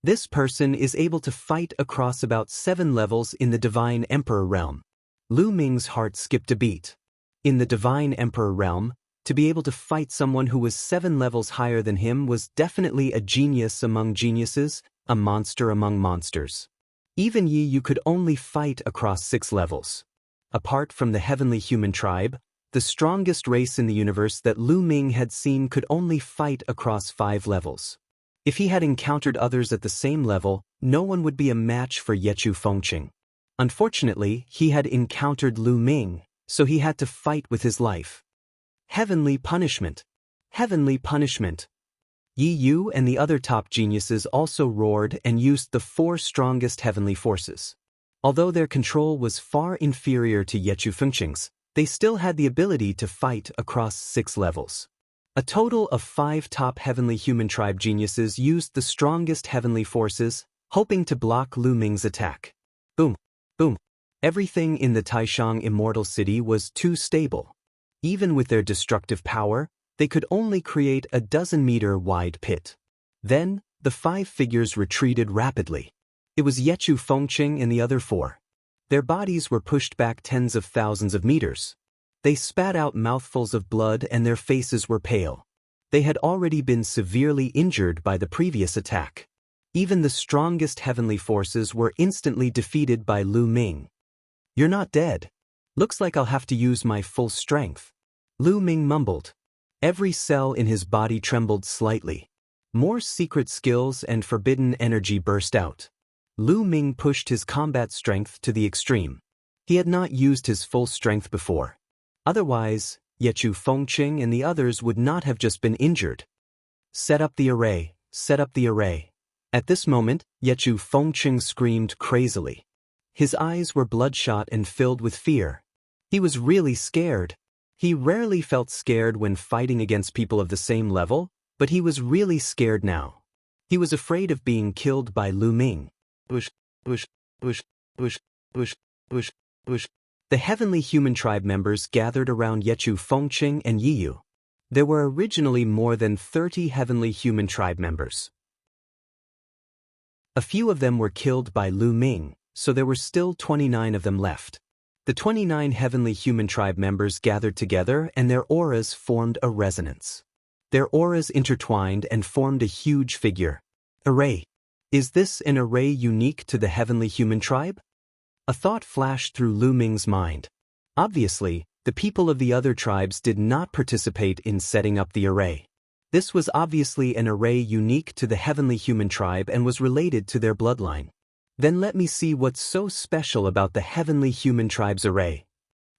This person is able to fight across about 7 levels in the Divine Emperor realm. Lu Ming's heart skipped a beat. In the Divine Emperor realm, to be able to fight someone who was 7 levels higher than him was definitely a genius among geniuses, a monster among monsters. Even Yi Yu could only fight across 6 levels. Apart from the heavenly human tribe, the strongest race in the universe that Lu Ming had seen could only fight across 5 levels. If he had encountered others at the same level, no one would be a match for Yi Chu Fengqing. Unfortunately, he had encountered Lu Ming, so he had to fight with his life. Heavenly punishment! Heavenly punishment! Yi Yu and the other top geniuses also roared and used the 4 strongest heavenly forces. Although their control was far inferior to Yi Chu Fengqing's, they still had the ability to fight across 6 levels. A total of 5 top heavenly human tribe geniuses used the strongest heavenly forces, hoping to block Lu Ming's attack. Boom, boom. Everything in the Taishang Immortal City was too stable. Even with their destructive power, they could only create a 12-meter-wide pit. Then, the 5 figures retreated rapidly. It was Yi Chu Fengqing and the other 4. Their bodies were pushed back tens of thousands of meters. They spat out mouthfuls of blood and their faces were pale. They had already been severely injured by the previous attack. Even the strongest heavenly forces were instantly defeated by Lu Ming. You're not dead. Looks like I'll have to use my full strength. Lu Ming mumbled. Every cell in his body trembled slightly. More secret skills and forbidden energy burst out. Lu Ming pushed his combat strength to the extreme. He had not used his full strength before. Otherwise, Yechu Fengqing and the others would not have just been injured. Set up the array, set up the array. At this moment, Yechu Fengqing screamed crazily. His eyes were bloodshot and filled with fear. He was really scared. He rarely felt scared when fighting against people of the same level, but he was really scared now. He was afraid of being killed by Lu Ming. Bush, bush, bush, bush, bush, bush, bush. The heavenly human tribe members gathered around Yechu Fengqing and Yiyu. There were originally more than 30 heavenly human tribe members. A few of them were killed by Lu Ming, so there were still 29 of them left. The 29 heavenly human tribe members gathered together and their auras formed a resonance. Their auras intertwined and formed a huge figure. Array. Is this an array unique to the heavenly human tribe? A thought flashed through Lu Ming's mind. Obviously, the people of the other tribes did not participate in setting up the array. This was obviously an array unique to the heavenly human tribe and was related to their bloodline. Then let me see what's so special about the heavenly human tribe's array.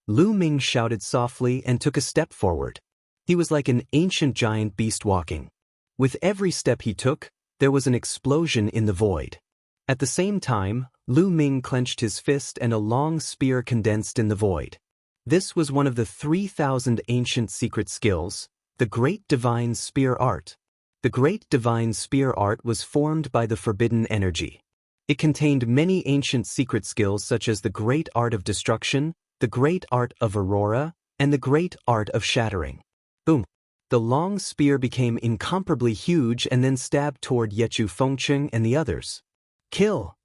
Lu Ming shouted softly and took a step forward. He was like an ancient giant beast walking. With every step he took, there was an explosion in the void. At the same time, Lu Ming clenched his fist and a long spear condensed in the void. This was one of the 3,000 ancient secret skills, the Great Divine Spear Art. The Great Divine Spear Art was formed by the forbidden energy. It contained many ancient secret skills such as the Great Art of Destruction, the Great Art of Aurora, and the Great Art of Shattering. Boom! The long spear became incomparably huge and then stabbed toward Yechu Fengqing and the others. Kill!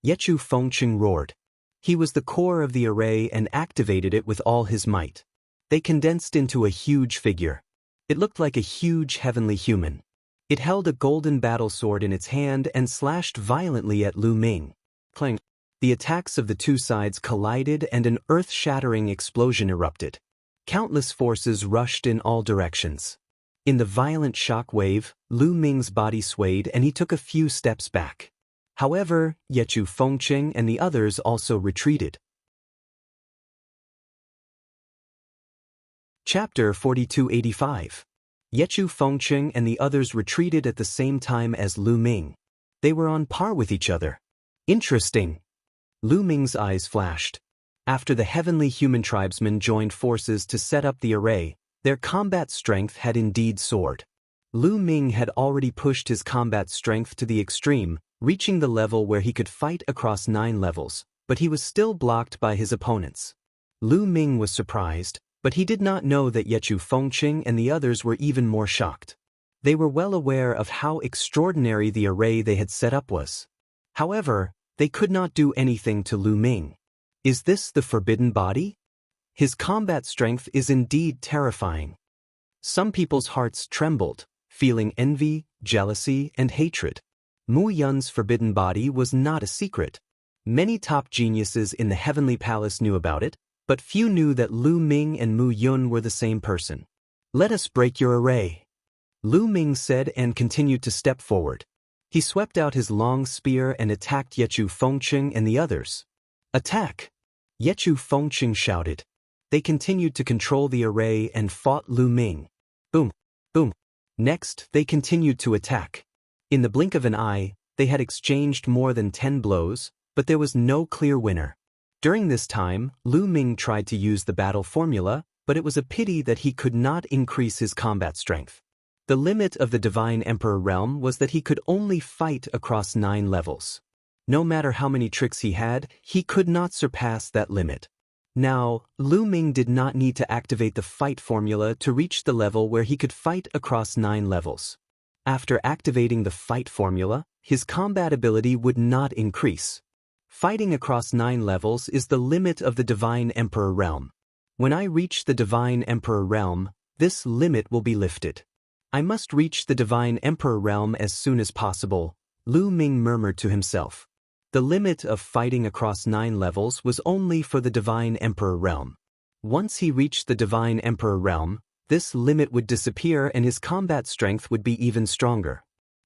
Yechu Fengqing roared. He was the core of the array and activated it with all his might. They condensed into a huge figure. It looked like a huge heavenly human. It held a golden battle sword in its hand and slashed violently at Lu Ming. Clang! The attacks of the two sides collided and an earth-shattering explosion erupted. Countless forces rushed in all directions. In the violent shock wave, Lu Ming's body swayed and he took a few steps back. However, Yechu Fengqing and the others also retreated. Chapter 4285. Yechu Fengqing and the others retreated at the same time as Lu Ming. They were on par with each other. Interesting. Lu Ming's eyes flashed. After the heavenly human tribesmen joined forces to set up the array, their combat strength had indeed soared. Lu Ming had already pushed his combat strength to the extreme, reaching the level where he could fight across 9 levels, but he was still blocked by his opponents. Lu Ming was surprised, but he did not know that Yechu Fengqing and the others were even more shocked. They were well aware of how extraordinary the array they had set up was. However, they could not do anything to Lu Ming. Is this the forbidden body? His combat strength is indeed terrifying. Some people's hearts trembled, feeling envy, jealousy, and hatred. Mu Yun's forbidden body was not a secret. Many top geniuses in the Heavenly Palace knew about it, but few knew that Lu Ming and Mu Yun were the same person. Let us break your array, Lu Ming said and continued to step forward. He swept out his long spear and attacked Yechu Fengqing and the others. Attack! Yechu Fengqing shouted. They continued to control the array and fought Lu Ming. Boom! Boom! Next, they continued to attack. In the blink of an eye, they had exchanged more than 10 blows, but there was no clear winner. During this time, Lu Ming tried to use the battle formula, but it was a pity that he could not increase his combat strength. The limit of the Divine Emperor realm was that he could only fight across 9 levels. No matter how many tricks he had, he could not surpass that limit. Now, Lu Ming did not need to activate the fight formula to reach the level where he could fight across 9 levels. After activating the fight formula, his combat ability would not increase. Fighting across 9 levels is the limit of the Divine Emperor realm. When I reach the Divine Emperor realm, this limit will be lifted. I must reach the Divine Emperor realm as soon as possible, Lu Ming murmured to himself. The limit of fighting across 9 levels was only for the Divine Emperor realm. Once he reached the Divine Emperor realm, this limit would disappear and his combat strength would be even stronger.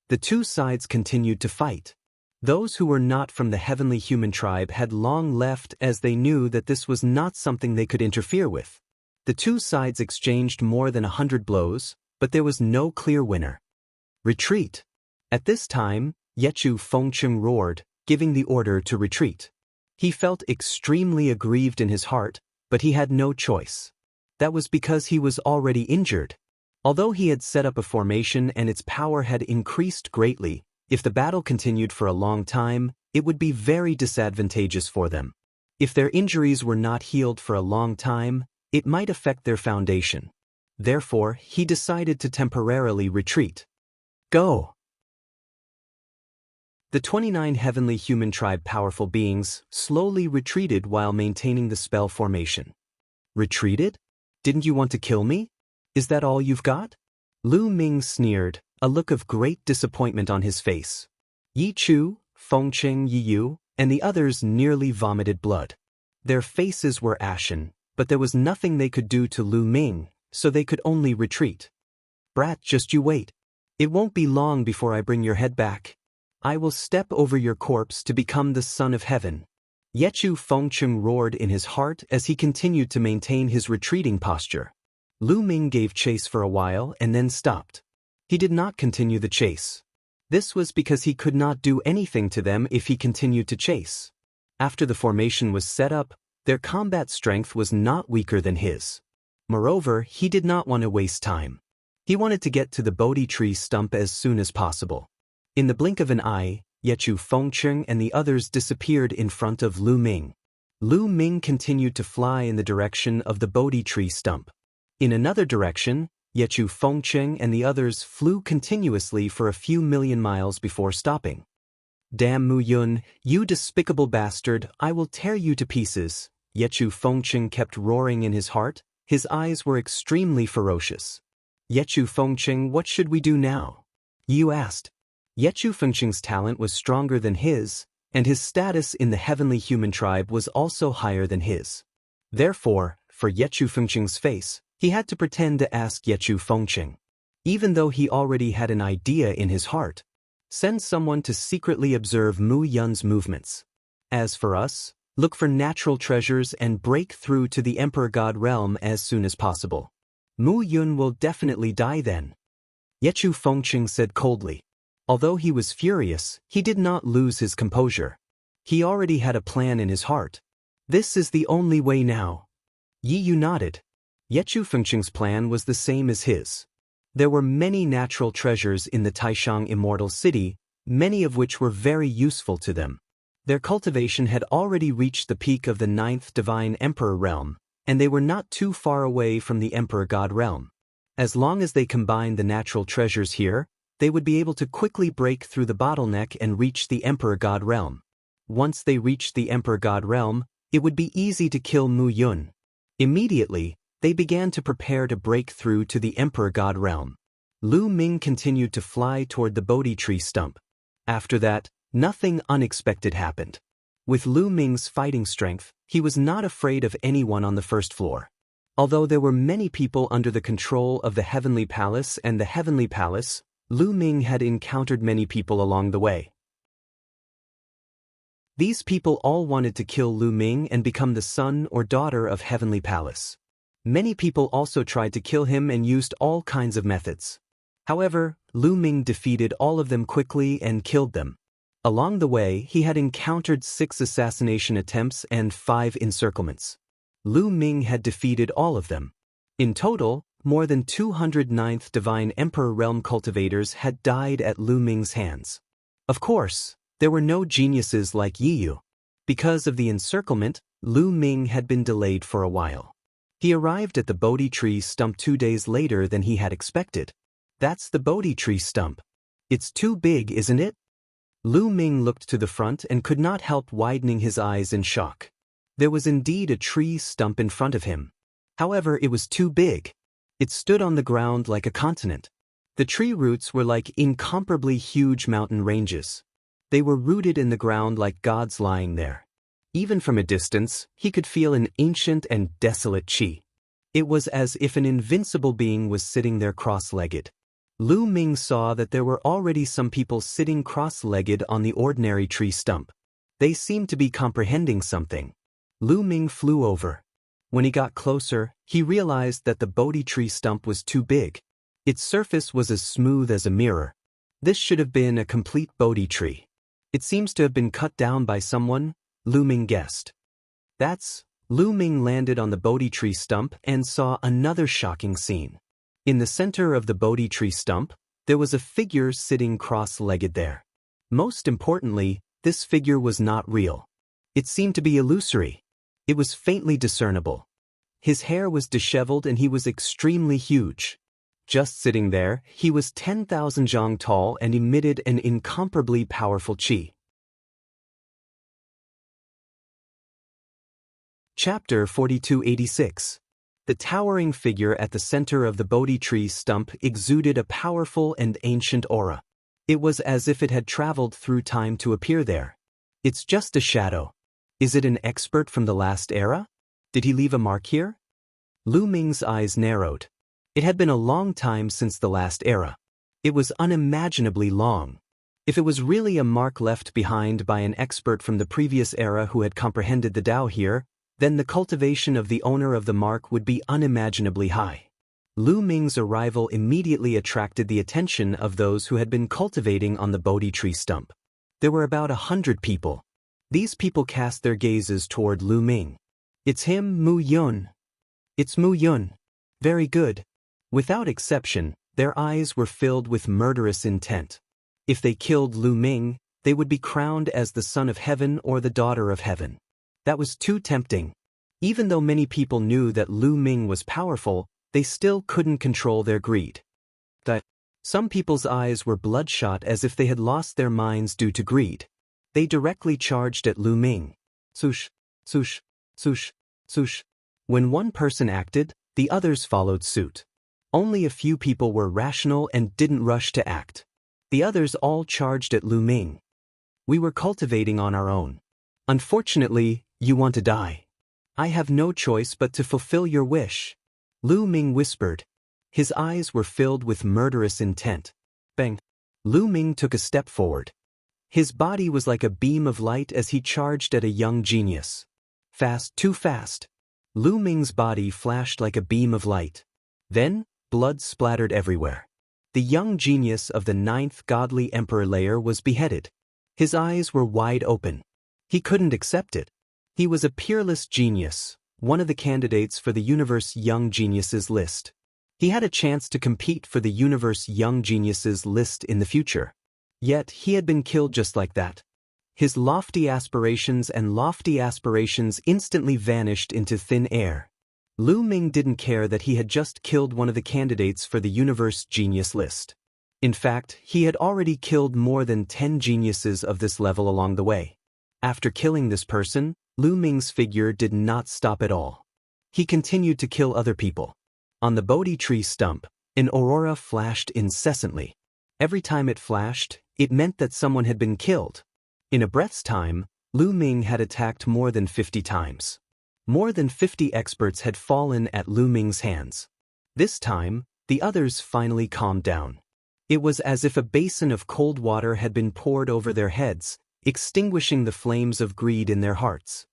The two sides continued to fight. Those who were not from the heavenly human tribe had long left as they knew that this was not something they could interfere with. The two sides exchanged more than 100 blows, but there was no clear winner. Retreat. At this time, Yechu Fengcheng roared, giving the order to retreat. He felt extremely aggrieved in his heart, but he had no choice. That was because he was already injured. Although he had set up a formation and its power had increased greatly, if the battle continued for a long time, it would be very disadvantageous for them. If their injuries were not healed for a long time, it might affect their foundation. Therefore, he decided to temporarily retreat. Go! The 29 heavenly human tribe powerful beings slowly retreated while maintaining the spell formation. Retreated? Didn't you want to kill me? Is that all you've got? Lu Ming sneered, a look of great disappointment on his face. Yi Chu, Fengcheng Yiyu, and the others nearly vomited blood. Their faces were ashen, but there was nothing they could do to Lu Ming, so they could only retreat. Brat, just you wait. It won't be long before I bring your head back. I will step over your corpse to become the son of heaven. Yechu Fengcheng roared in his heart as he continued to maintain his retreating posture. Lu Ming gave chase for a while and then stopped. He did not continue the chase. This was because he could not do anything to them if he continued to chase. After the formation was set up, their combat strength was not weaker than his. Moreover, he did not want to waste time. He wanted to get to the Bodhi tree stump as soon as possible. In the blink of an eye, Yechu Fengcheng and the others disappeared in front of Lu Ming. Lu Ming continued to fly in the direction of the Bodhi tree stump. In another direction, Yechu Fengcheng and the others flew continuously for a few million miles before stopping. Damn Mu Yun, you despicable bastard, I will tear you to pieces, Yechu Fengcheng kept roaring in his heart. His eyes were extremely ferocious. Yechu Fengcheng, what should we do now? Yu asked. Yechu Fengcheng's talent was stronger than his, and his status in the heavenly human tribe was also higher than his. Therefore, for Yechu Fengcheng's face, he had to pretend to ask Yechu Fengcheng. Even though he already had an idea in his heart, send someone to secretly observe Mu Yun's movements. As for us, look for natural treasures and break through to the Emperor God realm as soon as possible. Mu Yun will definitely die then. Yechu Fengcheng said coldly. Although he was furious, he did not lose his composure. He already had a plan in his heart. This is the only way now. Yi Yu nodded. Yechu Fengcheng's plan was the same as his. There were many natural treasures in the Taishang Immortal City, many of which were very useful to them. Their cultivation had already reached the peak of the 9th Divine Emperor realm, and they were not too far away from the Emperor God realm. As long as they combined the natural treasures here, they would be able to quickly break through the bottleneck and reach the Emperor God realm. Once they reached the Emperor God realm, it would be easy to kill Mu Yun. Immediately, they began to prepare to break through to the Emperor God realm. Lu Ming continued to fly toward the Bodhi tree stump. After that, nothing unexpected happened. With Lu Ming's fighting strength, he was not afraid of anyone on the first floor. Although there were many people under the control of the Heavenly Palace and the Heavenly Palace, Lu Ming had encountered many people along the way. These people all wanted to kill Lu Ming and become the son or daughter of Heavenly Palace. Many people also tried to kill him and used all kinds of methods. However, Lu Ming defeated all of them quickly and killed them. Along the way, he had encountered 6 assassination attempts and 5 encirclements. Lu Ming had defeated all of them. In total, more than 200 9th Divine Emperor Realm cultivators had died at Lu Ming's hands. Of course, there were no geniuses like Yi Yu. Because of the encirclement, Lu Ming had been delayed for a while. He arrived at the Bodhi tree stump 2 days later than he had expected. That's the Bodhi tree stump. It's too big, isn't it? Lu Ming looked to the front and could not help widening his eyes in shock. There was indeed a tree stump in front of him. However, it was too big. It stood on the ground like a continent. The tree roots were like incomparably huge mountain ranges. They were rooted in the ground like gods lying there. Even from a distance, he could feel an ancient and desolate qi. It was as if an invincible being was sitting there cross-legged. Lu Ming saw that there were already some people sitting cross-legged on the ordinary tree stump. They seemed to be comprehending something. Lu Ming flew over. When he got closer, he realized that the Bodhi tree stump was too big. Its surface was as smooth as a mirror. This should have been a complete Bodhi tree. It seems to have been cut down by someone, Lu Ming guessed. Lu Ming landed on the Bodhi tree stump and saw another shocking scene. In the center of the Bodhi tree stump, there was a figure sitting cross-legged there. Most importantly, this figure was not real. It seemed to be illusory. It was faintly discernible. His hair was disheveled and he was extremely huge. Just sitting there, he was 10,000 zhang tall and emitted an incomparably powerful qi. Chapter 4286. The towering figure at the center of the Bodhi tree stump exuded a powerful and ancient aura. It was as if it had traveled through time to appear there. It's just a shadow. Is it an expert from the last era? Did he leave a mark here? Lu Ming's eyes narrowed. It had been a long time since the last era. It was unimaginably long. If it was really a mark left behind by an expert from the previous era who had comprehended the Tao here, then the cultivation of the owner of the mark would be unimaginably high. Lu Ming's arrival immediately attracted the attention of those who had been cultivating on the Bodhi tree stump. There were about 100 people. These people cast their gazes toward Lu Ming. It's him, Mu Yun. It's Mu Yun. Very good. Without exception, their eyes were filled with murderous intent. If they killed Lu Ming, they would be crowned as the son of heaven or the daughter of heaven. That was too tempting. Even though many people knew that Lu Ming was powerful, they still couldn't control their greed. Some people's eyes were bloodshot as if they had lost their minds due to greed. They directly charged at Lu Ming. Swoosh, swoosh, swoosh, swoosh. When one person acted, the others followed suit. Only a few people were rational and didn't rush to act. The others all charged at Lu Ming. We were cultivating on our own. Unfortunately, you want to die. I have no choice but to fulfill your wish. Lu Ming whispered. His eyes were filled with murderous intent. Bang! Lu Ming took a step forward. His body was like a beam of light as he charged at a young genius. Fast, too fast. Lu Ming's body flashed like a beam of light. Then, blood splattered everywhere. The young genius of the 9th godly emperor layer was beheaded. His eyes were wide open. He couldn't accept it. He was a peerless genius, one of the candidates for the Universe Young Geniuses list. He had a chance to compete for the Universe Young Geniuses list in the future. Yet he had been killed just like that. His lofty aspirations instantly vanished into thin air. Lu Ming didn't care that he had just killed one of the candidates for the Universe Genius list. In fact, he had already killed more than 10 geniuses of this level along the way. After killing this person, Lu Ming's figure did not stop at all. He continued to kill other people. On the Bodhi tree stump, an aurora flashed incessantly. Every time it flashed, it meant that someone had been killed. In a breath's time, Lu Ming had attacked more than 50 times. More than 50 experts had fallen at Lu Ming's hands. This time, the others finally calmed down. It was as if a basin of cold water had been poured over their heads, extinguishing the flames of greed in their hearts.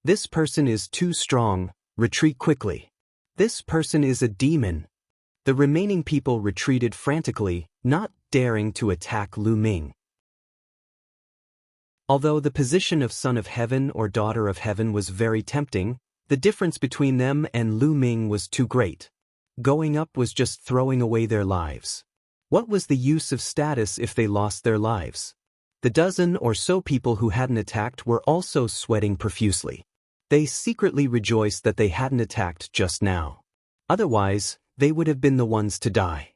This person is too strong, retreat quickly. This person is a demon. The remaining people retreated frantically, not daring to attack Lu Ming. Although the position of son of heaven or daughter of heaven was very tempting, the difference between them and Lu Ming was too great. Going up was just throwing away their lives. What was the use of status if they lost their lives? The dozen or so people who hadn't attacked were also sweating profusely. They secretly rejoiced that they hadn't attacked just now. Otherwise, they would have been the ones to die.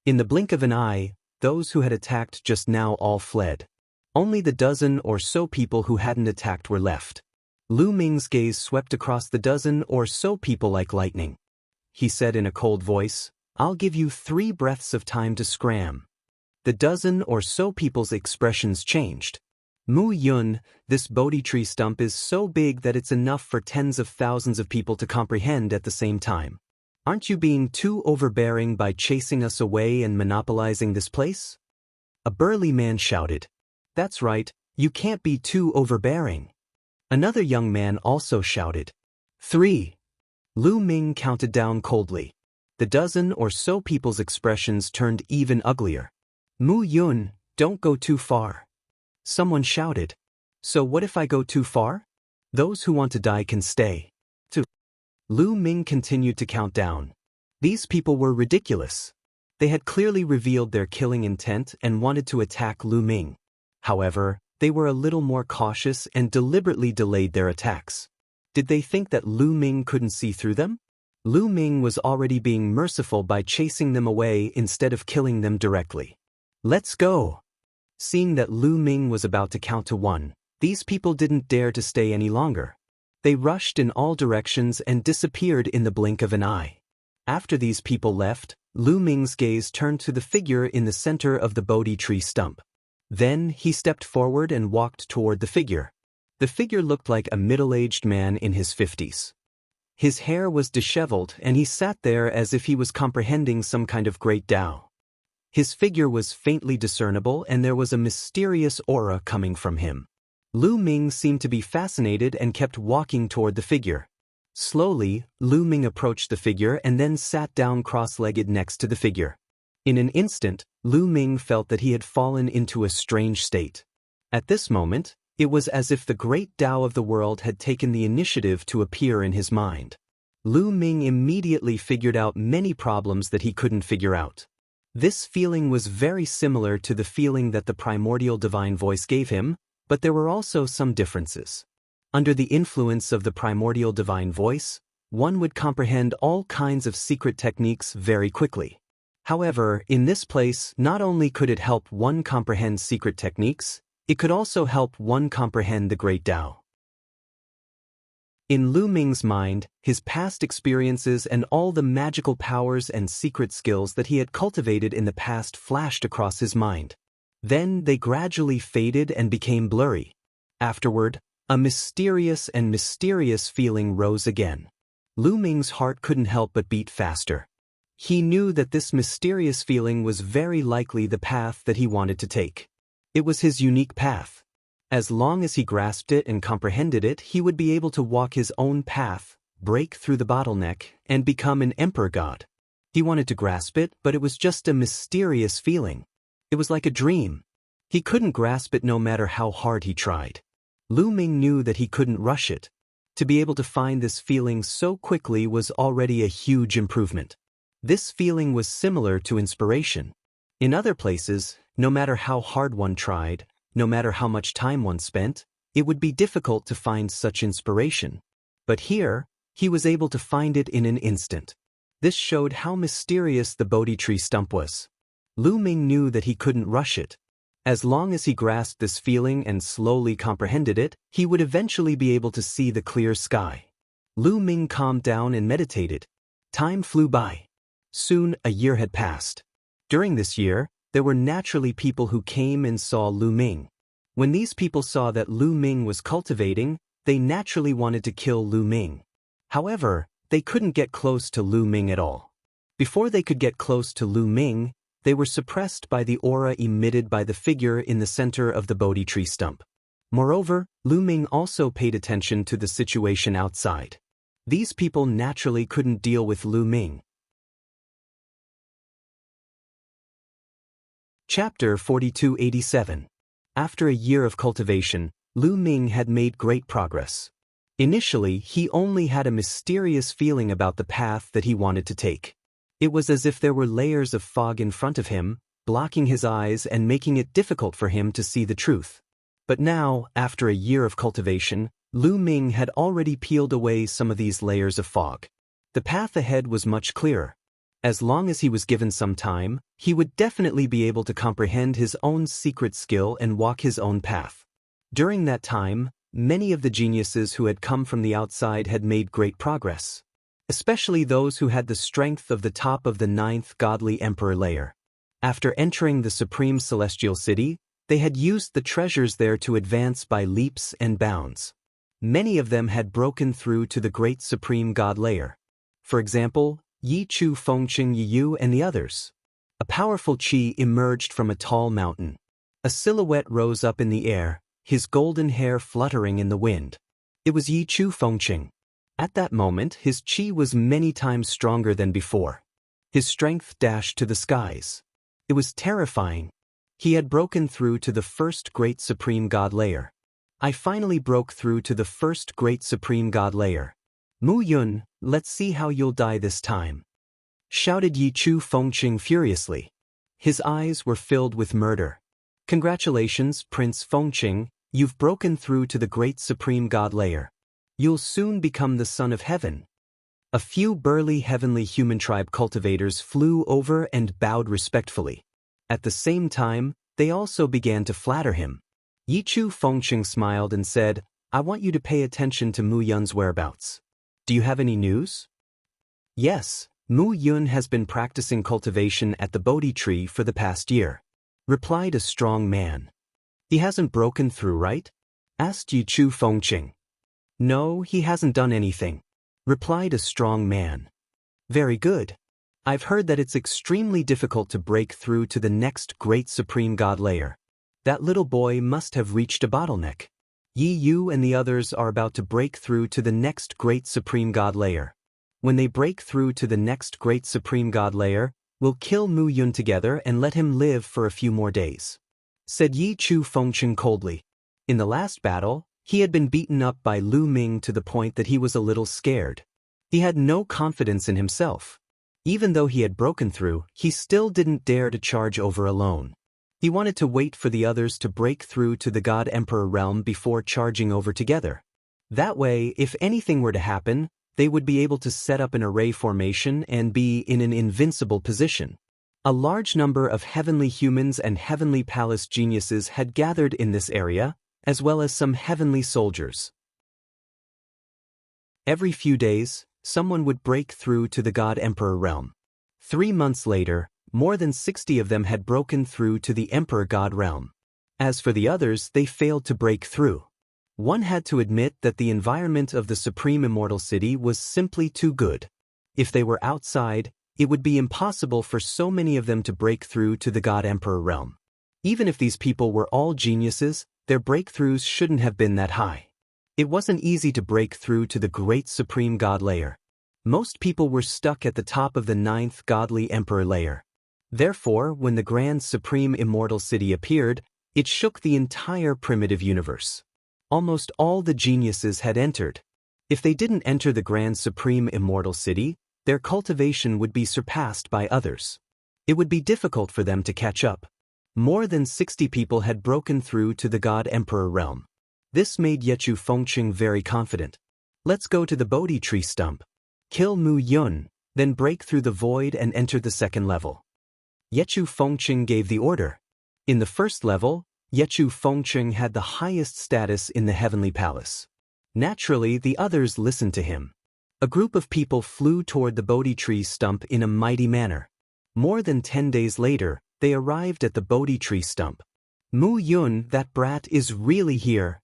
In the blink of an eye, those who had attacked just now all fled. Only the dozen or so people who hadn't attacked were left. Lu Ming's gaze swept across the dozen or so people like lightning. He said in a cold voice, "I'll give you 3 breaths of time to scram." The dozen or so people's expressions changed. Mu Yun, this Bodhi tree stump is so big that it's enough for tens of thousands of people to comprehend at the same time. Aren't you being too overbearing by chasing us away and monopolizing this place? A burly man shouted. That's right, you can't be too overbearing. Another young man also shouted. 3. Lu Ming counted down coldly. The dozen or so people's expressions turned even uglier. Mu Yun, don't go too far. Someone shouted. So what if I go too far? Those who want to die can stay. 2. Lu Ming continued to count down. These people were ridiculous. They had clearly revealed their killing intent and wanted to attack Lu Ming. However, they were a little more cautious and deliberately delayed their attacks. Did they think that Lu Ming couldn't see through them? Lu Ming was already being merciful by chasing them away instead of killing them directly. Let's go! Seeing that Lu Ming was about to count to 1, these people didn't dare to stay any longer. They rushed in all directions and disappeared in the blink of an eye. After these people left, Lu Ming's gaze turned to the figure in the center of the Bodhi tree stump. Then he stepped forward and walked toward the figure. The figure looked like a middle-aged man in his 50s. His hair was disheveled and he sat there as if he was comprehending some kind of great Tao. His figure was faintly discernible and there was a mysterious aura coming from him. Lu Ming seemed to be fascinated and kept walking toward the figure. Slowly, Lu Ming approached the figure and then sat down cross-legged next to the figure. In an instant, Lu Ming felt that he had fallen into a strange state. At this moment, it was as if the great Tao of the world had taken the initiative to appear in his mind. Lu Ming immediately figured out many problems that he couldn't figure out. This feeling was very similar to the feeling that the primordial divine voice gave him, but there were also some differences. Under the influence of the primordial divine voice, one would comprehend all kinds of secret techniques very quickly. However, in this place, not only could it help one comprehend secret techniques, it could also help one comprehend the great Tao. In Lu Ming's mind, his past experiences and all the magical powers and secret skills that he had cultivated in the past flashed across his mind. Then they gradually faded and became blurry. Afterward, a mysterious feeling rose again. Lu Ming's heart couldn't help but beat faster. He knew that this mysterious feeling was very likely the path that he wanted to take. It was his unique path. As long as he grasped it and comprehended it, he would be able to walk his own path, break through the bottleneck, and become an emperor god. He wanted to grasp it, but it was just a mysterious feeling. It was like a dream. He couldn't grasp it no matter how hard he tried. Lu Ming knew that he couldn't rush it. To be able to find this feeling so quickly was already a huge improvement. This feeling was similar to inspiration. In other places, no matter how hard one tried, no matter how much time one spent, it would be difficult to find such inspiration. But here, he was able to find it in an instant. This showed how mysterious the Bodhi tree stump was. Lu Ming knew that he couldn't rush it. As long as he grasped this feeling and slowly comprehended it, he would eventually be able to see the clear sky. Lu Ming calmed down and meditated. Time flew by. Soon, a year had passed. During this year, there were naturally people who came and saw Lu Ming. When these people saw that Lu Ming was cultivating, they naturally wanted to kill Lu Ming. However, they couldn't get close to Lu Ming at all. Before they could get close to Lu Ming, they were suppressed by the aura emitted by the figure in the center of the Bodhi tree stump. Moreover, Lu Ming also paid attention to the situation outside. These people naturally couldn't deal with Lu Ming. Chapter 4287. After a year of cultivation, Lu Ming had made great progress. Initially, he only had a mysterious feeling about the path that he wanted to take. It was as if there were layers of fog in front of him, blocking his eyes and making it difficult for him to see the truth. But now, after a year of cultivation, Lu Ming had already peeled away some of these layers of fog. The path ahead was much clearer. As long as he was given some time, he would definitely be able to comprehend his own secret skill and walk his own path. During that time, many of the geniuses who had come from the outside had made great progress, especially those who had the strength of the top of the 9th godly emperor layer. After entering the supreme celestial city, they had used the treasures there to advance by leaps and bounds. Many of them had broken through to the great supreme god layer. For example, Yi Chu Fengqing Yiyu and the others. A powerful qi emerged from a tall mountain. A silhouette rose up in the air, his golden hair fluttering in the wind. It was Yi Chu Fengqing. At that moment, his chi was many times stronger than before. His strength dashed to the skies. It was terrifying. He had broken through to the first great supreme god layer. I finally broke through to the first great supreme god layer. Mu Yun, let's see how you'll die this time, shouted Yi Chu Fengqing furiously. His eyes were filled with murder. Congratulations, Prince Fengqing, you've broken through to the great supreme god layer. You'll soon become the son of heaven. A few burly heavenly human tribe cultivators flew over and bowed respectfully. At the same time, they also began to flatter him. Yi Chu Fengqing smiled and said, I want you to pay attention to Mu Yun's whereabouts. Do you have any news? Yes, Mu Yun has been practicing cultivation at the Bodhi tree for the past year, replied a strong man. He hasn't broken through, right? Asked Yi Chu Fengqing. No, he hasn't done anything, replied a strong man. Very good. I've heard that it's extremely difficult to break through to the next great supreme god layer. That little boy must have reached a bottleneck. Yi Yu and the others are about to break through to the next great supreme god layer. When they break through to the next great supreme god layer, we'll kill Mu Yun together and let him live for a few more days, said Yi Chu Fengqing coldly. In the last battle, he had been beaten up by Lu Ming to the point that he was a little scared. He had no confidence in himself. Even though he had broken through, he still didn't dare to charge over alone. He wanted to wait for the others to break through to the God Emperor realm before charging over together. That way, if anything were to happen, they would be able to set up an array formation and be in an invincible position. A large number of heavenly humans and heavenly palace geniuses had gathered in this area, as well as some heavenly soldiers. Every few days, someone would break through to the God Emperor realm. 3 months later, more than 60 of them had broken through to the Emperor God realm. As for the others, they failed to break through. One had to admit that the environment of the Supreme Immortal City was simply too good. If they were outside, it would be impossible for so many of them to break through to the God Emperor realm. Even if these people were all geniuses, their breakthroughs shouldn't have been that high. It wasn't easy to break through to the great Supreme God layer. Most people were stuck at the top of the 9th Godly Emperor layer. Therefore, when the Grand Supreme Immortal City appeared, it shook the entire primitive universe. Almost all the geniuses had entered. If they didn't enter the Grand Supreme Immortal City, their cultivation would be surpassed by others. It would be difficult for them to catch up. More than 60 people had broken through to the God Emperor realm. This made Yi Chu Fengqing very confident. Let's go to the Bodhi tree stump. Kill Mu Yun, then break through the void and enter the second level. Yi Chu Fengqing gave the order. In the first level, Yi Chu Fengqing had the highest status in the heavenly palace. Naturally, the others listened to him. A group of people flew toward the Bodhi tree stump in a mighty manner. More than 10 days later, they arrived at the Bodhi tree stump. Mu Yun, that brat, is really here.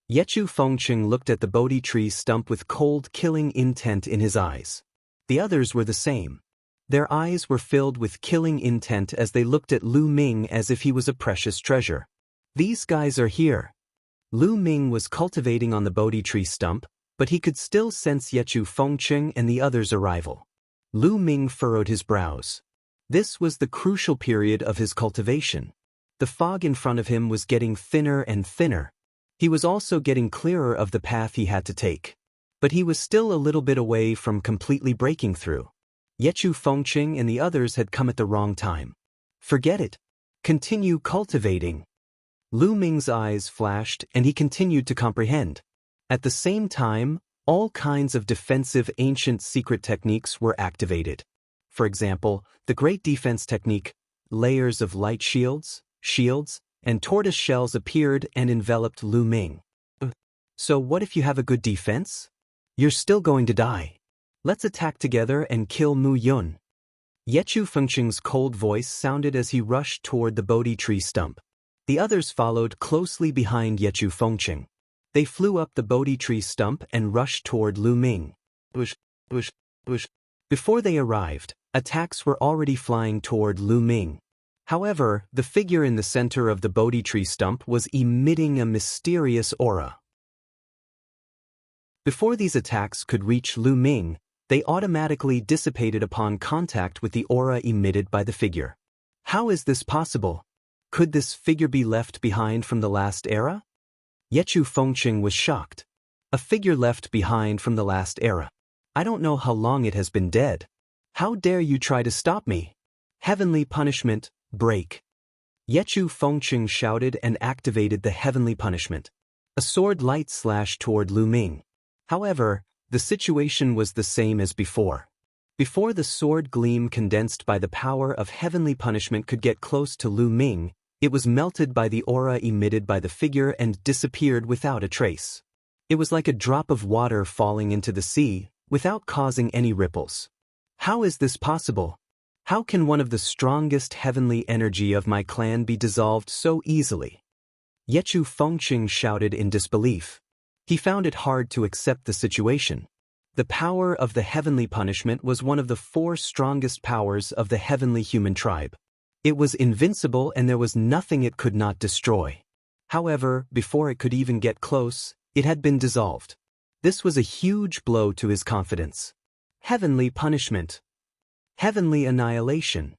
Yi Chu Fengqing looked at the Bodhi tree stump with cold, killing intent in his eyes. The others were the same. Their eyes were filled with killing intent as they looked at Lu Ming as if he was a precious treasure. These guys are here. Lu Ming was cultivating on the Bodhi tree stump, but he could still sense Yi Chu Fengqing and the others' arrival. Lu Ming furrowed his brows. This was the crucial period of his cultivation. The fog in front of him was getting thinner and thinner. He was also getting clearer of the path he had to take. But he was still a little bit away from completely breaking through. Yi Chu Fengqing and the others had come at the wrong time. Forget it. Continue cultivating. Lu Ming's eyes flashed and he continued to comprehend. At the same time, all kinds of defensive ancient secret techniques were activated. For example, the Great Defense Technique, layers of light shields, and tortoise shells appeared and enveloped Lu Ming. So what if you have a good defense? You're still going to die. Let's attack together and kill Mu Yun. Yi Chu Fengqing's cold voice sounded as he rushed toward the Bodhi tree stump. The others followed closely behind Yi Chu Fengqing. They flew up the Bodhi tree stump and rushed toward Lu Ming. Before they arrived, attacks were already flying toward Lu Ming. However, the figure in the center of the Bodhi tree stump was emitting a mysterious aura. Before these attacks could reach Lu Ming, they automatically dissipated upon contact with the aura emitted by the figure. How is this possible? Could this figure be left behind from the last era? Yechu Fengqing was shocked. A figure left behind from the last era. I don't know how long it has been dead. How dare you try to stop me? Heavenly punishment, break. Yechu Fengqing shouted and activated the heavenly punishment. A sword light slashed toward Lu Ming. However, the situation was the same as before. Before the sword gleam condensed by the power of heavenly punishment could get close to Lu Ming, it was melted by the aura emitted by the figure and disappeared without a trace. It was like a drop of water falling into the sea, without causing any ripples. How is this possible? How can one of the strongest heavenly energy of my clan be dissolved so easily? Yechu Fengqing shouted in disbelief. He found it hard to accept the situation. The power of the heavenly punishment was one of the 4 strongest powers of the heavenly human tribe. It was invincible and there was nothing it could not destroy. However, before it could even get close, it had been dissolved. This was a huge blow to his confidence. Heavenly punishment. Heavenly annihilation.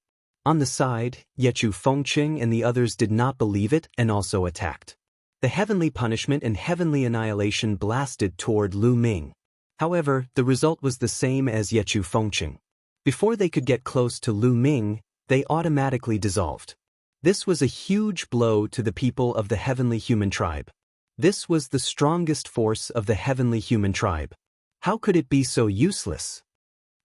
On the side, Yechu Fengqing and the others did not believe it and also attacked. The heavenly punishment and heavenly annihilation blasted toward Lu Ming. However, the result was the same as Yechu Fengqing. Before they could get close to Lu Ming, they automatically dissolved. This was a huge blow to the people of the heavenly human tribe. This was the strongest force of the heavenly human tribe. How could it be so useless?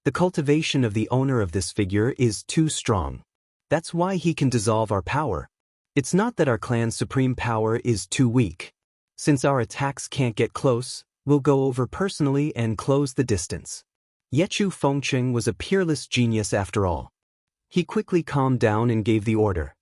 The cultivation of the owner of this figure is too strong. That's why he can dissolve our power. It's not that our clan's supreme power is too weak. Since our attacks can't get close, we'll go over personally and close the distance. Yechu Fengqing was a peerless genius after all. He quickly calmed down and gave the order.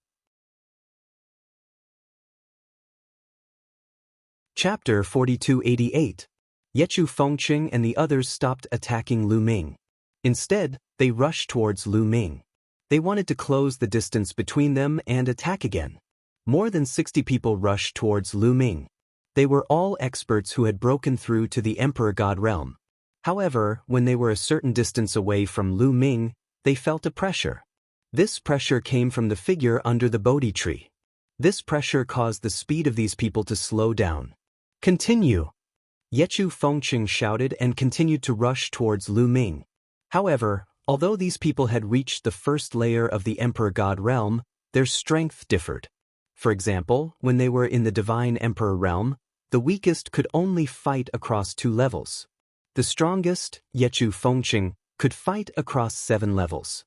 Chapter 4288. Yechu Fengqing and the others stopped attacking Lu Ming. Instead, they rushed towards Lu Ming. They wanted to close the distance between them and attack again. More than 60 people rushed towards Lu Ming. They were all experts who had broken through to the Emperor God realm. However, when they were a certain distance away from Lu Ming, they felt a pressure. This pressure came from the figure under the Bodhi tree. This pressure caused the speed of these people to slow down. Continue! Yechu Fengqing shouted and continued to rush towards Lu Ming. However, although these people had reached the first layer of the Emperor God realm, their strength differed. For example, when they were in the Divine Emperor realm, the weakest could only fight across 2 levels. The strongest, Yechu Fengqing, could fight across 7 levels.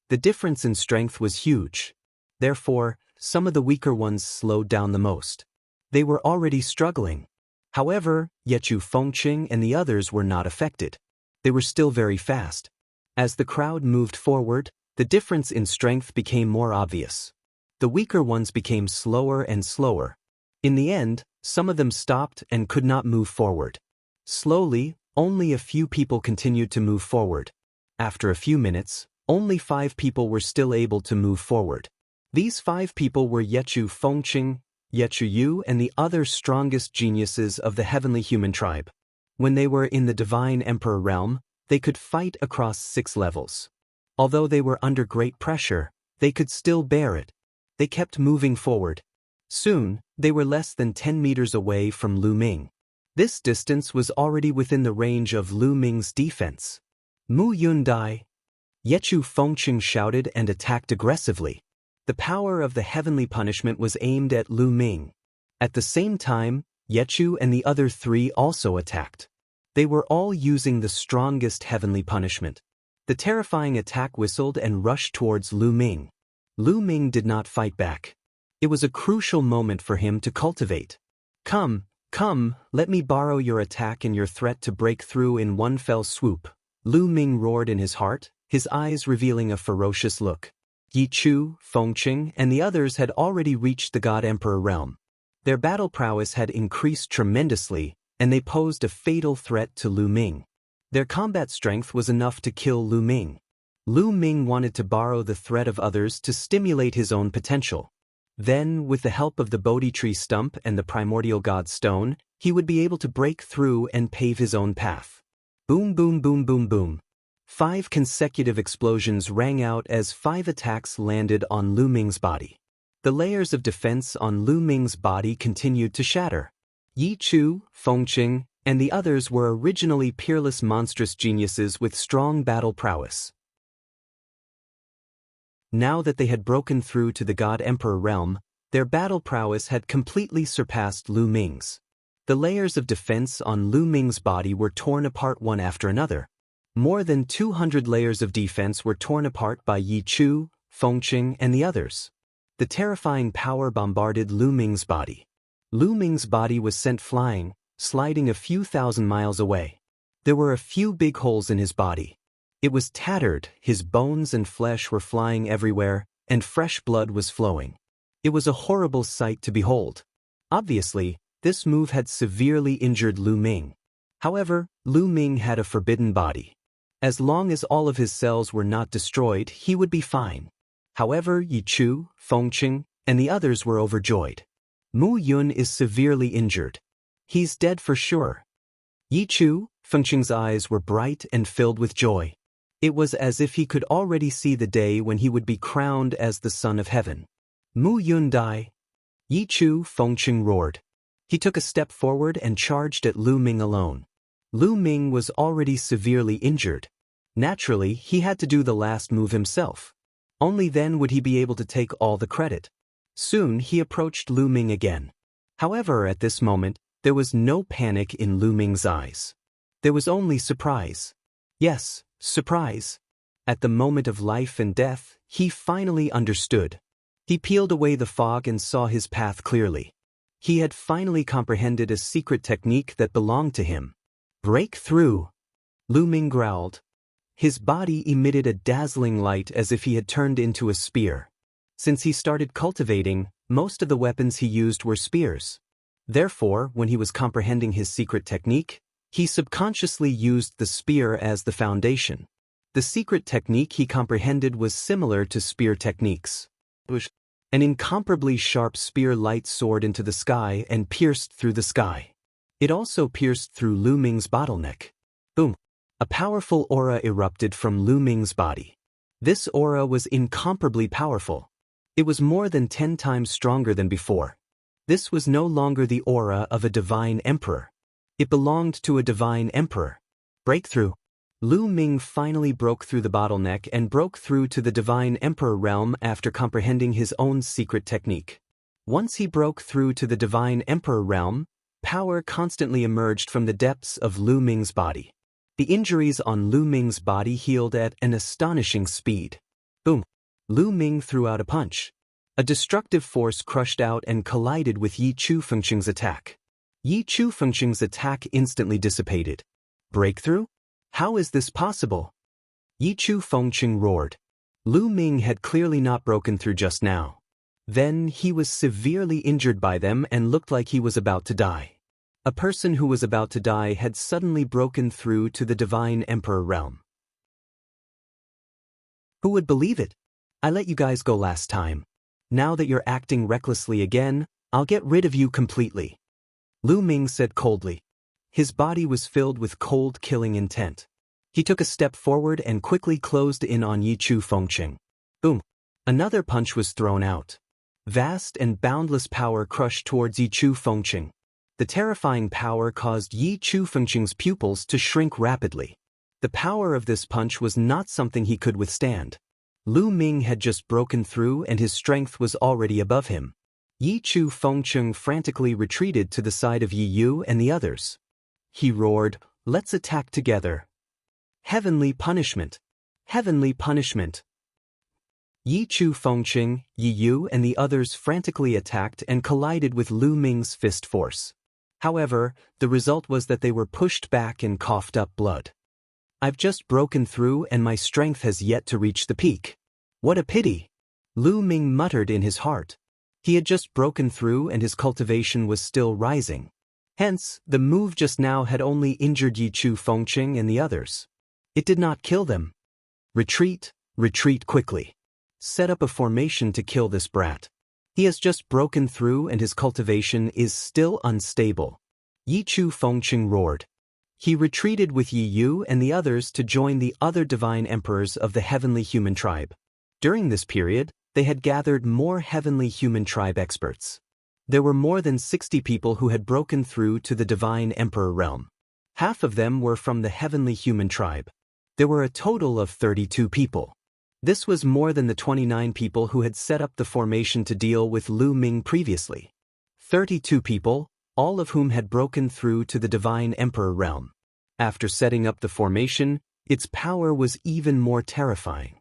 The difference in strength was huge. Therefore, some of the weaker ones slowed down the most. They were already struggling. However, Yechu Fengqing and the others were not affected. They were still very fast. As the crowd moved forward, the difference in strength became more obvious. The weaker ones became slower and slower. In the end, some of them stopped and could not move forward. Slowly, only a few people continued to move forward. After a few minutes, only 5 people were still able to move forward. These 5 people were Yechu Fengqing, Yechu Yu, and the other strongest geniuses of the heavenly human tribe. When they were in the Divine Emperor realm, they could fight across 6 levels. Although they were under great pressure, they could still bear it. They kept moving forward. Soon, they were less than 10 meters away from Lu Ming. This distance was already within the range of Lu Ming's defense. Mu Yun Dai! Yechu Fengqing shouted and attacked aggressively. The power of the heavenly punishment was aimed at Lu Ming. At the same time, Yechu and the other 3 also attacked. They were all using the strongest heavenly punishment. The terrifying attack whistled and rushed towards Lu Ming. Lu Ming did not fight back. It was a crucial moment for him to cultivate. Come, let me borrow your attack and your threat to break through in one fell swoop. Lu Ming roared in his heart, his eyes revealing a ferocious look. Yechu, Fengqing, and the others had already reached the God Emperor realm. Their battle prowess had increased tremendously, and they posed a fatal threat to Lu Ming. Their combat strength was enough to kill Lu Ming. Lu Ming wanted to borrow the threat of others to stimulate his own potential. Then, with the help of the Bodhi tree stump and the primordial god stone, he would be able to break through and pave his own path. Boom, boom, boom, boom, boom. 5 consecutive explosions rang out as 5 attacks landed on Lu Ming's body. The layers of defense on Lu Ming's body continued to shatter. Yi Chu, Fengqing, and the others were originally peerless monstrous geniuses with strong battle prowess. Now that they had broken through to the God Emperor realm, their battle prowess had completely surpassed Lu Ming's. The layers of defense on Lu Ming's body were torn apart one after another. More than 200 layers of defense were torn apart by Yi Chu, Fengqing, and the others. The terrifying power bombarded Lu Ming's body. Lu Ming's body was sent flying, sliding a few thousand miles away. There were a few big holes in his body. It was tattered, his bones and flesh were flying everywhere, and fresh blood was flowing. It was a horrible sight to behold. Obviously, this move had severely injured Lu Ming. However, Lu Ming had a forbidden body. As long as all of his cells were not destroyed, he would be fine. However, Yi Chu, Fengqing, and the others were overjoyed. Mu Yun is severely injured. He's dead for sure. Yi Chu, Fengqing's eyes were bright and filled with joy. It was as if he could already see the day when he would be crowned as the son of heaven. Mu Yun die. Yi Chu, Fengqing roared. He took a step forward and charged at Lu Ming alone. Lu Ming was already severely injured. Naturally, he had to do the last move himself. Only then would he be able to take all the credit. Soon he approached Lu Ming again. However, at this moment, there was no panic in Lu Ming's eyes. There was only surprise. Yes, surprise. At the moment of life and death, he finally understood. He peeled away the fog and saw his path clearly. He had finally comprehended a secret technique that belonged to him. Break through. Lu Ming growled. His body emitted a dazzling light as if he had turned into a spear. Since he started cultivating, most of the weapons he used were spears. Therefore, when he was comprehending his secret technique, he subconsciously used the spear as the foundation. The secret technique he comprehended was similar to spear techniques. An incomparably sharp spear light soared into the sky and pierced through the sky. It also pierced through Lu Ming's bottleneck. Boom! A powerful aura erupted from Lu Ming's body. This aura was incomparably powerful. It was more than 10 times stronger than before. This was no longer the aura of a divine emperor. It belonged to a divine emperor. Breakthrough. Lu Ming finally broke through the bottleneck and broke through to the divine emperor realm after comprehending his own secret technique. Once he broke through to the divine emperor realm, power constantly emerged from the depths of Lu Ming's body. The injuries on Lu Ming's body healed at an astonishing speed. Boom! Lu Ming threw out a punch. A destructive force crushed out and collided with Yi Chu Fengqing's attack. Yi Chu Fengqing's attack instantly dissipated. Breakthrough? How is this possible? Yi Chu Fengqing roared. Lu Ming had clearly not broken through just now. Then he was severely injured by them and looked like he was about to die. A person who was about to die had suddenly broken through to the divine emperor realm. Who would believe it? I let you guys go last time. Now that you're acting recklessly again, I'll get rid of you completely. Lu Ming said coldly. His body was filled with cold killing intent. He took a step forward and quickly closed in on Yi Chu Fengqing. Boom! Another punch was thrown out. Vast and boundless power crushed towards Yi Chu Fengqing. The terrifying power caused Yi Chu Fengqing's pupils to shrink rapidly. The power of this punch was not something he could withstand. Lu Ming had just broken through and his strength was already above him. Yi Chu Fengqing frantically retreated to the side of Yi Yu and the others. He roared, "Let's attack together. Heavenly punishment! Heavenly punishment!" Yi Chu Fengqing, Yi Yu and the others frantically attacked and collided with Lu Ming's fist force. However, the result was that they were pushed back and coughed up blood. I've just broken through and my strength has yet to reach the peak. What a pity! Lu Ming muttered in his heart. He had just broken through and his cultivation was still rising. Hence, the move just now had only injured Yi Chu Fengqing and the others. It did not kill them. Retreat, retreat quickly. Set up a formation to kill this brat. He has just broken through and his cultivation is still unstable. Yi Chu Fengqing roared. He retreated with Yi Yu and the others to join the other divine emperors of the heavenly human tribe. During this period, they had gathered more heavenly human tribe experts. There were more than 60 people who had broken through to the divine emperor realm. Half of them were from the heavenly human tribe. There were a total of 32 people. This was more than the 29 people who had set up the formation to deal with Lu Ming previously. 32 people, all of whom had broken through to the divine emperor realm. After setting up the formation, its power was even more terrifying.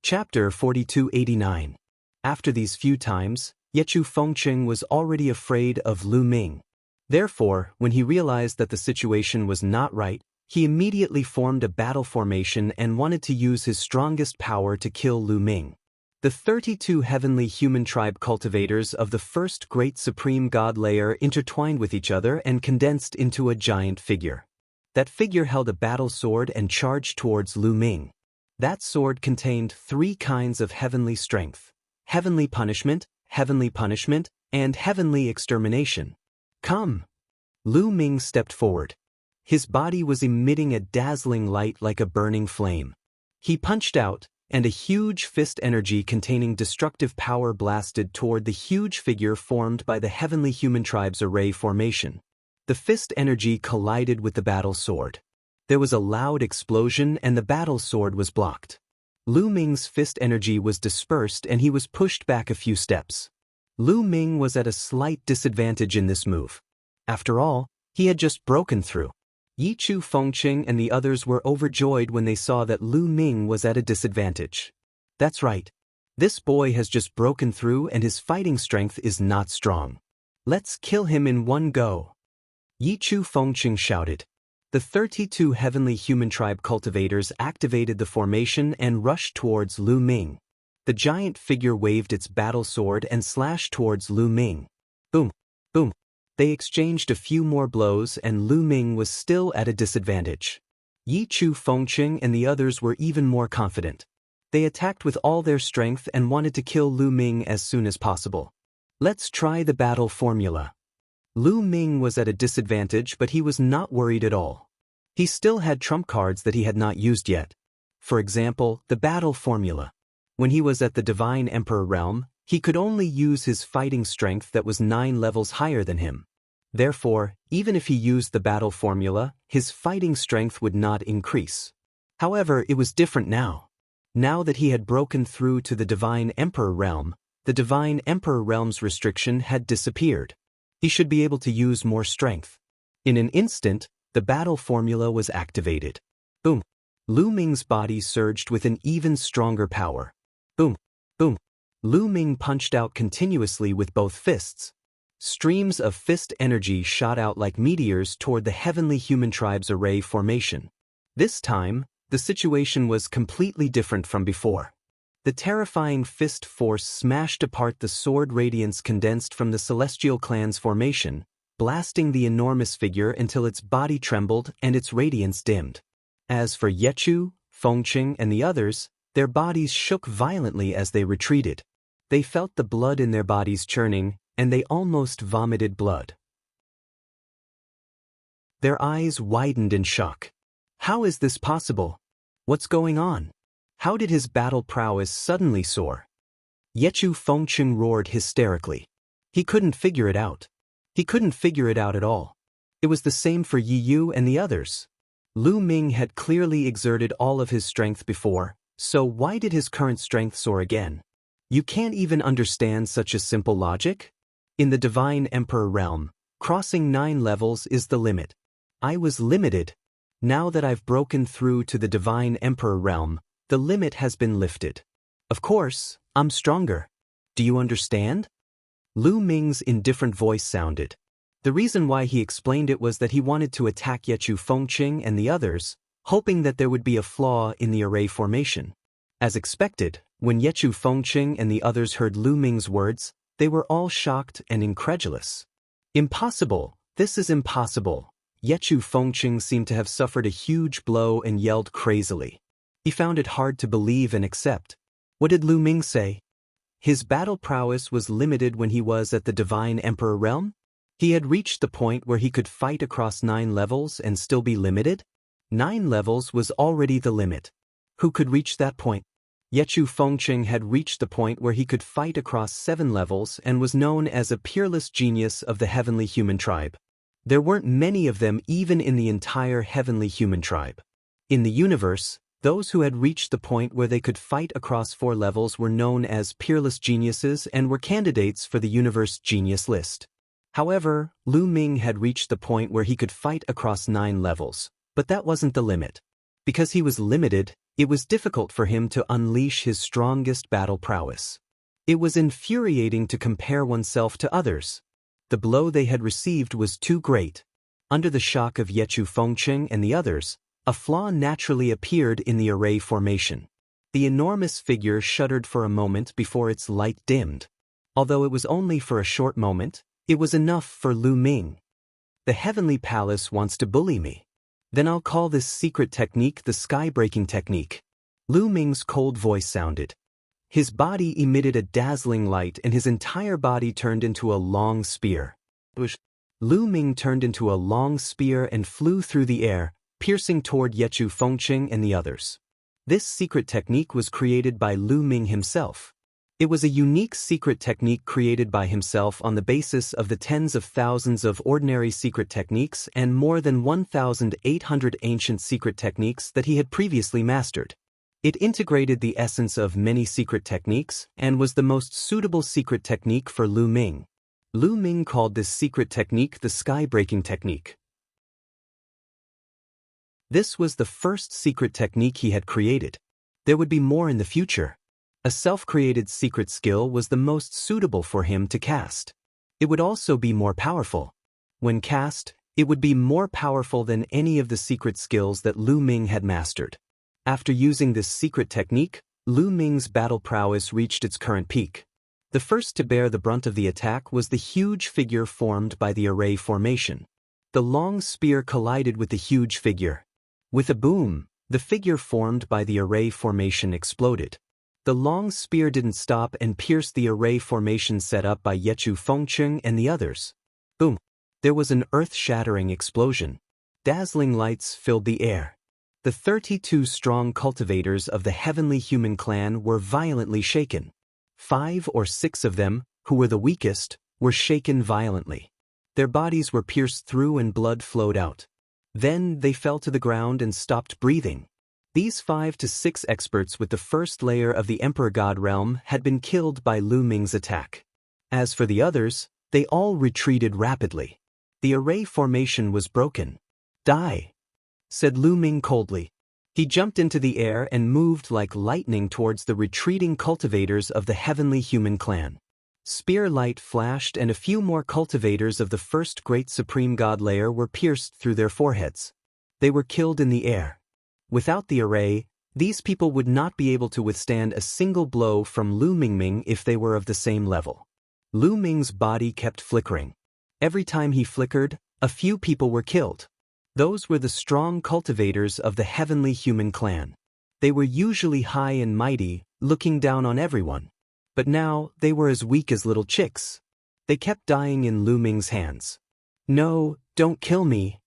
Chapter 4289. After these few times, Yechu Fengqing was already afraid of Lu Ming. Therefore, when he realized that the situation was not right, he immediately formed a battle formation and wanted to use his strongest power to kill Lu Ming. The 32 heavenly human tribe cultivators of the first great supreme god layer intertwined with each other and condensed into a giant figure. That figure held a battle sword and charged towards Lu Ming. That sword contained 3 kinds of heavenly strength: heavenly punishment, and heavenly extermination. Come! Lu Ming stepped forward. His body was emitting a dazzling light like a burning flame. He punched out, and a huge fist energy containing destructive power blasted toward the huge figure formed by the heavenly human tribe's array formation. The fist energy collided with the battle sword. There was a loud explosion and the battle sword was blocked. Lu Ming's fist energy was dispersed and he was pushed back a few steps. Lu Ming was at a slight disadvantage in this move. After all, he had just broken through. Yi Chu Fengqing and the others were overjoyed when they saw that Lu Ming was at a disadvantage. That's right. This boy has just broken through and his fighting strength is not strong. Let's kill him in one go. Yi Chu Fengqing shouted. The 32 heavenly human tribe cultivators activated the formation and rushed towards Lu Ming. The giant figure waved its battle sword and slashed towards Lu Ming. Boom! Boom! They exchanged a few more blows and Lu Ming was still at a disadvantage. Yi Chu Fengqing and the others were even more confident. They attacked with all their strength and wanted to kill Lu Ming as soon as possible. Let's try the battle formula. Lu Ming was at a disadvantage, but he was not worried at all. He still had trump cards that he had not used yet. For example, the battle formula. When he was at the Divine Emperor realm, he could only use his fighting strength that was 9 levels higher than him. Therefore, even if he used the battle formula, his fighting strength would not increase. However, it was different now. Now that he had broken through to the Divine Emperor realm, the Divine Emperor realm's restriction had disappeared. He should be able to use more strength. In an instant, the battle formula was activated. Boom! Lu Ming's body surged with an even stronger power. Boom! Boom! Lu Ming punched out continuously with both fists. Streams of fist energy shot out like meteors toward the heavenly human tribe's array formation. This time, the situation was completely different from before. The terrifying fist force smashed apart the sword radiance condensed from the celestial clan's formation, blasting the enormous figure until its body trembled and its radiance dimmed. As for Yechu, Fengqing, and the others, their bodies shook violently as they retreated. They felt the blood in their bodies churning, and they almost vomited blood. Their eyes widened in shock. How is this possible? What's going on? How did his battle prowess suddenly soar? Yechu Fengqing roared hysterically. He couldn't figure it out. He couldn't figure it out at all. It was the same for Yi Yu and the others. Lu Ming had clearly exerted all of his strength before, so why did his current strength soar again? You can't even understand such a simple logic? In the Divine Emperor realm, crossing 9 levels is the limit. I was limited. Now that I've broken through to the Divine Emperor realm, the limit has been lifted. Of course, I'm stronger. Do you understand? Lu Ming's indifferent voice sounded. The reason why he explained it was that he wanted to attack Yechu Fengqing and the others, hoping that there would be a flaw in the array formation. As expected, when Yechu Fengqing and the others heard Lu Ming's words, they were all shocked and incredulous. Impossible! This is impossible! Yechu Fengqing seemed to have suffered a huge blow and yelled crazily. He found it hard to believe and accept. What did Lu Ming say? His battle prowess was limited when he was at the Divine Emperor realm? He had reached the point where he could fight across 9 levels and still be limited? 9 levels was already the limit. Who could reach that point? Yechu Fengqing had reached the point where he could fight across 7 levels and was known as a peerless genius of the heavenly human tribe. There weren't many of them even in the entire heavenly human tribe. In the universe, those who had reached the point where they could fight across 4 levels were known as peerless geniuses and were candidates for the universe genius list. However, Lu Ming had reached the point where he could fight across 9 levels, but that wasn't the limit. Because he was limited, it was difficult for him to unleash his strongest battle prowess. It was infuriating to compare oneself to others. The blow they had received was too great. Under the shock of Yechu Fengqing and the others, a flaw naturally appeared in the array formation. The enormous figure shuddered for a moment before its light dimmed. Although it was only for a short moment, it was enough for Lu Ming. The heavenly palace wants to bully me. Then I'll call this secret technique the sky-breaking technique. Lu Ming's cold voice sounded. His body emitted a dazzling light and his entire body turned into a long spear. Lu Ming turned into a long spear and flew through the air, piercing toward Yechu Fengqing and the others. This secret technique was created by Lu Ming himself. It was a unique secret technique created by himself on the basis of the tens of thousands of ordinary secret techniques and more than 1,800 ancient secret techniques that he had previously mastered. It integrated the essence of many secret techniques and was the most suitable secret technique for Lu Ming. Lu Ming called this secret technique the sky-breaking technique. This was the first secret technique he had created. There would be more in the future. A self-created secret skill was the most suitable for him to cast. It would also be more powerful. When cast, it would be more powerful than any of the secret skills that Lu Ming had mastered. After using this secret technique, Lu Ming's battle prowess reached its current peak. The first to bear the brunt of the attack was the huge figure formed by the array formation. The long spear collided with the huge figure. With a boom, the figure formed by the array formation exploded. The long spear didn't stop and pierced the array formation set up by Yechu Fengqing and the others. Boom! There was an earth-shattering explosion. Dazzling lights filled the air. The 32 strong cultivators of the heavenly human clan were violently shaken. 5 or 6 of them, who were the weakest, were shaken violently. Their bodies were pierced through and blood flowed out. Then they fell to the ground and stopped breathing. These 5 to 6 experts with the first layer of the Emperor God realm had been killed by Lu Ming's attack. As for the others, they all retreated rapidly. The array formation was broken. Die, said Lu Ming coldly. He jumped into the air and moved like lightning towards the retreating cultivators of the heavenly human clan. Spear light flashed and a few more cultivators of the first great supreme god layer were pierced through their foreheads. They were killed in the air. Without the array, these people would not be able to withstand a single blow from Lu Mingming if they were of the same level. Lu Ming's body kept flickering. Every time he flickered, a few people were killed. Those were the strong cultivators of the heavenly human clan. They were usually high and mighty, looking down on everyone. But now, they were as weak as little chicks. They kept dying in Lu Ming's hands. No, don't kill me.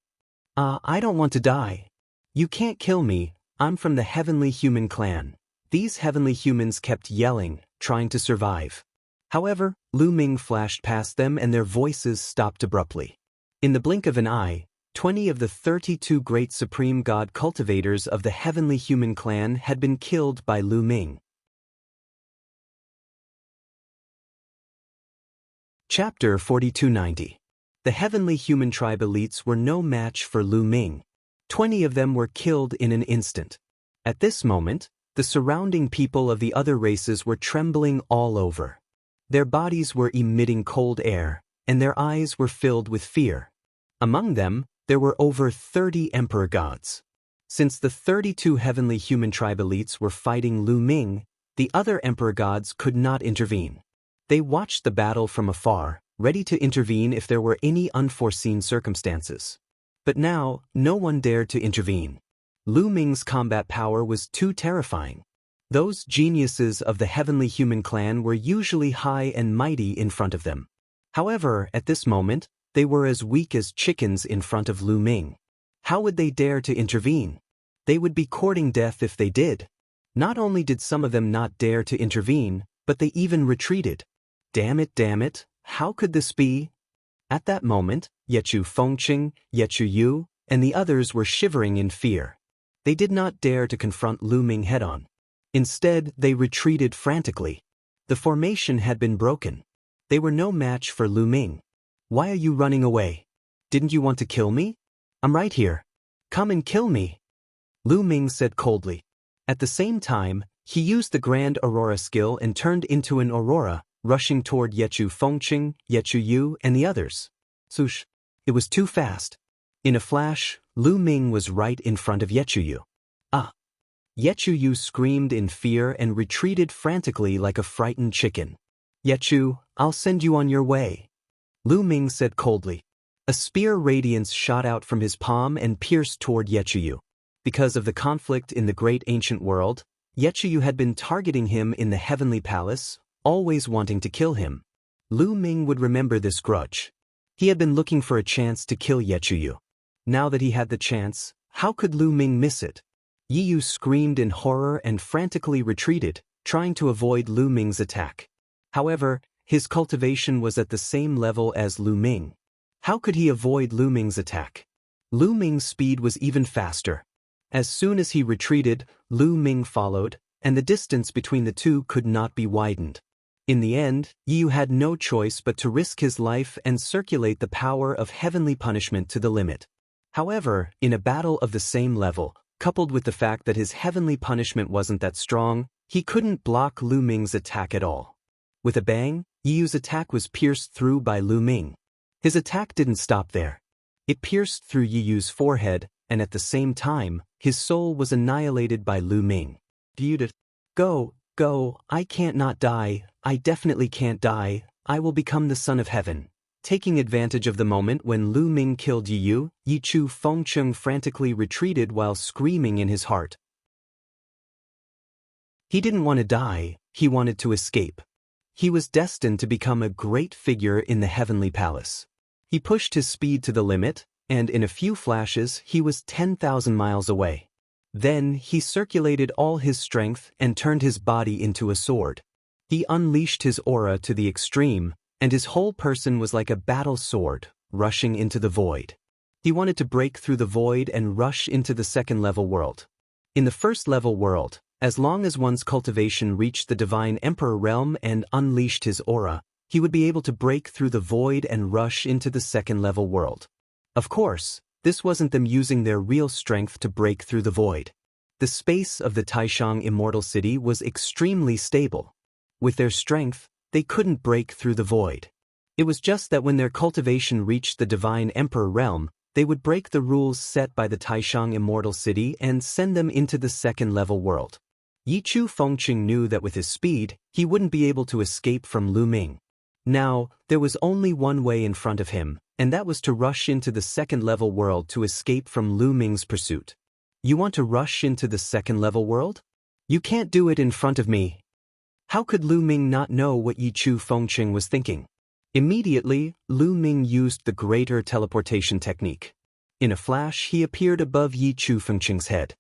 I don't want to die. You can't kill me, I'm from the heavenly human clan. These heavenly humans kept yelling, trying to survive. However, Lu Ming flashed past them and their voices stopped abruptly. In the blink of an eye, 20 of the 32 great supreme god cultivators of the heavenly human clan had been killed by Lu Ming. Chapter 4290. The heavenly human tribe elites were no match for Lu Ming. 20 of them were killed in an instant. At this moment, the surrounding people of the other races were trembling all over. Their bodies were emitting cold air, and their eyes were filled with fear. Among them, there were over 30 emperor gods. Since the 32 heavenly human tribe elites were fighting Lu Ming, the other emperor gods could not intervene. They watched the battle from afar, ready to intervene if there were any unforeseen circumstances. But now, no one dared to intervene. Lu Ming's combat power was too terrifying. Those geniuses of the heavenly human clan were usually high and mighty in front of them. However, at this moment, they were as weak as chickens in front of Lu Ming. How would they dare to intervene? They would be courting death if they did. Not only did some of them not dare to intervene, but they even retreated. Damn it, how could this be? At that moment, Yechu Fengqing, Yechu Yu, and the others were shivering in fear. They did not dare to confront Lu Ming head-on. Instead, they retreated frantically. The formation had been broken. They were no match for Lu Ming. Why are you running away? Didn't you want to kill me? I'm right here. Come and kill me. Lu Ming said coldly. At the same time, he used the Grand Aurora skill and turned into an aurora, rushing toward Yechu Fengqing, Yechu Yu, and the others. Swoosh! It was too fast. In a flash, Lu Ming was right in front of Yechu Yu. Ah! Yechu Yu screamed in fear and retreated frantically like a frightened chicken. Yechu, I'll send you on your way. Lu Ming said coldly. A spear radiance shot out from his palm and pierced toward Yechu Yu. Because of the conflict in the great ancient world, Yechu Yu had been targeting him in the heavenly palace, always wanting to kill him. Lu Ming would remember this grudge. He had been looking for a chance to kill Yechu Yu. Now that he had the chance, how could Lu Ming miss it? Yi Yu screamed in horror and frantically retreated, trying to avoid Lu Ming's attack. However, his cultivation was at the same level as Lu Ming. How could he avoid Lu Ming's attack? Lu Ming's speed was even faster. As soon as he retreated, Lu Ming followed, and the distance between the two could not be widened. In the end, Yi Yu had no choice but to risk his life and circulate the power of heavenly punishment to the limit. However, in a battle of the same level, coupled with the fact that his heavenly punishment wasn't that strong, he couldn't block Lu Ming's attack at all. With a bang, Yi Yu's attack was pierced through by Lu Ming. His attack didn't stop there. It pierced through Yi Yu's forehead, and at the same time, his soul was annihilated by Lu Ming. Go, I can't not die, I definitely can't die, I will become the son of heaven. Taking advantage of the moment when Lu Ming killed Yi Yu, Yechu Fengqing frantically retreated while screaming in his heart. He didn't want to die, he wanted to escape. He was destined to become a great figure in the heavenly palace. He pushed his speed to the limit, and in a few flashes he was 10,000 miles away. Then he circulated all his strength and turned his body into a sword. He unleashed his aura to the extreme, and his whole person was like a battle sword, rushing into the void. He wanted to break through the void and rush into the second-level world. In the first-level world, as long as one's cultivation reached the Divine Emperor realm and unleashed his aura, he would be able to break through the void and rush into the second-level world. Of course, this wasn't them using their real strength to break through the void. The space of the Taishang Immortal City was extremely stable. With their strength, they couldn't break through the void. It was just that when their cultivation reached the Divine Emperor realm, they would break the rules set by the Taishang Immortal City and send them into the second-level world. Yechu Fengqing knew that with his speed, he wouldn't be able to escape from Lu Ming. Now, there was only one way in front of him, and that was to rush into the second-level world to escape from Lu Ming's pursuit. You want to rush into the second-level world? You can't do it in front of me. How could Lu Ming not know what Yechu Fengqing was thinking? Immediately, Lu Ming used the greater teleportation technique. In a flash, he appeared above Yechu Fengqing's head.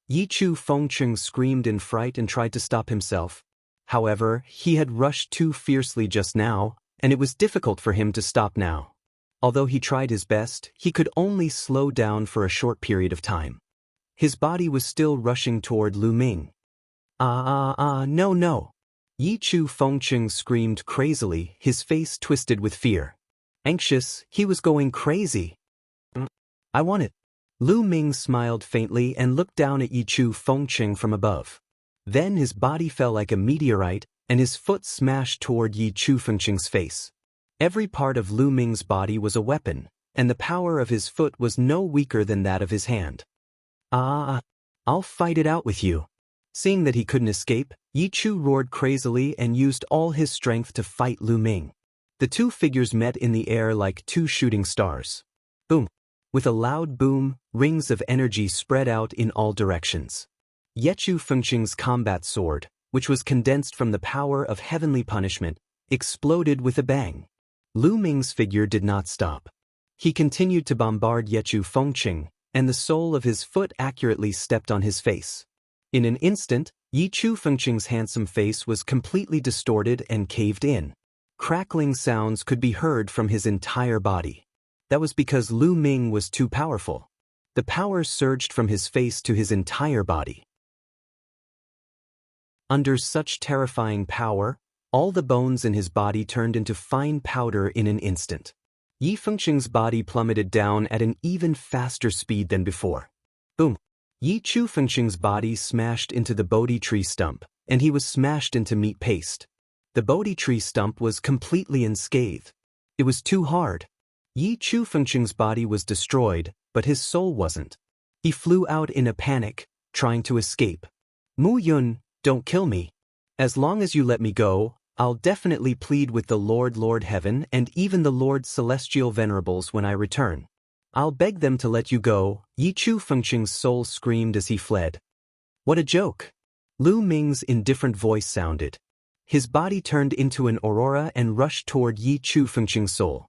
Yechu Fengqing screamed in fright and tried to stop himself. However, he had rushed too fiercely just now, and it was difficult for him to stop now. Although he tried his best, he could only slow down for a short period of time. His body was still rushing toward Lu Ming. No. Yechu Fengqing screamed crazily, his face twisted with fear. Anxious, he was going crazy. I want it. Lu Ming smiled faintly and looked down at Yechu Fengqing from above. Then his body fell like a meteorite, and his foot smashed toward Yechu Fengqing's face. Every part of Lu Ming's body was a weapon, and the power of his foot was no weaker than that of his hand. I'll fight it out with you. Seeing that he couldn't escape, Yechu roared crazily and used all his strength to fight Lu Ming. The two figures met in the air like two shooting stars. Boom! With a loud boom, rings of energy spread out in all directions. Yechu Fengqing's combat sword, which was condensed from the power of heavenly punishment, exploded with a bang. Lu Ming's figure did not stop. He continued to bombard Yechu Fengqing, and the sole of his foot accurately stepped on his face. In an instant, Yechu Fengqing's handsome face was completely distorted and caved in. Crackling sounds could be heard from his entire body. That was because Lu Ming was too powerful. The power surged from his face to his entire body. Under such terrifying power, all the bones in his body turned into fine powder in an instant. Yi Fengqing's body plummeted down at an even faster speed than before. Boom! Yechu Fengqing's body smashed into the Bodhi tree stump, and he was smashed into meat paste. The Bodhi tree stump was completely unscathed. It was too hard. Yechu Fengqing's body was destroyed, but his soul wasn't. He flew out in a panic, trying to escape. Mu Yun, don't kill me. As long as you let me go, I'll definitely plead with the Lord Heaven and even the Lord Celestial Venerables when I return. I'll beg them to let you go, Yechu Fengqing's soul screamed as he fled. What a joke! Lu Ming's indifferent voice sounded. His body turned into an aurora and rushed toward Yechu Fengqing's soul.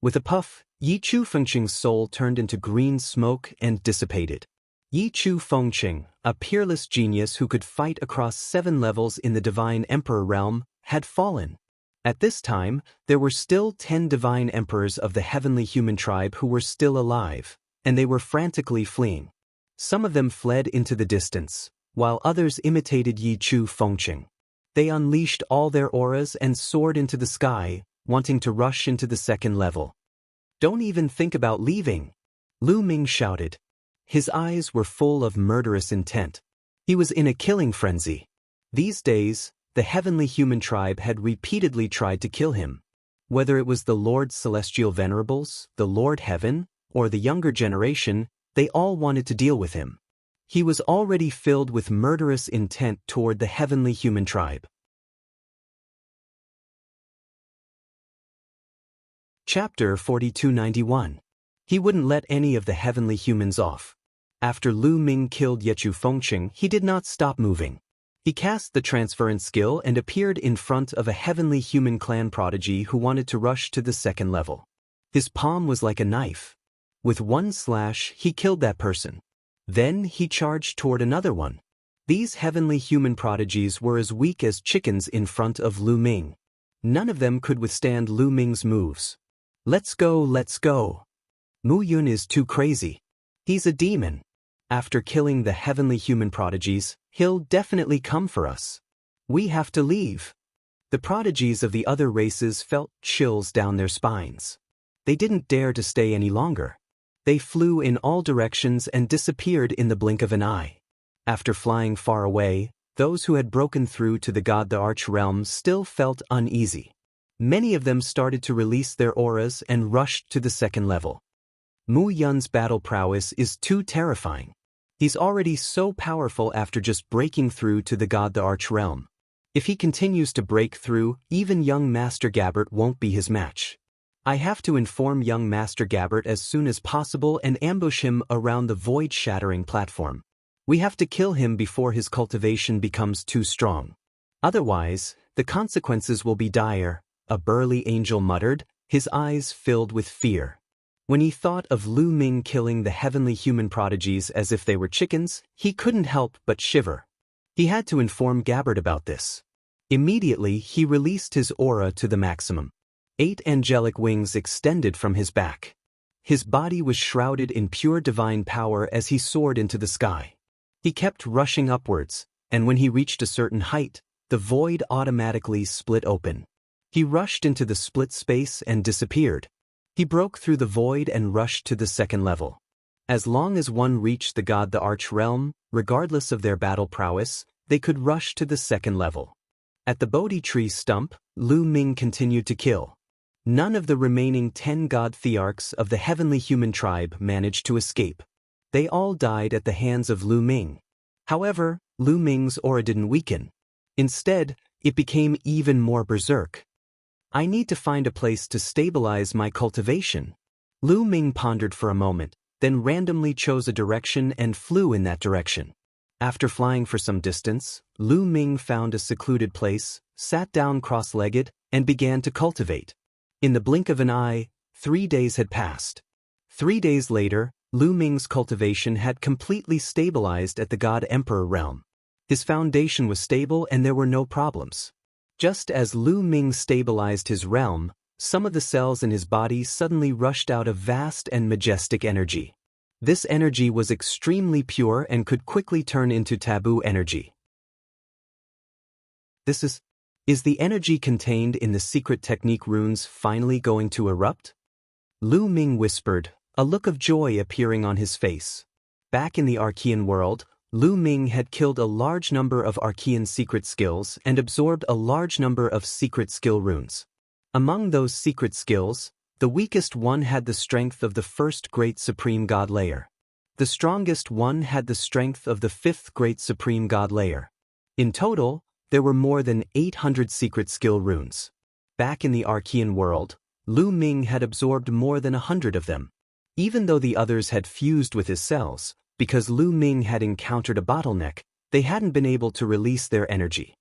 With a puff, Yechu Fengqing's soul turned into green smoke and dissipated. Yechu Fengqing, a peerless genius who could fight across 7 levels in the Divine Emperor realm, had fallen. At this time, there were still 10 divine emperors of the heavenly human tribe who were still alive, and they were frantically fleeing. Some of them fled into the distance, while others imitated Yechu Fengqing. They unleashed all their auras and soared into the sky, wanting to rush into the 2nd level. Don't even think about leaving, Lu Ming shouted. His eyes were full of murderous intent. He was in a killing frenzy. These days, the heavenly human tribe had repeatedly tried to kill him. Whether it was the Lord Celestial Venerables, the Lord Heaven, or the younger generation, they all wanted to deal with him. He was already filled with murderous intent toward the heavenly human tribe. Chapter 4291. He wouldn't let any of the heavenly humans off. After Lu Ming killed Yechu Fengqing, he did not stop moving. He cast the transference skill and appeared in front of a heavenly human clan prodigy who wanted to rush to the 2nd level. His palm was like a knife. With one slash, he killed that person. Then he charged toward another one. These heavenly human prodigies were as weak as chickens in front of Lu Ming. None of them could withstand Lu Ming's moves. Let's go, let's go. Mu Yun is too crazy. He's a demon. After killing the heavenly human prodigies, he'll definitely come for us. We have to leave. The prodigies of the other races felt chills down their spines. They didn't dare to stay any longer. They flew in all directions and disappeared in the blink of an eye. After flying far away, those who had broken through to the God the Arch realm still felt uneasy. Many of them started to release their auras and rushed to the 2nd level. Mu Yun's battle prowess is too terrifying. He's already so powerful after just breaking through to the God the Arch realm. If he continues to break through, even young Master Gabbert won't be his match. I have to inform young Master Gabbert as soon as possible and ambush him around the void-shattering platform. We have to kill him before his cultivation becomes too strong. Otherwise, the consequences will be dire, a burly angel muttered, his eyes filled with fear. When he thought of Lu Ming killing the heavenly human prodigies as if they were chickens, he couldn't help but shiver. He had to inform Gabbert about this. Immediately, he released his aura to the maximum. 8 angelic wings extended from his back. His body was shrouded in pure divine power as he soared into the sky. He kept rushing upwards, and when he reached a certain height, the void automatically split open. He rushed into the split space and disappeared. He broke through the void and rushed to the 2nd level. As long as one reached the God the Arch realm, regardless of their battle prowess, they could rush to the 2nd level. At the Bodhi tree stump, Lu Ming continued to kill. None of the remaining 10 god thearchs of the heavenly human tribe managed to escape. They all died at the hands of Lu Ming. However, Lu Ming's aura didn't weaken. Instead, it became even more berserk. I need to find a place to stabilize my cultivation. Lu Ming pondered for a moment, then randomly chose a direction and flew in that direction. After flying for some distance, Lu Ming found a secluded place, sat down cross-legged, and began to cultivate. In the blink of an eye, 3 days had passed. 3 days later, Lu Ming's cultivation had completely stabilized at the God-Emperor realm. His foundation was stable and there were no problems. Just as Lu Ming stabilized his realm, some of the cells in his body suddenly rushed out a vast and majestic energy. This energy was extremely pure and could quickly turn into taboo energy. Is the energy contained in the secret technique runes finally going to erupt? Lu Ming whispered, a look of joy appearing on his face. Back in the Archean world, Lu Ming had killed a large number of Archean secret skills and absorbed a large number of secret skill runes. Among those secret skills, the weakest one had the strength of the first great supreme god layer. The strongest one had the strength of the fifth great supreme god layer. In total, there were more than 800 secret skill runes. Back in the Archean world, Lu Ming had absorbed more than 100 of them. Even though the others had fused with his cells, because Lu Ming had encountered a bottleneck, they hadn't been able to release their energy.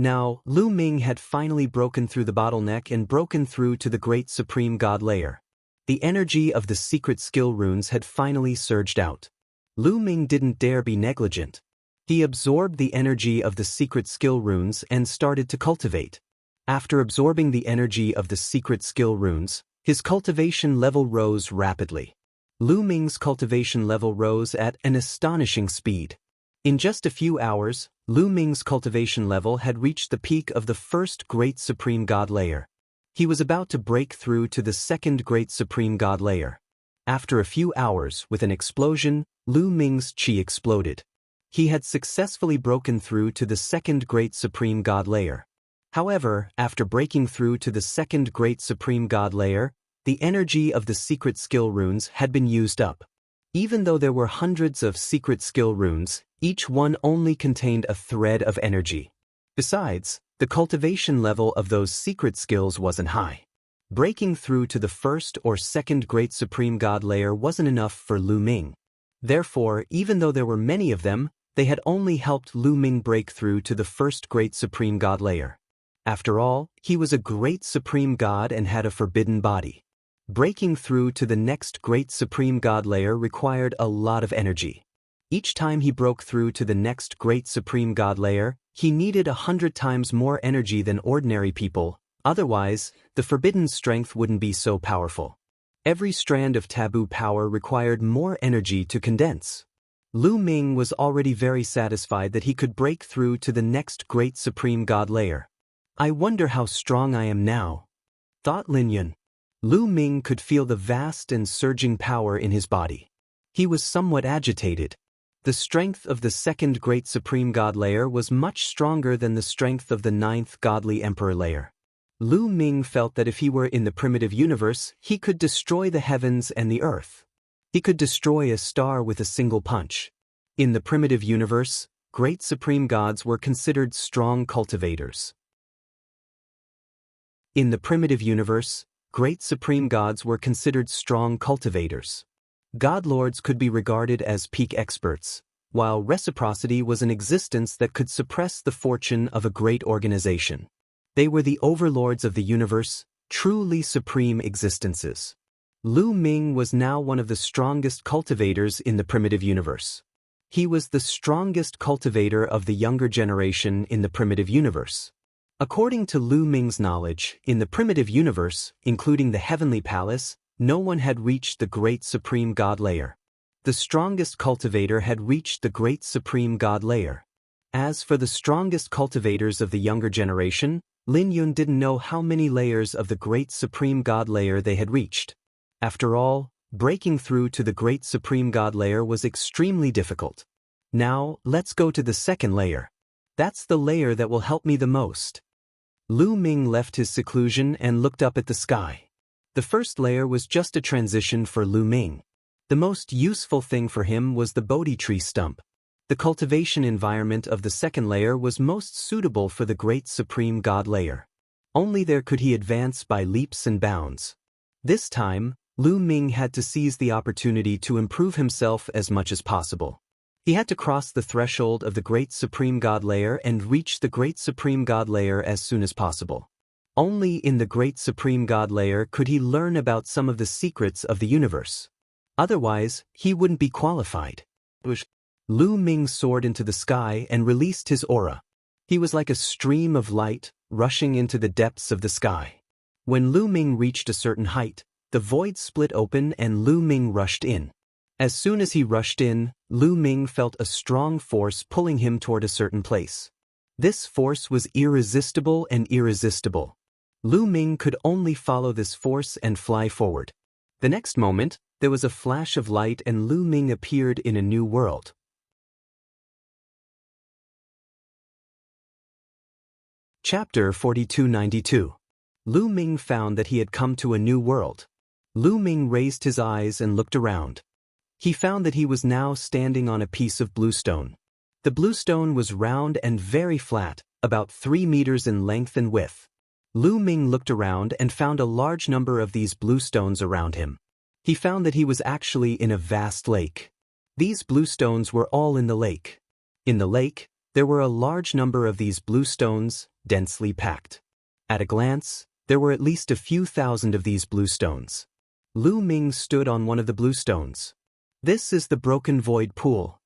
Now, Lu Ming had finally broken through the bottleneck and broken through to the great supreme god layer. The energy of the secret skill runes had finally surged out. Lu Ming didn't dare be negligent. He absorbed the energy of the secret skill runes and started to cultivate. After absorbing the energy of the secret skill runes, his cultivation level rose rapidly. Lu Ming's cultivation level rose at an astonishing speed. In just a few hours, Lu Ming's cultivation level had reached the peak of the first great supreme god layer. He was about to break through to the second great supreme god layer. After a few hours, with an explosion, Lu Ming's chi exploded. He had successfully broken through to the second great supreme god layer. However, after breaking through to the second great supreme god layer, the energy of the secret skill runes had been used up. Even though there were hundreds of secret skill runes, each one only contained a thread of energy. Besides, the cultivation level of those secret skills wasn't high. Breaking through to the first or second great supreme god layer wasn't enough for Lu Ming. Therefore, even though there were many of them, they had only helped Lu Ming break through to the first great supreme god layer. After all, he was a great supreme god and had a forbidden body. Breaking through to the next great supreme god layer required a lot of energy. Each time he broke through to the next great supreme god layer, he needed 100 times more energy than ordinary people, otherwise, the forbidden strength wouldn't be so powerful. Every strand of taboo power required more energy to condense. Lu Ming was already very satisfied that he could break through to the next great supreme god layer. I wonder how strong I am now, thought Lin Yun. Lu Ming could feel the vast and surging power in his body. He was somewhat agitated. The strength of the second great supreme god layer was much stronger than the strength of the ninth godly emperor layer. Lu Ming felt that if he were in the primitive universe, he could destroy the heavens and the earth. He could destroy a star with a single punch. In the primitive universe, great supreme gods were considered strong cultivators. In the primitive universe, great supreme gods were considered strong cultivators. Godlords could be regarded as peak experts, while reciprocity was an existence that could suppress the fortune of a great organization. They were the overlords of the universe, truly supreme existences. Lu Ming was now one of the strongest cultivators in the primitive universe. He was the strongest cultivator of the younger generation in the primitive universe. According to Lu Ming's knowledge, in the primitive universe, including the heavenly palace, no one had reached the great supreme god layer. The strongest cultivator had reached the great supreme god layer. As for the strongest cultivators of the younger generation, Lin Yun didn't know how many layers of the great supreme god layer they had reached. After all, breaking through to the great supreme god layer was extremely difficult. Now, let's go to the second layer. That's the layer that will help me the most. Lu Ming left his seclusion and looked up at the sky. The first layer was just a transition for Lu Ming. The most useful thing for him was the Bodhi tree stump. The cultivation environment of the second layer was most suitable for the great supreme god layer. Only there could he advance by leaps and bounds. This time, Lu Ming had to seize the opportunity to improve himself as much as possible. He had to cross the threshold of the Great Supreme God layer and reach the Great Supreme God layer as soon as possible. Only in the Great Supreme God layer could he learn about some of the secrets of the universe. Otherwise, he wouldn't be qualified. Lu Ming soared into the sky and released his aura. He was like a stream of light, rushing into the depths of the sky. When Lu Ming reached a certain height, the void split open and Lu Ming rushed in. As soon as he rushed in, Lu Ming felt a strong force pulling him toward a certain place. This force was irresistible and irresistible. Lu Ming could only follow this force and fly forward. The next moment, there was a flash of light and Lu Ming appeared in a new world. Chapter 4292. Lu Ming found that he had come to a new world. Lu Ming raised his eyes and looked around. He found that he was now standing on a piece of bluestone. The bluestone was round and very flat, about 3 meters in length and width. Lu Ming looked around and found a large number of these bluestones around him. He found that he was actually in a vast lake. These bluestones were all in the lake. In the lake, there were a large number of these bluestones, densely packed. At a glance, there were at least a few thousand of these bluestones. Lu Ming stood on one of the bluestones. "This is the broken void pool,"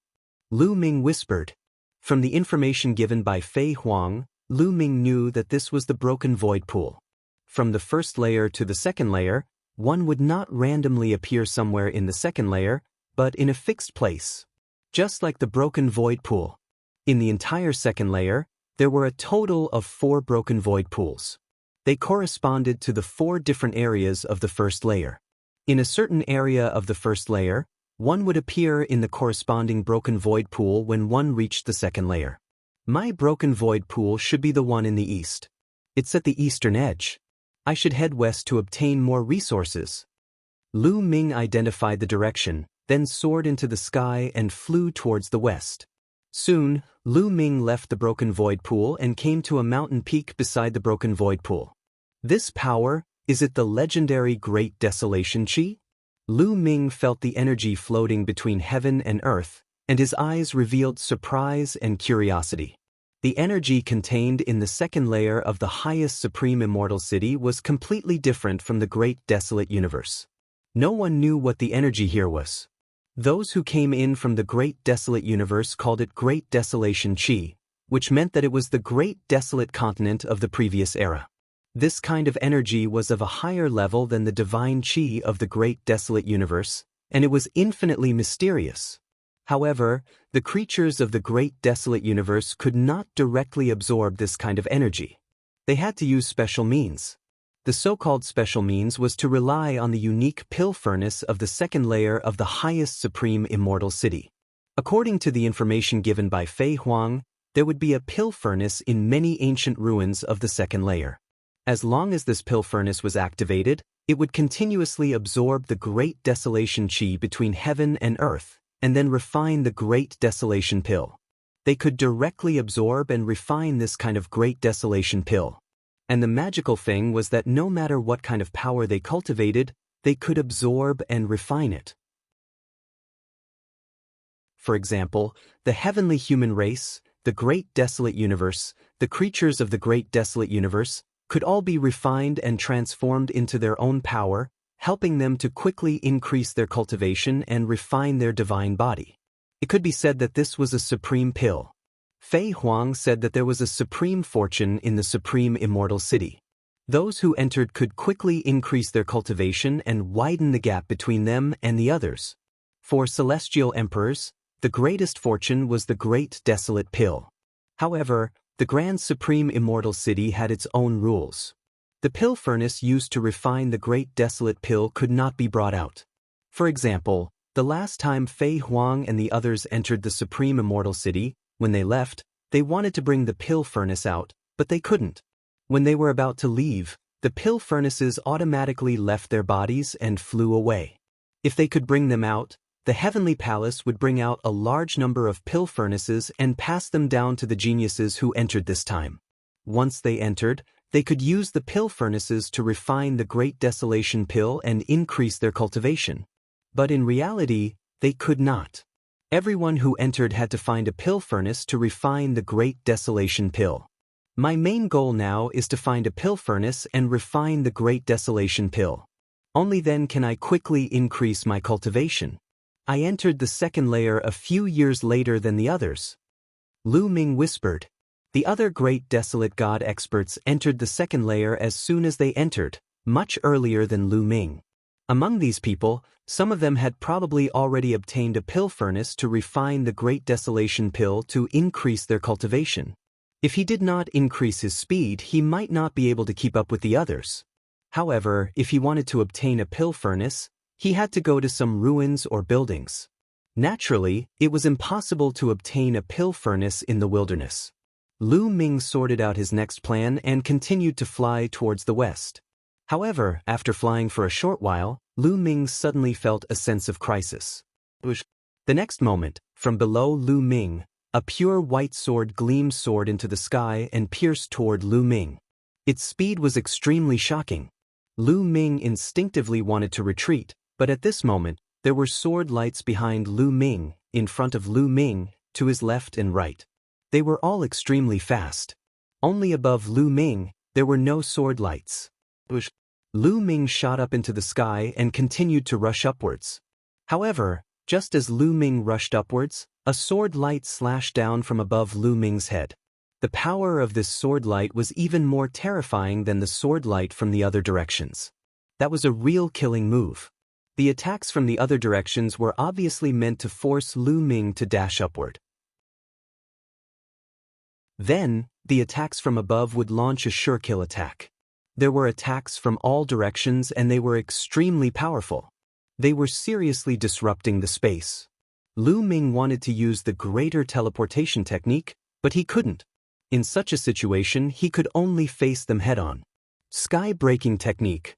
Lu Ming whispered. From the information given by Fei Huang, Lu Ming knew that this was the broken void pool. From the first layer to the second layer, one would not randomly appear somewhere in the second layer, but in a fixed place. Just like the broken void pool. In the entire second layer, there were a total of 4 broken void pools. They corresponded to the 4 different areas of the first layer. In a certain area of the first layer, one would appear in the corresponding broken void pool when one reached the second layer. My broken void pool should be the one in the east. It's at the eastern edge. I should head west to obtain more resources. Lu Ming identified the direction, then soared into the sky and flew towards the west. Soon, Lu Ming left the broken void pool and came to a mountain peak beside the broken void pool. This power, is it the legendary Great Desolation Chi? Lu Ming felt the energy floating between heaven and earth, and his eyes revealed surprise and curiosity. The energy contained in the second layer of the highest supreme immortal city was completely different from the great desolate universe. No one knew what the energy here was. Those who came in from the great desolate universe called it Great Desolation Chi, which meant that it was the great desolate continent of the previous era. This kind of energy was of a higher level than the divine chi of the great desolate universe, and it was infinitely mysterious. However, the creatures of the great desolate universe could not directly absorb this kind of energy. They had to use special means. The so-called special means was to rely on the unique pill furnace of the second layer of the highest supreme immortal city. According to the information given by Fei Huang, there would be a pill furnace in many ancient ruins of the second layer. As long as this pill furnace was activated, it would continuously absorb the great desolation chi between heaven and earth, and then refine the great desolation pill. They could directly absorb and refine this kind of great desolation pill. And the magical thing was that no matter what kind of power they cultivated, they could absorb and refine it. For example, the heavenly human race, the great desolate universe, the creatures of the great desolate universe, could all be refined and transformed into their own power, helping them to quickly increase their cultivation and refine their divine body. It could be said that this was a supreme pill. Fei Huang said that there was a supreme fortune in the supreme immortal city. Those who entered could quickly increase their cultivation and widen the gap between them and the others. For celestial emperors, the greatest fortune was the great desolate pill. However, the grand supreme immortal city had its own rules. The pill furnace used to refine the great desolate pill could not be brought out. For example, the last time Fei Huang and the others entered the supreme immortal city, when they left, they wanted to bring the pill furnace out, but they couldn't. When they were about to leave, the pill furnaces automatically left their bodies and flew away. If they could bring them out, the heavenly palace would bring out a large number of pill furnaces and pass them down to the geniuses who entered this time. Once they entered, they could use the pill furnaces to refine the great desolation pill and increase their cultivation. But in reality, they could not. Everyone who entered had to find a pill furnace to refine the Great Desolation Pill. My main goal now is to find a pill furnace and refine the Great Desolation Pill. Only then can I quickly increase my cultivation. I entered the second layer a few years later than the others. Lu Ming whispered. The other great desolate god experts entered the second layer as soon as they entered, much earlier than Lu Ming. Among these people, some of them had probably already obtained a pill furnace to refine the Great Desolation Pill to increase their cultivation. If he did not increase his speed, he might not be able to keep up with the others. However, if he wanted to obtain a pill furnace, he had to go to some ruins or buildings. Naturally, it was impossible to obtain a pill furnace in the wilderness. Lu Ming sorted out his next plan and continued to fly towards the west. However, after flying for a short while, Lu Ming suddenly felt a sense of crisis. The next moment, from below Lu Ming, a pure white sword soared into the sky and pierced toward Lu Ming. Its speed was extremely shocking. Lu Ming instinctively wanted to retreat, but at this moment, there were sword lights behind Lu Ming, in front of Lu Ming, to his left and right. They were all extremely fast. Only above Lu Ming, there were no sword lights. Lu Ming shot up into the sky and continued to rush upwards. However, just as Lu Ming rushed upwards, a sword light slashed down from above Lu Ming's head. The power of this sword light was even more terrifying than the sword light from the other directions. That was a real killing move. The attacks from the other directions were obviously meant to force Lu Ming to dash upward. Then, the attacks from above would launch a sure kill attack. There were attacks from all directions and they were extremely powerful. They were seriously disrupting the space. Lu Ming wanted to use the greater teleportation technique, but he couldn't. In such a situation, he could only face them head-on. Sky-breaking technique.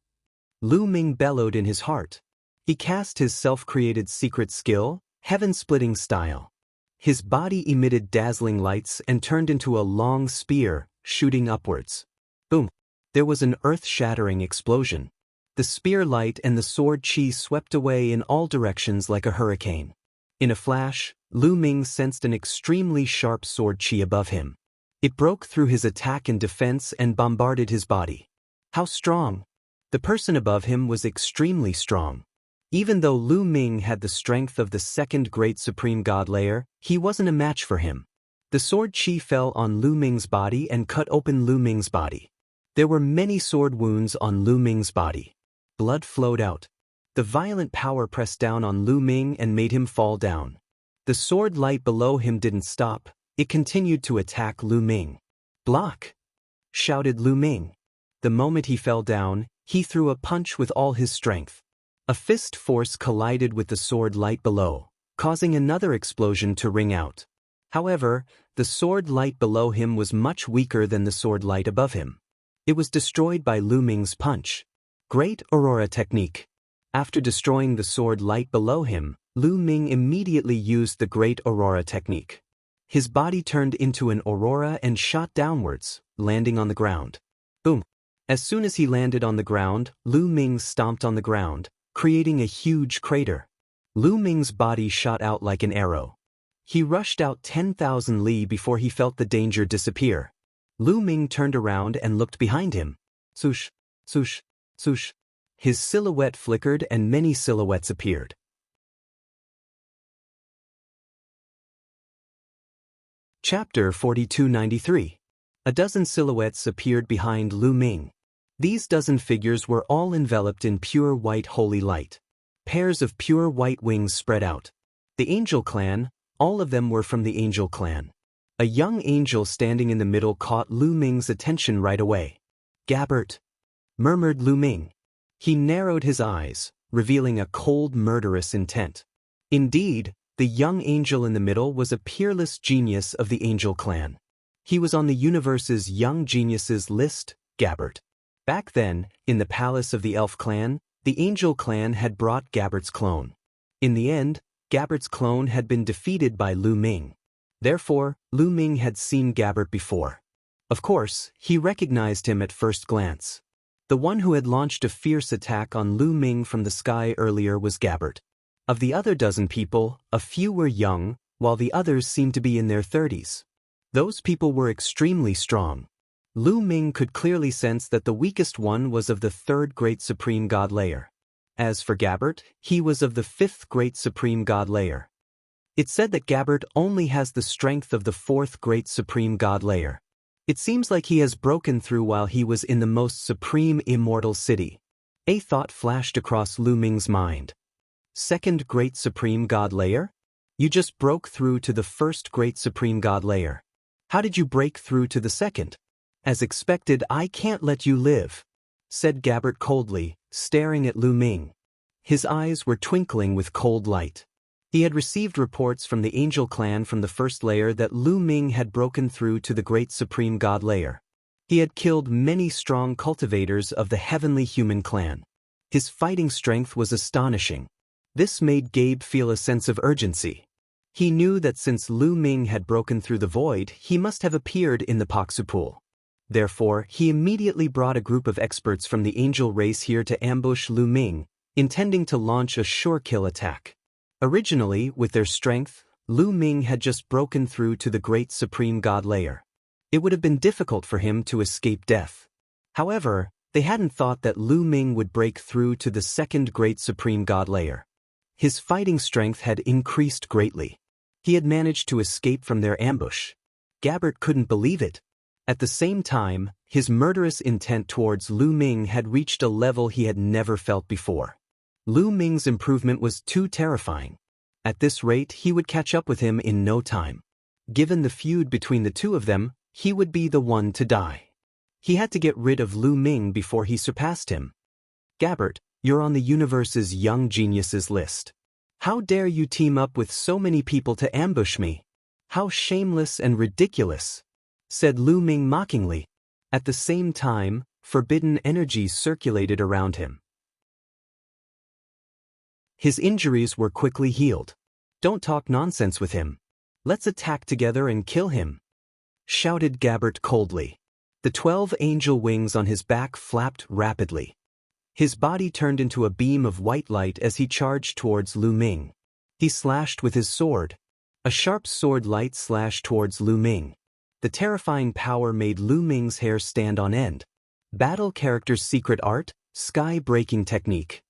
Lu Ming bellowed in his heart. He cast his self-created secret skill, heaven-splitting style. His body emitted dazzling lights and turned into a long spear, shooting upwards. Boom! There was an earth-shattering explosion. The spear light and the sword chi swept away in all directions like a hurricane. In a flash, Lu Ming sensed an extremely sharp sword chi above him. It broke through his attack and defense and bombarded his body. How strong! The person above him was extremely strong. Even though Lu Ming had the strength of the second great supreme god layer, he wasn't a match for him. The sword chi fell on Lu Ming's body and cut open Lu Ming's body. There were many sword wounds on Lu Ming's body. Blood flowed out. The violent power pressed down on Lu Ming and made him fall down. The sword light below him didn't stop, it continued to attack Lu Ming. "Block!" shouted Lu Ming. The moment he fell down, he threw a punch with all his strength. A fist force collided with the sword light below, causing another explosion to ring out. However, the sword light below him was much weaker than the sword light above him. It was destroyed by Lu Ming's punch. Great Aurora technique. After destroying the sword light below him, Lu Ming immediately used the Great Aurora technique. His body turned into an aurora and shot downwards, landing on the ground. Boom! As soon as he landed on the ground, Lu Ming stomped on the ground, creating a huge crater. Lu Ming's body shot out like an arrow. He rushed out 10,000 li before he felt the danger disappear. Lu Ming turned around and looked behind him. Swoosh, swoosh, swoosh. His silhouette flickered and many silhouettes appeared. Chapter 4293. A dozen silhouettes appeared behind Lu Ming. These dozen figures were all enveloped in pure white holy light. Pairs of pure white wings spread out. The Angel Clan, all of them were from the Angel Clan. A young angel standing in the middle caught Lu Ming's attention right away. "Gabbert," murmured Lu Ming. He narrowed his eyes, revealing a cold, murderous intent. Indeed, the young angel in the middle was a peerless genius of the Angel Clan. He was on the universe's young geniuses list, Gabbert. Back then, in the palace of the Elf Clan, the Angel Clan had brought Gabbert's clone. In the end, Gabbert's clone had been defeated by Lu Ming. Therefore, Lu Ming had seen Gabbert before. Of course, he recognized him at first glance. The one who had launched a fierce attack on Lu Ming from the sky earlier was Gabbert. Of the other dozen people, a few were young, while the others seemed to be in their 30s. Those people were extremely strong. Lu Ming could clearly sense that the weakest one was of the third great supreme god layer. As for Gabbert, he was of the fifth great supreme god layer. It's said that Gabbert only has the strength of the fourth great supreme god layer. It seems like he has broken through while he was in the most supreme immortal city. A thought flashed across Lu Ming's mind. Second great supreme god layer? You just broke through to the first great supreme god layer. How did you break through to the second? As expected, I can't let you live, said Gabbert coldly, staring at Lu Ming. His eyes were twinkling with cold light. He had received reports from the Angel clan from the first layer that Lu Ming had broken through to the great supreme god layer. He had killed many strong cultivators of the heavenly human clan. His fighting strength was astonishing. This made Gabe feel a sense of urgency. He knew that since Lu Ming had broken through the void, he must have appeared in the Paksu pool. Therefore, he immediately brought a group of experts from the Angel race here to ambush Lu Ming, intending to launch a sure-kill attack. Originally, with their strength, Lu Ming had just broken through to the great supreme god layer. It would have been difficult for him to escape death. However, they hadn't thought that Lu Ming would break through to the second great supreme god layer. His fighting strength had increased greatly. He had managed to escape from their ambush. Gabbert couldn't believe it. At the same time, his murderous intent towards Lu Ming had reached a level he had never felt before. Lu Ming's improvement was too terrifying. At this rate, he would catch up with him in no time. Given the feud between the two of them, he would be the one to die. He had to get rid of Lu Ming before he surpassed him. Gabbert, you're on the universe's young geniuses list. How dare you team up with so many people to ambush me? How shameless and ridiculous, said Lu Ming mockingly. At the same time, forbidden energy circulated around him. His injuries were quickly healed. Don't talk nonsense with him. Let's attack together and kill him, shouted Gabbert coldly. The 12 angel wings on his back flapped rapidly. His body turned into a beam of white light as he charged towards Lu Ming. He slashed with his sword. A sharp sword light slashed towards Lu Ming. The terrifying power made Lu Ming's hair stand on end. Battle character's secret art, sky-breaking technique,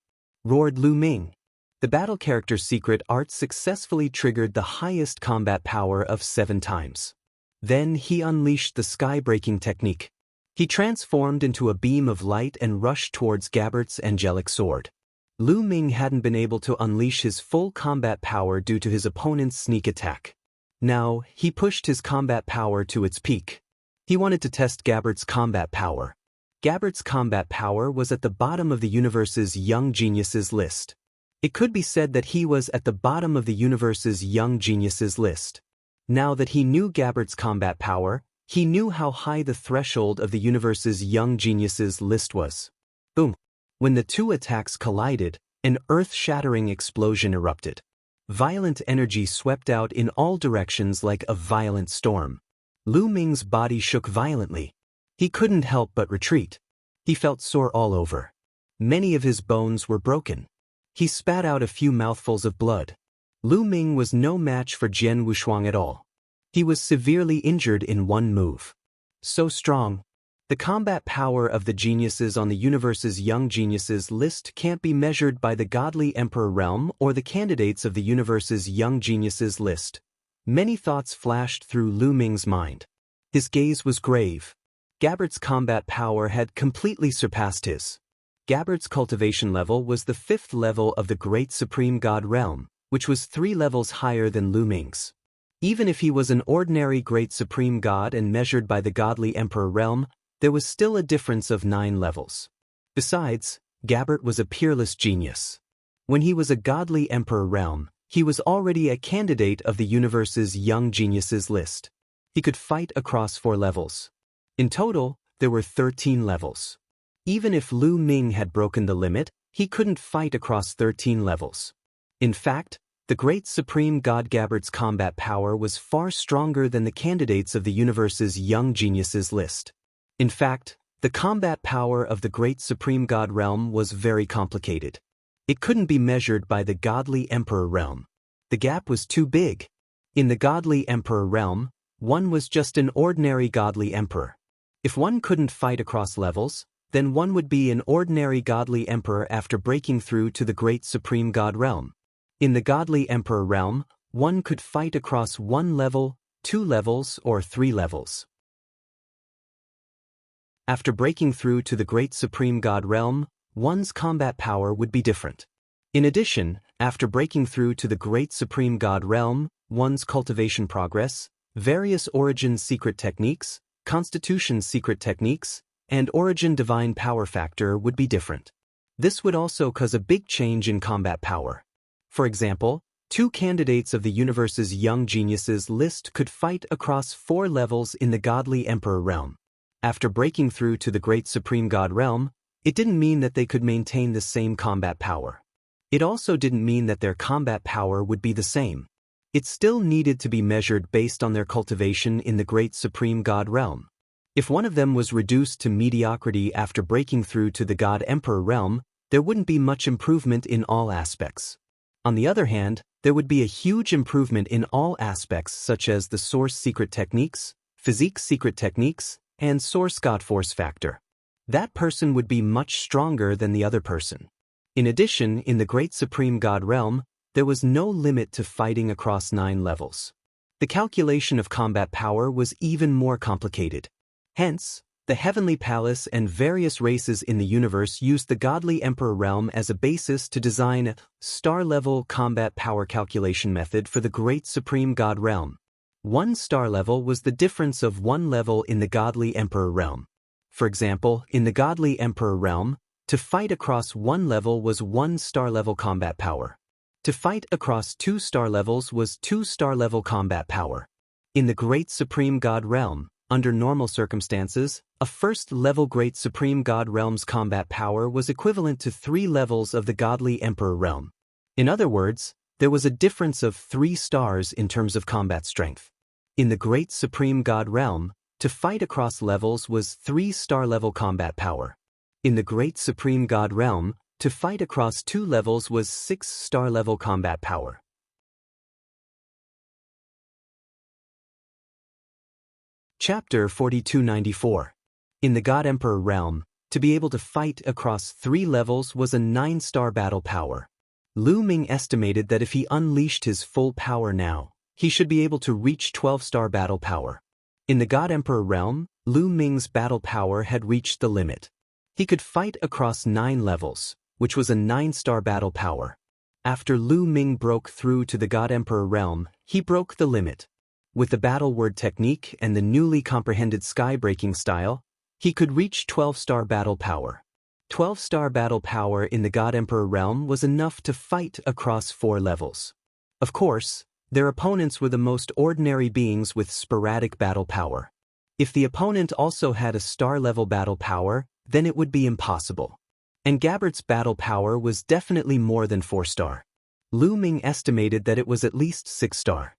roared Lu Ming. The battle character's secret art successfully triggered the highest combat power of 7 times. Then he unleashed the sky-breaking technique. He transformed into a beam of light and rushed towards Gabbert's angelic sword. Lu Ming hadn't been able to unleash his full combat power due to his opponent's sneak attack. Now, he pushed his combat power to its peak. He wanted to test Gabbert's combat power. Gabbert's combat power was at the bottom of the universe's young geniuses list. It could be said that he was at the bottom of the universe's young geniuses list. Now that he knew Gabbert's combat power, he knew how high the threshold of the universe's young geniuses list was. Boom! When the two attacks collided, an earth-shattering explosion erupted. Violent energy swept out in all directions like a violent storm. Lu Ming's body shook violently. He couldn't help but retreat. He felt sore all over. Many of his bones were broken. He spat out a few mouthfuls of blood. Lu Ming was no match for Jian Wushuang at all. He was severely injured in one move. So strong. The combat power of the geniuses on the universe's young geniuses list can't be measured by the godly emperor realm or the candidates of the universe's young geniuses list. Many thoughts flashed through Lu Ming's mind. His gaze was grave. Gabbert's combat power had completely surpassed his. Gabbert's cultivation level was the 5th level of the Great Supreme God realm, which was 3 levels higher than Lu Ming's. Even if he was an ordinary Great Supreme God and measured by the godly Emperor realm, there was still a difference of 9 levels. Besides, Gabbert was a peerless genius. When he was a godly Emperor realm, he was already a candidate of the universe's young geniuses list. He could fight across 4 levels. In total, there were 13 levels. Even if Lu Ming had broken the limit, he couldn't fight across 13 levels. In fact, the Great Supreme God Gabbert's combat power was far stronger than the candidates of the universe's young geniuses list. In fact, the combat power of the Great Supreme God realm was very complicated. It couldn't be measured by the godly emperor realm. The gap was too big. In the godly emperor realm, one was just an ordinary godly emperor. If one couldn't fight across levels, then one would be an ordinary godly emperor after breaking through to the great supreme god realm. In the godly emperor realm, one could fight across 1 level, 2 levels, or 3 levels. After breaking through to the great supreme god realm, one's combat power would be different. In addition, after breaking through to the great supreme god realm, one's cultivation progress, various origin secret techniques, constitution secret techniques, and origin divine power factor would be different. This would also cause a big change in combat power. For example, 2 candidates of the universe's young geniuses list could fight across 4 levels in the godly emperor realm. After breaking through to the great supreme god realm, it didn't mean that they could maintain the same combat power. It also didn't mean that their combat power would be the same. It still needed to be measured based on their cultivation in the great supreme god realm. If one of them was reduced to mediocrity after breaking through to the god emperor realm, there wouldn't be much improvement in all aspects. On the other hand, there would be a huge improvement in all aspects such as the source secret techniques, physique secret techniques, and source god force factor. That person would be much stronger than the other person. In addition, in the great supreme god realm, there was no limit to fighting across 9 levels. The calculation of combat power was even more complicated. Hence, the Heavenly Palace and various races in the universe used the godly emperor realm as a basis to design a star-level combat power calculation method for the great supreme god realm. 1 star level was the difference of 1 level in the godly emperor realm. For example, in the godly emperor realm, to fight across 1 level was 1 star level combat power. To fight across 2 star levels was 2 star level combat power. In the great supreme god realm, under normal circumstances, a first-level great supreme god realm's combat power was equivalent to 3 levels of the godly emperor realm. In other words, there was a difference of 3 stars in terms of combat strength. In the great supreme god realm, to fight across levels was 3 star level combat power. In the great supreme god realm, to fight across 2 levels was 6 star level combat power. Chapter 4294. In the God Emperor realm, to be able to fight across 3 levels was a 9-star battle power. Lu Ming estimated that if he unleashed his full power now, he should be able to reach 12-star battle power. In the God Emperor realm, Lu Ming's battle power had reached the limit. He could fight across 9 levels, which was a 9-star battle power. After Lu Ming broke through to the God Emperor realm, he broke the limit. With the battle word technique and the newly comprehended sky-breaking style, he could reach 12-star battle power. 12-star battle power in the God Emperor realm was enough to fight across 4 levels. Of course, their opponents were the most ordinary beings with sporadic battle power. If the opponent also had a star-level battle power, then it would be impossible. And Gabbert's battle power was definitely more than 4-star. Lu Ming estimated that it was at least 6-star.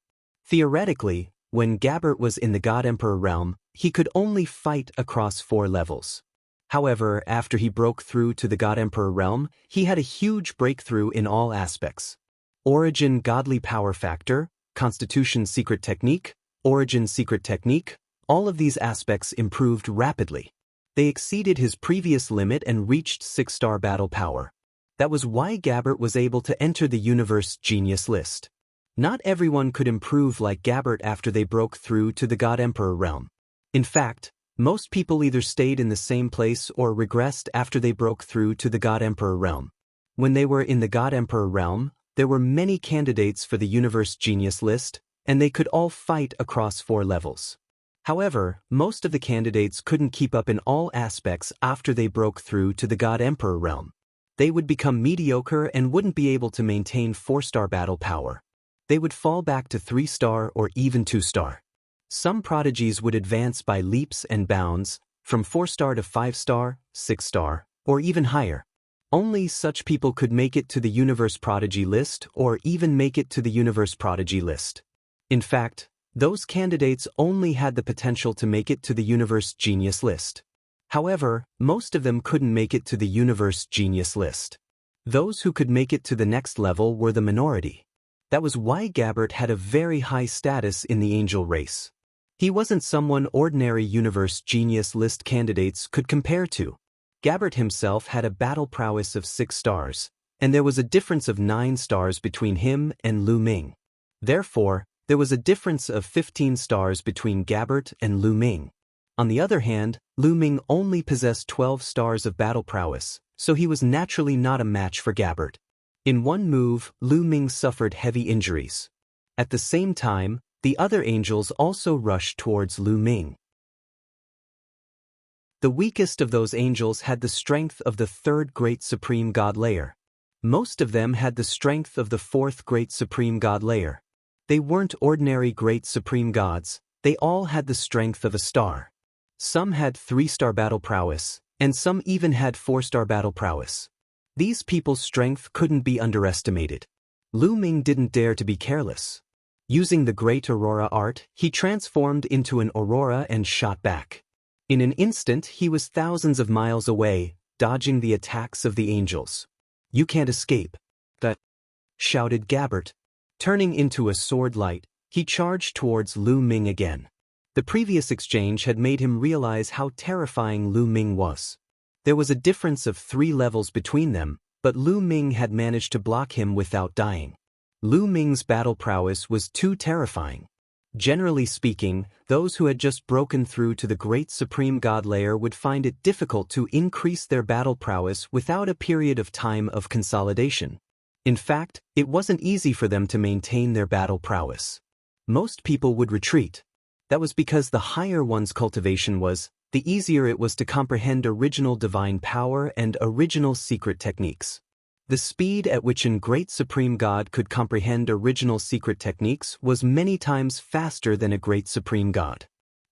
Theoretically, when Gabbert was in the God Emperor realm, he could only fight across 4 levels. However, after he broke through to the God Emperor realm, he had a huge breakthrough in all aspects. Origin godly power factor, constitution secret technique, origin secret technique, all of these aspects improved rapidly. They exceeded his previous limit and reached 6-star battle power. That was why Gabbert was able to enter the universe genius list. Not everyone could improve like Gabbert after they broke through to the God Emperor realm. In fact, most people either stayed in the same place or regressed after they broke through to the God Emperor realm. When they were in the God Emperor realm, there were many candidates for the universe genius list, and they could all fight across 4 levels. However, most of the candidates couldn't keep up in all aspects after they broke through to the God Emperor realm. They would become mediocre and wouldn't be able to maintain 4-star battle power. They would fall back to 3-star or even 2-star. Some prodigies would advance by leaps and bounds, from 4-star to 5-star, 6-star, or even higher. Only such people could make it to the Universe Prodigy list or even make it to the Universe Prodigy list. In fact, those candidates only had the potential to make it to the Universe Genius list. However, most of them couldn't make it to the Universe Genius list. Those who could make it to the next level were the minority. That was why Gabbert had a very high status in the angel race. He wasn't someone ordinary universe genius list candidates could compare to. Gabbert himself had a battle prowess of 6 stars, and there was a difference of 9 stars between him and Lu Ming. Therefore, there was a difference of 15 stars between Gabbert and Lu Ming. On the other hand, Lu Ming only possessed 12 stars of battle prowess, so he was naturally not a match for Gabbert. In one move, Lu Ming suffered heavy injuries. At the same time, the other angels also rushed towards Lu Ming. The weakest of those angels had the strength of the 3rd Great Supreme God Layer. Most of them had the strength of the 4th Great Supreme God Layer. They weren't ordinary Great Supreme Gods, they all had the strength of a star. Some had 3-star battle prowess, and some even had 4-star battle prowess. These people's strength couldn't be underestimated. Lu Ming didn't dare to be careless. Using the Great Aurora art, he transformed into an aurora and shot back. In an instant, he was thousands of miles away, dodging the attacks of the angels. "You can't escape," shouted Gabbert. Turning into a sword light, he charged towards Lu Ming again. The previous exchange had made him realize how terrifying Lu Ming was. There was a difference of 3 levels between them, but Lu Ming had managed to block him without dying. Lu Ming's battle prowess was too terrifying. Generally speaking, those who had just broken through to the Great Supreme God Layer would find it difficult to increase their battle prowess without a period of time of consolidation. In fact, it wasn't easy for them to maintain their battle prowess. Most people would retreat. That was because the higher one's cultivation was, the easier it was to comprehend original divine power and original secret techniques. The speed at which a Great Supreme God could comprehend original secret techniques was many times faster than a Great Supreme God.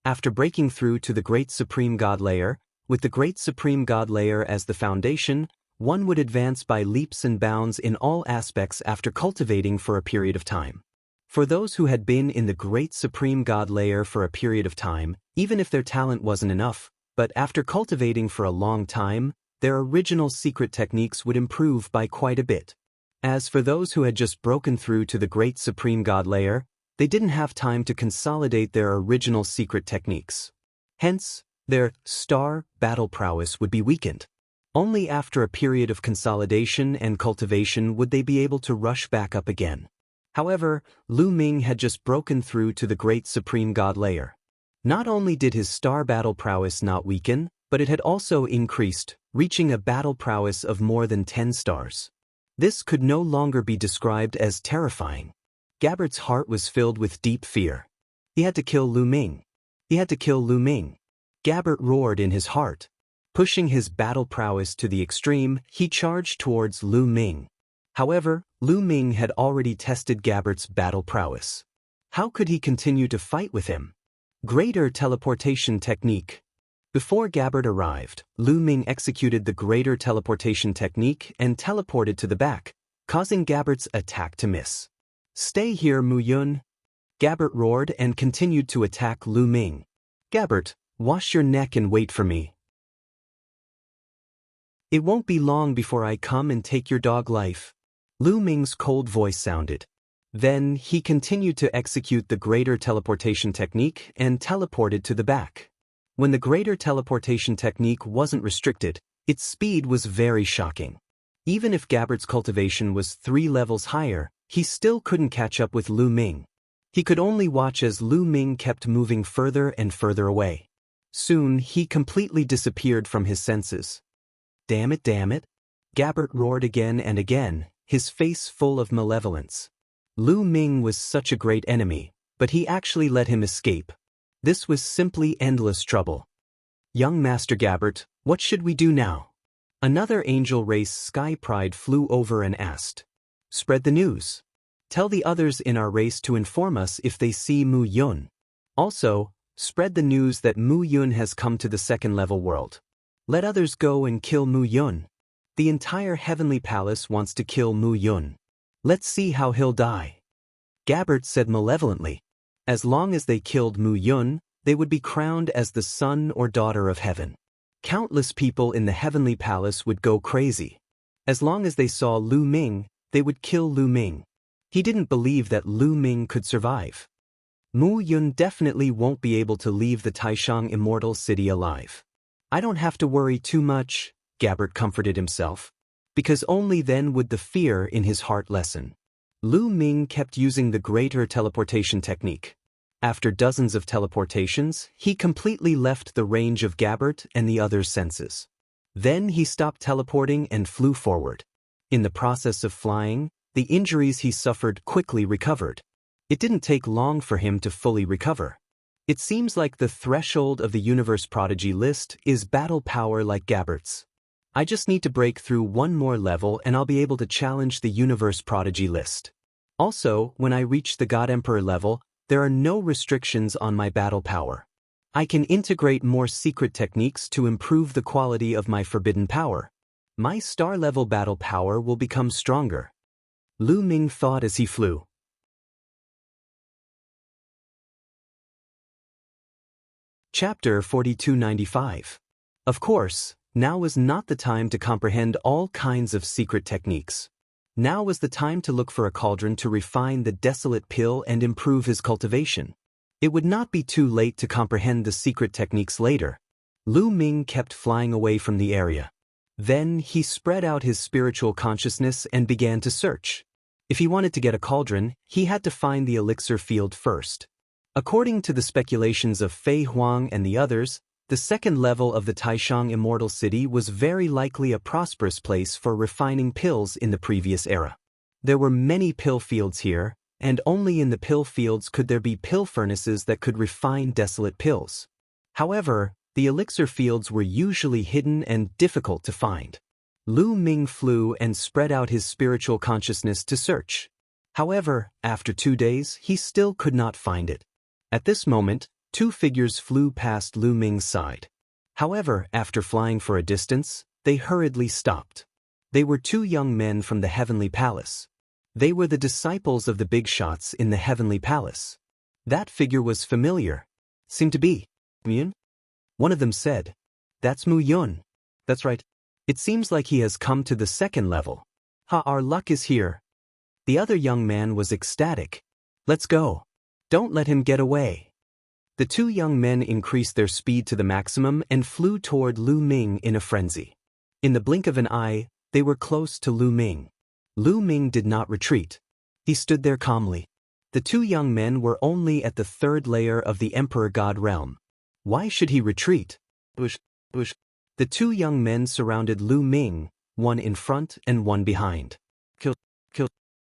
After breaking through to the Great Supreme God Layer, with the Great Supreme God Layer as the foundation, one would advance by leaps and bounds in all aspects after cultivating for a period of time. For those who had been in the Great Supreme God Layer for a period of time, even if their talent wasn't enough, but after cultivating for a long time, their original secret techniques would improve by quite a bit. As for those who had just broken through to the Great Supreme God Layer, they didn't have time to consolidate their original secret techniques. Hence, their star battle prowess would be weakened. Only after a period of consolidation and cultivation would they be able to rush back up again. However, Lu Ming had just broken through to the Great Supreme God Layer. Not only did his star battle prowess not weaken, but it had also increased, reaching a battle prowess of more than 10 stars. This could no longer be described as terrifying. Gabbert's heart was filled with deep fear. He had to kill Lu Ming. He had to kill Lu Ming. Gabbert roared in his heart. Pushing his battle prowess to the extreme, he charged towards Lu Ming. However, Lu Ming had already tested Gabbert's battle prowess. How could he continue to fight with him? Greater teleportation technique. Before Gabbert arrived, Lu Ming executed the greater teleportation technique and teleported to the back, causing Gabbert's attack to miss. "Stay here, Mu Yun!" Gabbert roared and continued to attack Lu Ming. "Gabbert, wash your neck and wait for me. It won't be long before I come and take your dog life." Lu Ming's cold voice sounded. Then he continued to execute the greater teleportation technique and teleported to the back. When the greater teleportation technique wasn't restricted, its speed was very shocking. Even if Gabbert's cultivation was 3 levels higher, he still couldn't catch up with Lu Ming. He could only watch as Lu Ming kept moving further and further away. Soon, he completely disappeared from his senses. Damn it, Gabbert roared again and again, his face full of malevolence. Lu Ming was such a great enemy, but he actually let him escape. This was simply endless trouble. "Young Master Gabbert, what should we do now?" Another angel race Sky Pride flew over and asked. "Spread the news. Tell the others in our race to inform us if they see Mu Yun. Also, spread the news that Mu Yun has come to the 2nd level world. Let others go and kill Mu Yun. The entire Heavenly Palace wants to kill Mu Yun. Let's see how he'll die." Gabbert said malevolently. As long as they killed Mu Yun, they would be crowned as the son or daughter of heaven. Countless people in the Heavenly Palace would go crazy. As long as they saw Lu Ming, they would kill Lu Ming. He didn't believe that Lu Ming could survive. Mu Yun definitely won't be able to leave the Taishang Immortal City alive. I don't have to worry too much, Gabbert comforted himself, because only then would the fear in his heart lessen. Lu Ming kept using the greater teleportation technique. After dozens of teleportations, he completely left the range of Gabbert and the others' senses. Then he stopped teleporting and flew forward. In the process of flying, the injuries he suffered quickly recovered. It didn't take long for him to fully recover. It seems like the threshold of the Universe Prodigy list is battle power like Gabbert's. I just need to break through one more level and I'll be able to challenge the Universe Prodigy list. Also, when I reach the God Emperor level, there are no restrictions on my battle power. I can integrate more secret techniques to improve the quality of my forbidden power. My star-level battle power will become stronger. Lu Ming thought as he flew. Chapter 4295. Of course, now was not the time to comprehend all kinds of secret techniques. Now was the time to look for a cauldron to refine the desolate pill and improve his cultivation. It would not be too late to comprehend the secret techniques later. Lu Ming kept flying away from the area. Then he spread out his spiritual consciousness and began to search. If he wanted to get a cauldron, he had to find the elixir field first. According to the speculations of Fei Huang and the others, the second level of the Taishang Immortal City was very likely a prosperous place for refining pills in the previous era. There were many pill fields here, and only in the pill fields could there be pill furnaces that could refine desolate pills. However, the elixir fields were usually hidden and difficult to find. Lu Ming flew and spread out his spiritual consciousness to search. However, after 2 days, he still could not find it. At this moment, 2 figures flew past Lu Ming's side. However, after flying for a distance, they hurriedly stopped. They were 2 young men from the Heavenly Palace. They were the disciples of the big shots in the Heavenly Palace. That figure was familiar. Seemed to be Mu Yun? One of them said, "That's Mu Yun." That's right. It seems like he has come to the second level. Ha, our luck is here. The other young man was ecstatic. Let's go. Don't let him get away. The 2 young men increased their speed to the maximum and flew toward Lu Ming in a frenzy. In the blink of an eye, they were close to Lu Ming. Lu Ming did not retreat. He stood there calmly. The 2 young men were only at the 3rd layer of the Emperor God realm. Why should he retreat? Bush. The 2 young men surrounded Lu Ming, one in front and one behind. Kill.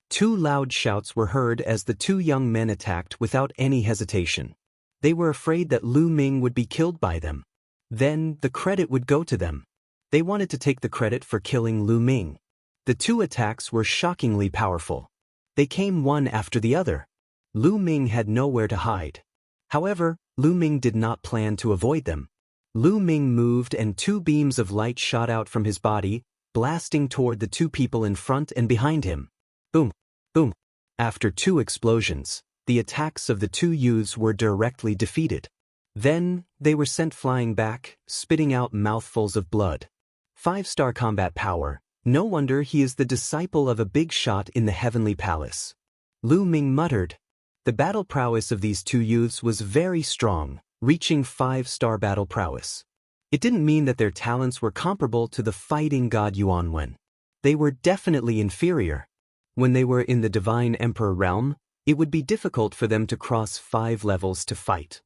2 loud shouts were heard as the 2 young men attacked without any hesitation. They were afraid that Lu Ming would be killed by them. Then, the credit would go to them. They wanted to take the credit for killing Lu Ming. The 2 attacks were shockingly powerful. They came one after the other. Lu Ming had nowhere to hide. However, Lu Ming did not plan to avoid them. Lu Ming moved and 2 beams of light shot out from his body, blasting toward the 2 people in front and behind him. Boom, boom. After 2 explosions, the attacks of the 2 youths were directly defeated. Then, they were sent flying back, spitting out mouthfuls of blood. 5-star combat power. No wonder he is the disciple of a big shot in the Heavenly Palace. Lu Ming muttered. The battle prowess of these 2 youths was very strong, reaching 5-star battle prowess. It didn't mean that their talents were comparable to the fighting god Yuanwen. They were definitely inferior. When they were in the Divine Emperor realm, it would be difficult for them to cross 5 levels to fight.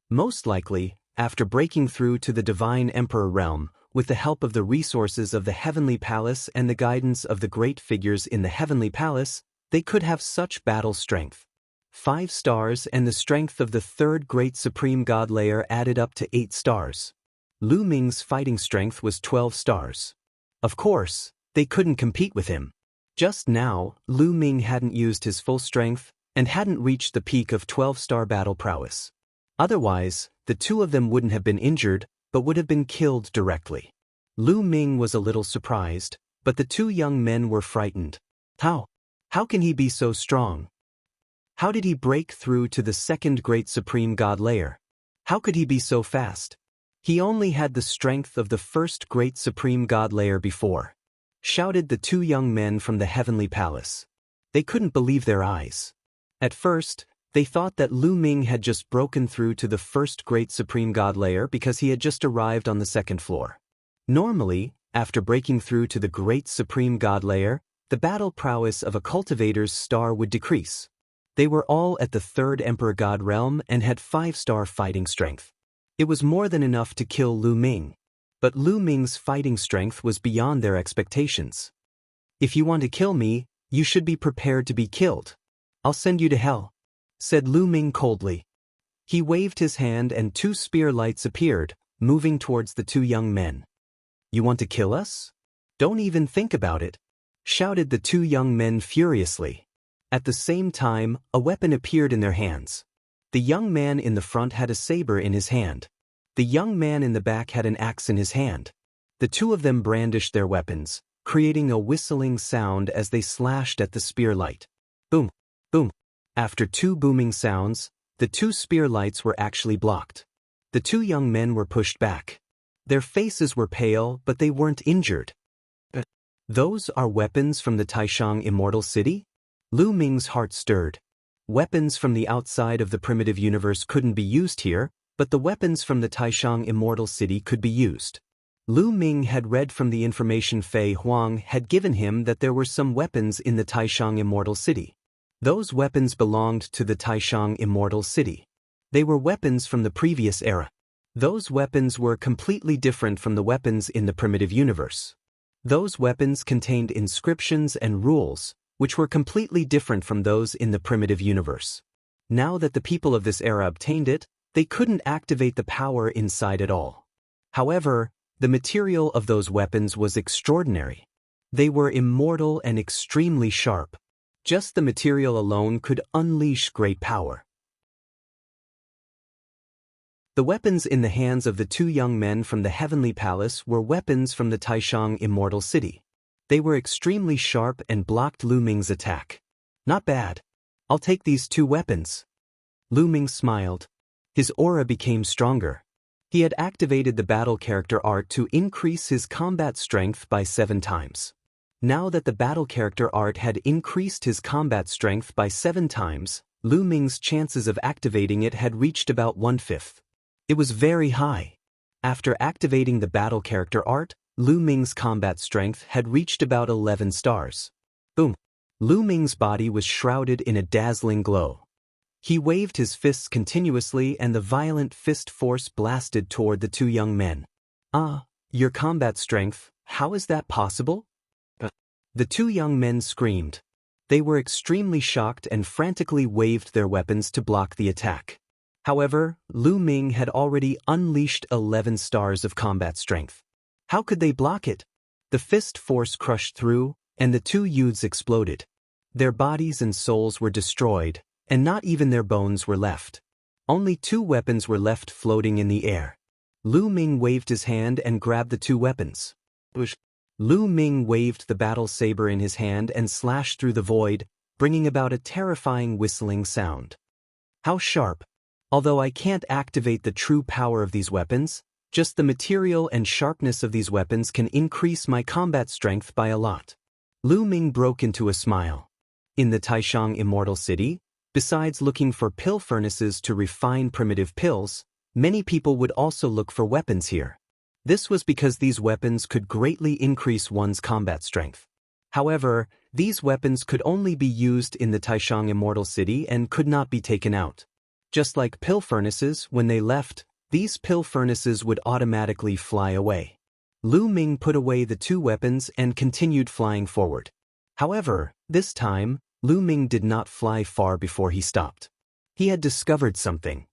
Most likely, after breaking through to the Divine Emperor realm, with the help of the resources of the Heavenly Palace and the guidance of the great figures in the Heavenly Palace, they could have such battle strength. 5 stars and the strength of the 3rd Great Supreme God layer added up to 8 stars. Lu Ming's fighting strength was 12 stars. Of course, they couldn't compete with him. Just now, Lu Ming hadn't used his full strength and hadn't reached the peak of 12-star battle prowess. Otherwise, the 2 of them wouldn't have been injured, but would have been killed directly. Lu Ming was a little surprised, but the 2 young men were frightened. How can he be so strong? How did he break through to the 2nd Great Supreme God layer? How could he be so fast? He only had the strength of the first great supreme god layer before, shouted the two young men from the heavenly palace. They couldn't believe their eyes. At first, they thought that Lu Ming had just broken through to the first great supreme god layer because he had just arrived on the second floor. Normally, after breaking through to the great supreme god layer, the battle prowess of a cultivator's star would decrease. They were all at the third emperor god realm and had 5-star fighting strength. It was more than enough to kill Lu Ming. But Lu Ming's fighting strength was beyond their expectations. "If you want to kill me, you should be prepared to be killed. I'll send you to hell," said Lu Ming coldly. He waved his hand and 2 spear lights appeared, moving towards the 2 young men. "You want to kill us? Don't even think about it," shouted the 2 young men furiously. At the same time, a weapon appeared in their hands. The young man in the front had a saber in his hand. The young man in the back had an axe in his hand. The 2 of them brandished their weapons, creating a whistling sound as they slashed at the spear light. Boom, boom. After 2 booming sounds, the 2 spear lights were actually blocked. The 2 young men were pushed back. Their faces were pale, but they weren't injured. "Those are weapons from the Taishang Immortal City?" Lu Ming's heart stirred. Weapons from the outside of the primitive universe couldn't be used here, but the weapons from the Taishang Immortal City could be used. Lu Ming had read from the information Fei Huang had given him that there were some weapons in the Taishang Immortal City. Those weapons belonged to the Taishang Immortal City. They were weapons from the previous era. Those weapons were completely different from the weapons in the primitive universe. Those weapons contained inscriptions and rules, which were completely different from those in the primitive universe. Now that the people of this era obtained it, they couldn't activate the power inside at all. However, the material of those weapons was extraordinary. They were immortal and extremely sharp. Just the material alone could unleash great power. The weapons in the hands of the 2 young men from the heavenly palace were weapons from the Taishang Immortal City. They were extremely sharp and blocked Lu Ming's attack. "Not bad. I'll take these 2 weapons." Lu Ming smiled. His aura became stronger. He had activated the battle character art to increase his combat strength by 7 times. Now that the battle character art had increased his combat strength by 7 times, Lu Ming's chances of activating it had reached about 1/5. It was very high. After activating the battle character art, Lu Ming's combat strength had reached about 11 stars. Boom! Lu Ming's body was shrouded in a dazzling glow. He waved his fists continuously and the violent fist force blasted toward the 2 young men. "Ah, your combat strength, how is that possible?" The 2 young men screamed. They were extremely shocked and frantically waved their weapons to block the attack. However, Lu Ming had already unleashed 11 stars of combat strength. How could they block it? The fist force crushed through, and the 2 youths exploded. Their bodies and souls were destroyed, and not even their bones were left. Only 2 weapons were left floating in the air. Lu Ming waved his hand and grabbed the 2 weapons. Lu Ming waved the battle saber in his hand and slashed through the void, bringing about a terrifying whistling sound. How sharp! Although I can't activate the true power of these weapons, just the material and sharpness of these weapons can increase my combat strength by a lot. Lu Ming broke into a smile. In the Taishang Immortal City, besides looking for pill furnaces to refine primitive pills, many people would also look for weapons here. This was because these weapons could greatly increase one's combat strength. However, these weapons could only be used in the Taishang Immortal City and could not be taken out. Just like pill furnaces, when they left, these pill furnaces would automatically fly away. Lu Ming put away the 2 weapons and continued flying forward. However, this time, Lu Ming did not fly far before he stopped. He had discovered something.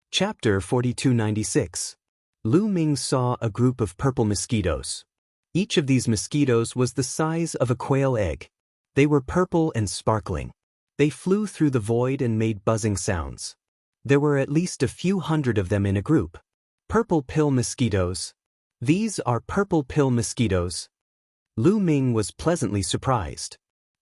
Chapter 4296. Lu Ming saw a group of purple mosquitoes. Each of these mosquitoes was the size of a quail egg. They were purple and sparkling. They flew through the void and made buzzing sounds. There were at least a few hundred of them in a group. Purple pill mosquitoes. These are purple pill mosquitoes. Lu Ming was pleasantly surprised.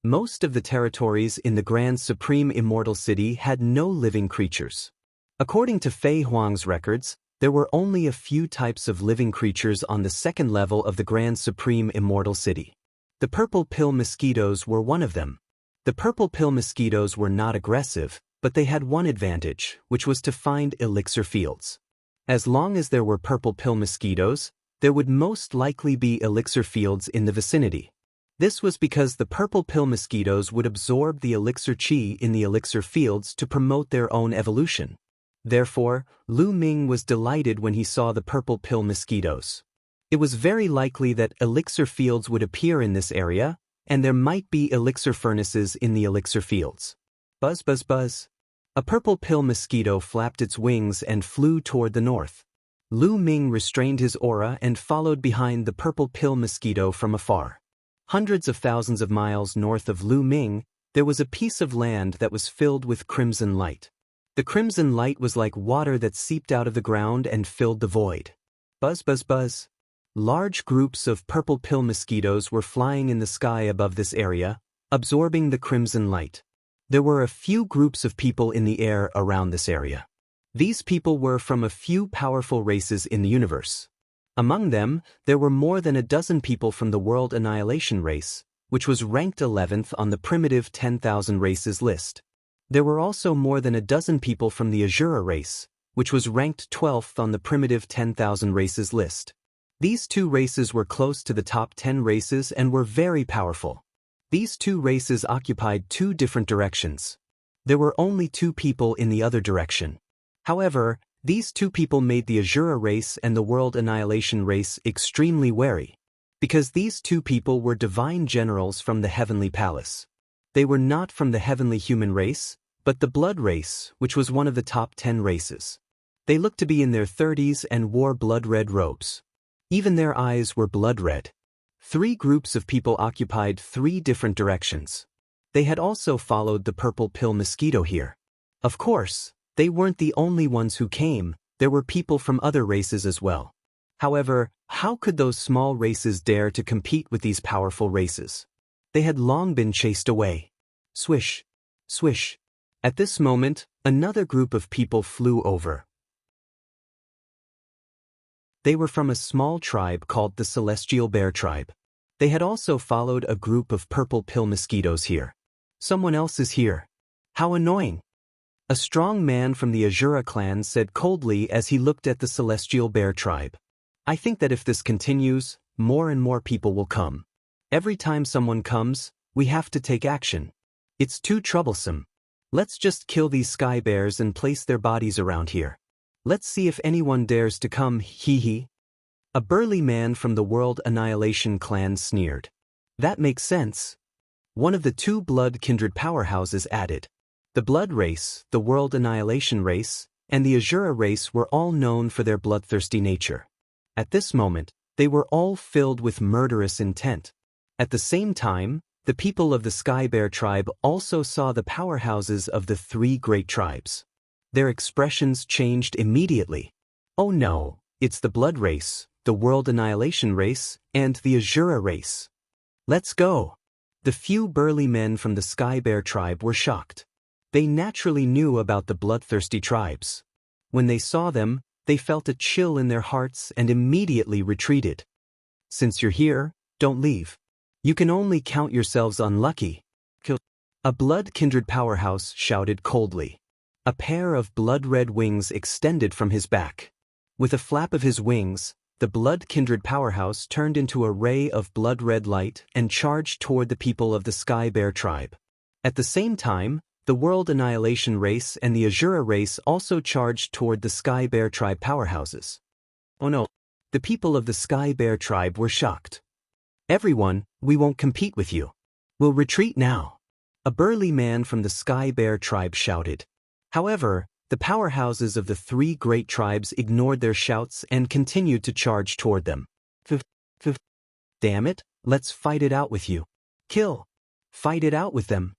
Most of the territories in the Grand Supreme Immortal City had no living creatures. According to Fei Huang's records, there were only a few types of living creatures on the second level of the Grand Supreme Immortal City. The purple pill mosquitoes were one of them. The purple pill mosquitoes were not aggressive, but they had one advantage, which was to find elixir fields. As long as there were purple pill mosquitoes, there would most likely be elixir fields in the vicinity. This was because the purple pill mosquitoes would absorb the elixir chi in the elixir fields to promote their own evolution. Therefore, Lu Ming was delighted when he saw the purple pill mosquitoes. It was very likely that elixir fields would appear in this area, and there might be elixir furnaces in the elixir fields. Buzz, buzz, buzz. A purple pill mosquito flapped its wings and flew toward the north. Lu Ming restrained his aura and followed behind the purple pill mosquito from afar. Hundreds of thousands of miles north of Lu Ming, there was a piece of land that was filled with crimson light. The crimson light was like water that seeped out of the ground and filled the void. Buzz, buzz, buzz. Large groups of purple pill mosquitoes were flying in the sky above this area, absorbing the crimson light. There were a few groups of people in the air around this area. These people were from a few powerful races in the universe. Among them, there were more than a dozen people from the World Annihilation race, which was ranked 11th on the primitive 10,000 races list. There were also more than a dozen people from the Azura race, which was ranked 12th on the primitive 10,000 races list. These two races were close to the top 10 races and were very powerful. These two races occupied two different directions. There were only two people in the other direction. However, these two people made the Azura race and the World Annihilation race extremely wary, because these two people were divine generals from the Heavenly Palace. They were not from the heavenly human race, but the blood race, which was one of the top 10 races. They looked to be in their 30s and wore blood-red robes. Even their eyes were blood-red. Three groups of people occupied three different directions. They had also followed the purple pill mosquito here. Of course, they weren't the only ones who came, there were people from other races as well. However, how could those small races dare to compete with these powerful races? They had long been chased away. Swish, swish. At this moment, another group of people flew over. They were from a small tribe called the Celestial Bear Tribe. They had also followed a group of purple pill mosquitoes here. Someone else is here. How annoying. A strong man from the Azura clan said coldly as he looked at the Celestial Bear Tribe. I think that if this continues, more and more people will come. Every time someone comes, we have to take action. It's too troublesome. Let's just kill these sky bears and place their bodies around here. Let's see if anyone dares to come, hee. A burly man from the World Annihilation clan sneered. That makes sense. One of the two blood kindred powerhouses added. The blood race, the World Annihilation race, and the Azura race were all known for their bloodthirsty nature. At this moment, they were all filled with murderous intent. At the same time, the people of the Sky Bear tribe also saw the powerhouses of the three great tribes. Their expressions changed immediately. Oh no, it's the blood race, the World Annihilation race, and the Azura race. Let's go. The few burly men from the Sky Bear tribe were shocked. They naturally knew about the bloodthirsty tribes. When they saw them, they felt a chill in their hearts and immediately retreated. Since you're here, don't leave. You can only count yourselves unlucky. A blood kindred powerhouse shouted coldly. A pair of blood-red wings extended from his back. With a flap of his wings, the blood kindred powerhouse turned into a ray of blood-red light and charged toward the people of the Sky Bear tribe. At the same time, the World Annihilation race and the Azura race also charged toward the Sky Bear tribe powerhouses. Oh no! The people of the Sky Bear tribe were shocked. Everyone, we won't compete with you. We'll retreat now. A burly man from the Sky Bear tribe shouted. However, the powerhouses of the three great tribes ignored their shouts and continued to charge toward them. Damn it, let's fight it out with you. Kill. Fight it out with them.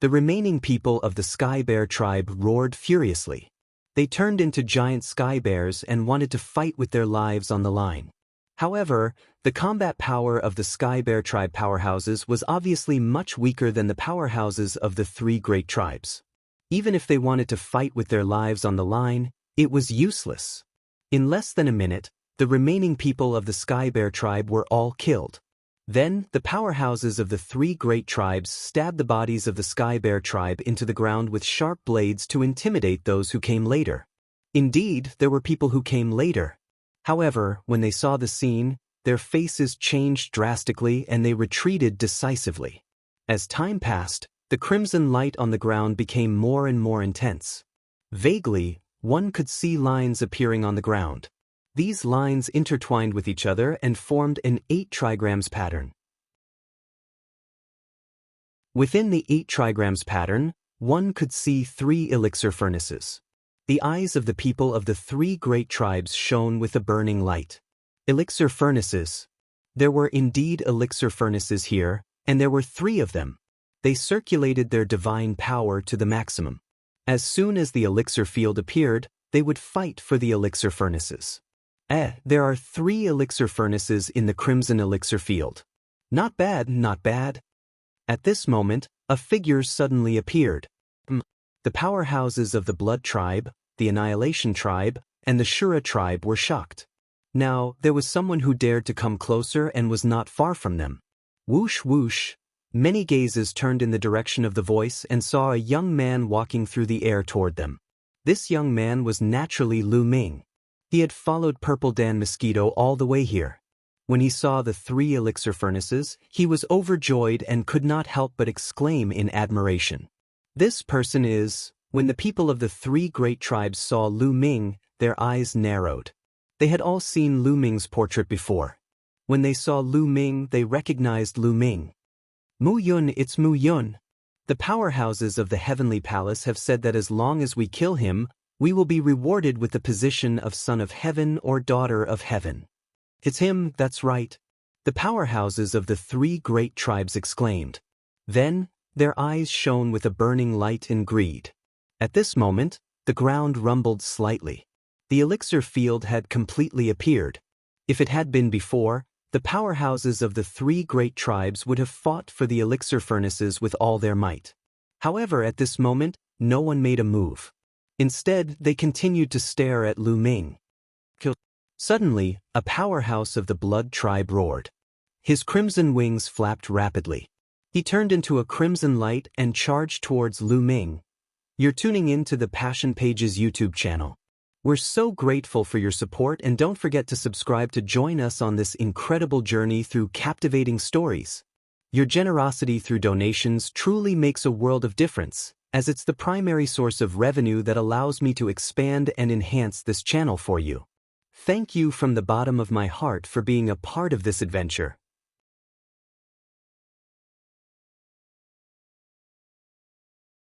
The remaining people of the Sky Bear tribe roared furiously. They turned into giant sky bears and wanted to fight with their lives on the line. However, the combat power of the Sky Bear tribe powerhouses was obviously much weaker than the powerhouses of the three great tribes. Even if they wanted to fight with their lives on the line, it was useless. In less than a minute, the remaining people of the Sky Bear tribe were all killed. Then, the powerhouses of the three great tribes stabbed the bodies of the Sky Bear tribe into the ground with sharp blades to intimidate those who came later. Indeed, there were people who came later. However, when they saw the scene, their faces changed drastically and they retreated decisively. As time passed, the crimson light on the ground became more and more intense. Vaguely, one could see lines appearing on the ground. These lines intertwined with each other and formed an 8 trigrams pattern. Within the 8 trigrams pattern, one could see 3 elixir furnaces. The eyes of the people of the 3 great tribes shone with a burning light. Elixir furnaces. There were indeed elixir furnaces here, and there were 3 of them. They circulated their divine power to the maximum. As soon as the elixir field appeared, they would fight for the elixir furnaces. There are 3 elixir furnaces in the crimson elixir field. Not bad, not bad. At this moment, a figure suddenly appeared. The powerhouses of the Blood tribe, the Annihilation tribe, and the Shura tribe were shocked. Now, there was someone who dared to come closer and was not far from them. Whoosh whoosh. Many gazes turned in the direction of the voice and saw a young man walking through the air toward them. This young man was naturally Lu Ming. He had followed Purple Dan Mosquito all the way here. When he saw the 3 elixir furnaces, he was overjoyed and could not help but exclaim in admiration. This person is... When the people of the 3 great tribes saw Lu Ming, their eyes narrowed. They had all seen Lu Ming's portrait before. When they saw Lu Ming, they recognized Lu Ming. Mu Yun, it's Mu Yun. The powerhouses of the Heavenly Palace have said that as long as we kill him, we will be rewarded with the position of Son of Heaven or Daughter of Heaven. It's him, that's right. The powerhouses of the 3 great tribes exclaimed. Then, their eyes shone with a burning light and greed. At this moment, the ground rumbled slightly. The elixir field had completely appeared. If it had been before, the powerhouses of the 3 great tribes would have fought for the elixir furnaces with all their might. However, at this moment, no one made a move. Instead, they continued to stare at Lu Ming. Suddenly, a powerhouse of the Blood tribe roared. His crimson wings flapped rapidly. He turned into a crimson light and charged towards Lu Ming. You're tuning in to the Passion Pages YouTube channel. We're so grateful for your support, and don't forget to subscribe to join us on this incredible journey through captivating stories. Your generosity through donations truly makes a world of difference, as it's the primary source of revenue that allows me to expand and enhance this channel for you. Thank you from the bottom of my heart for being a part of this adventure.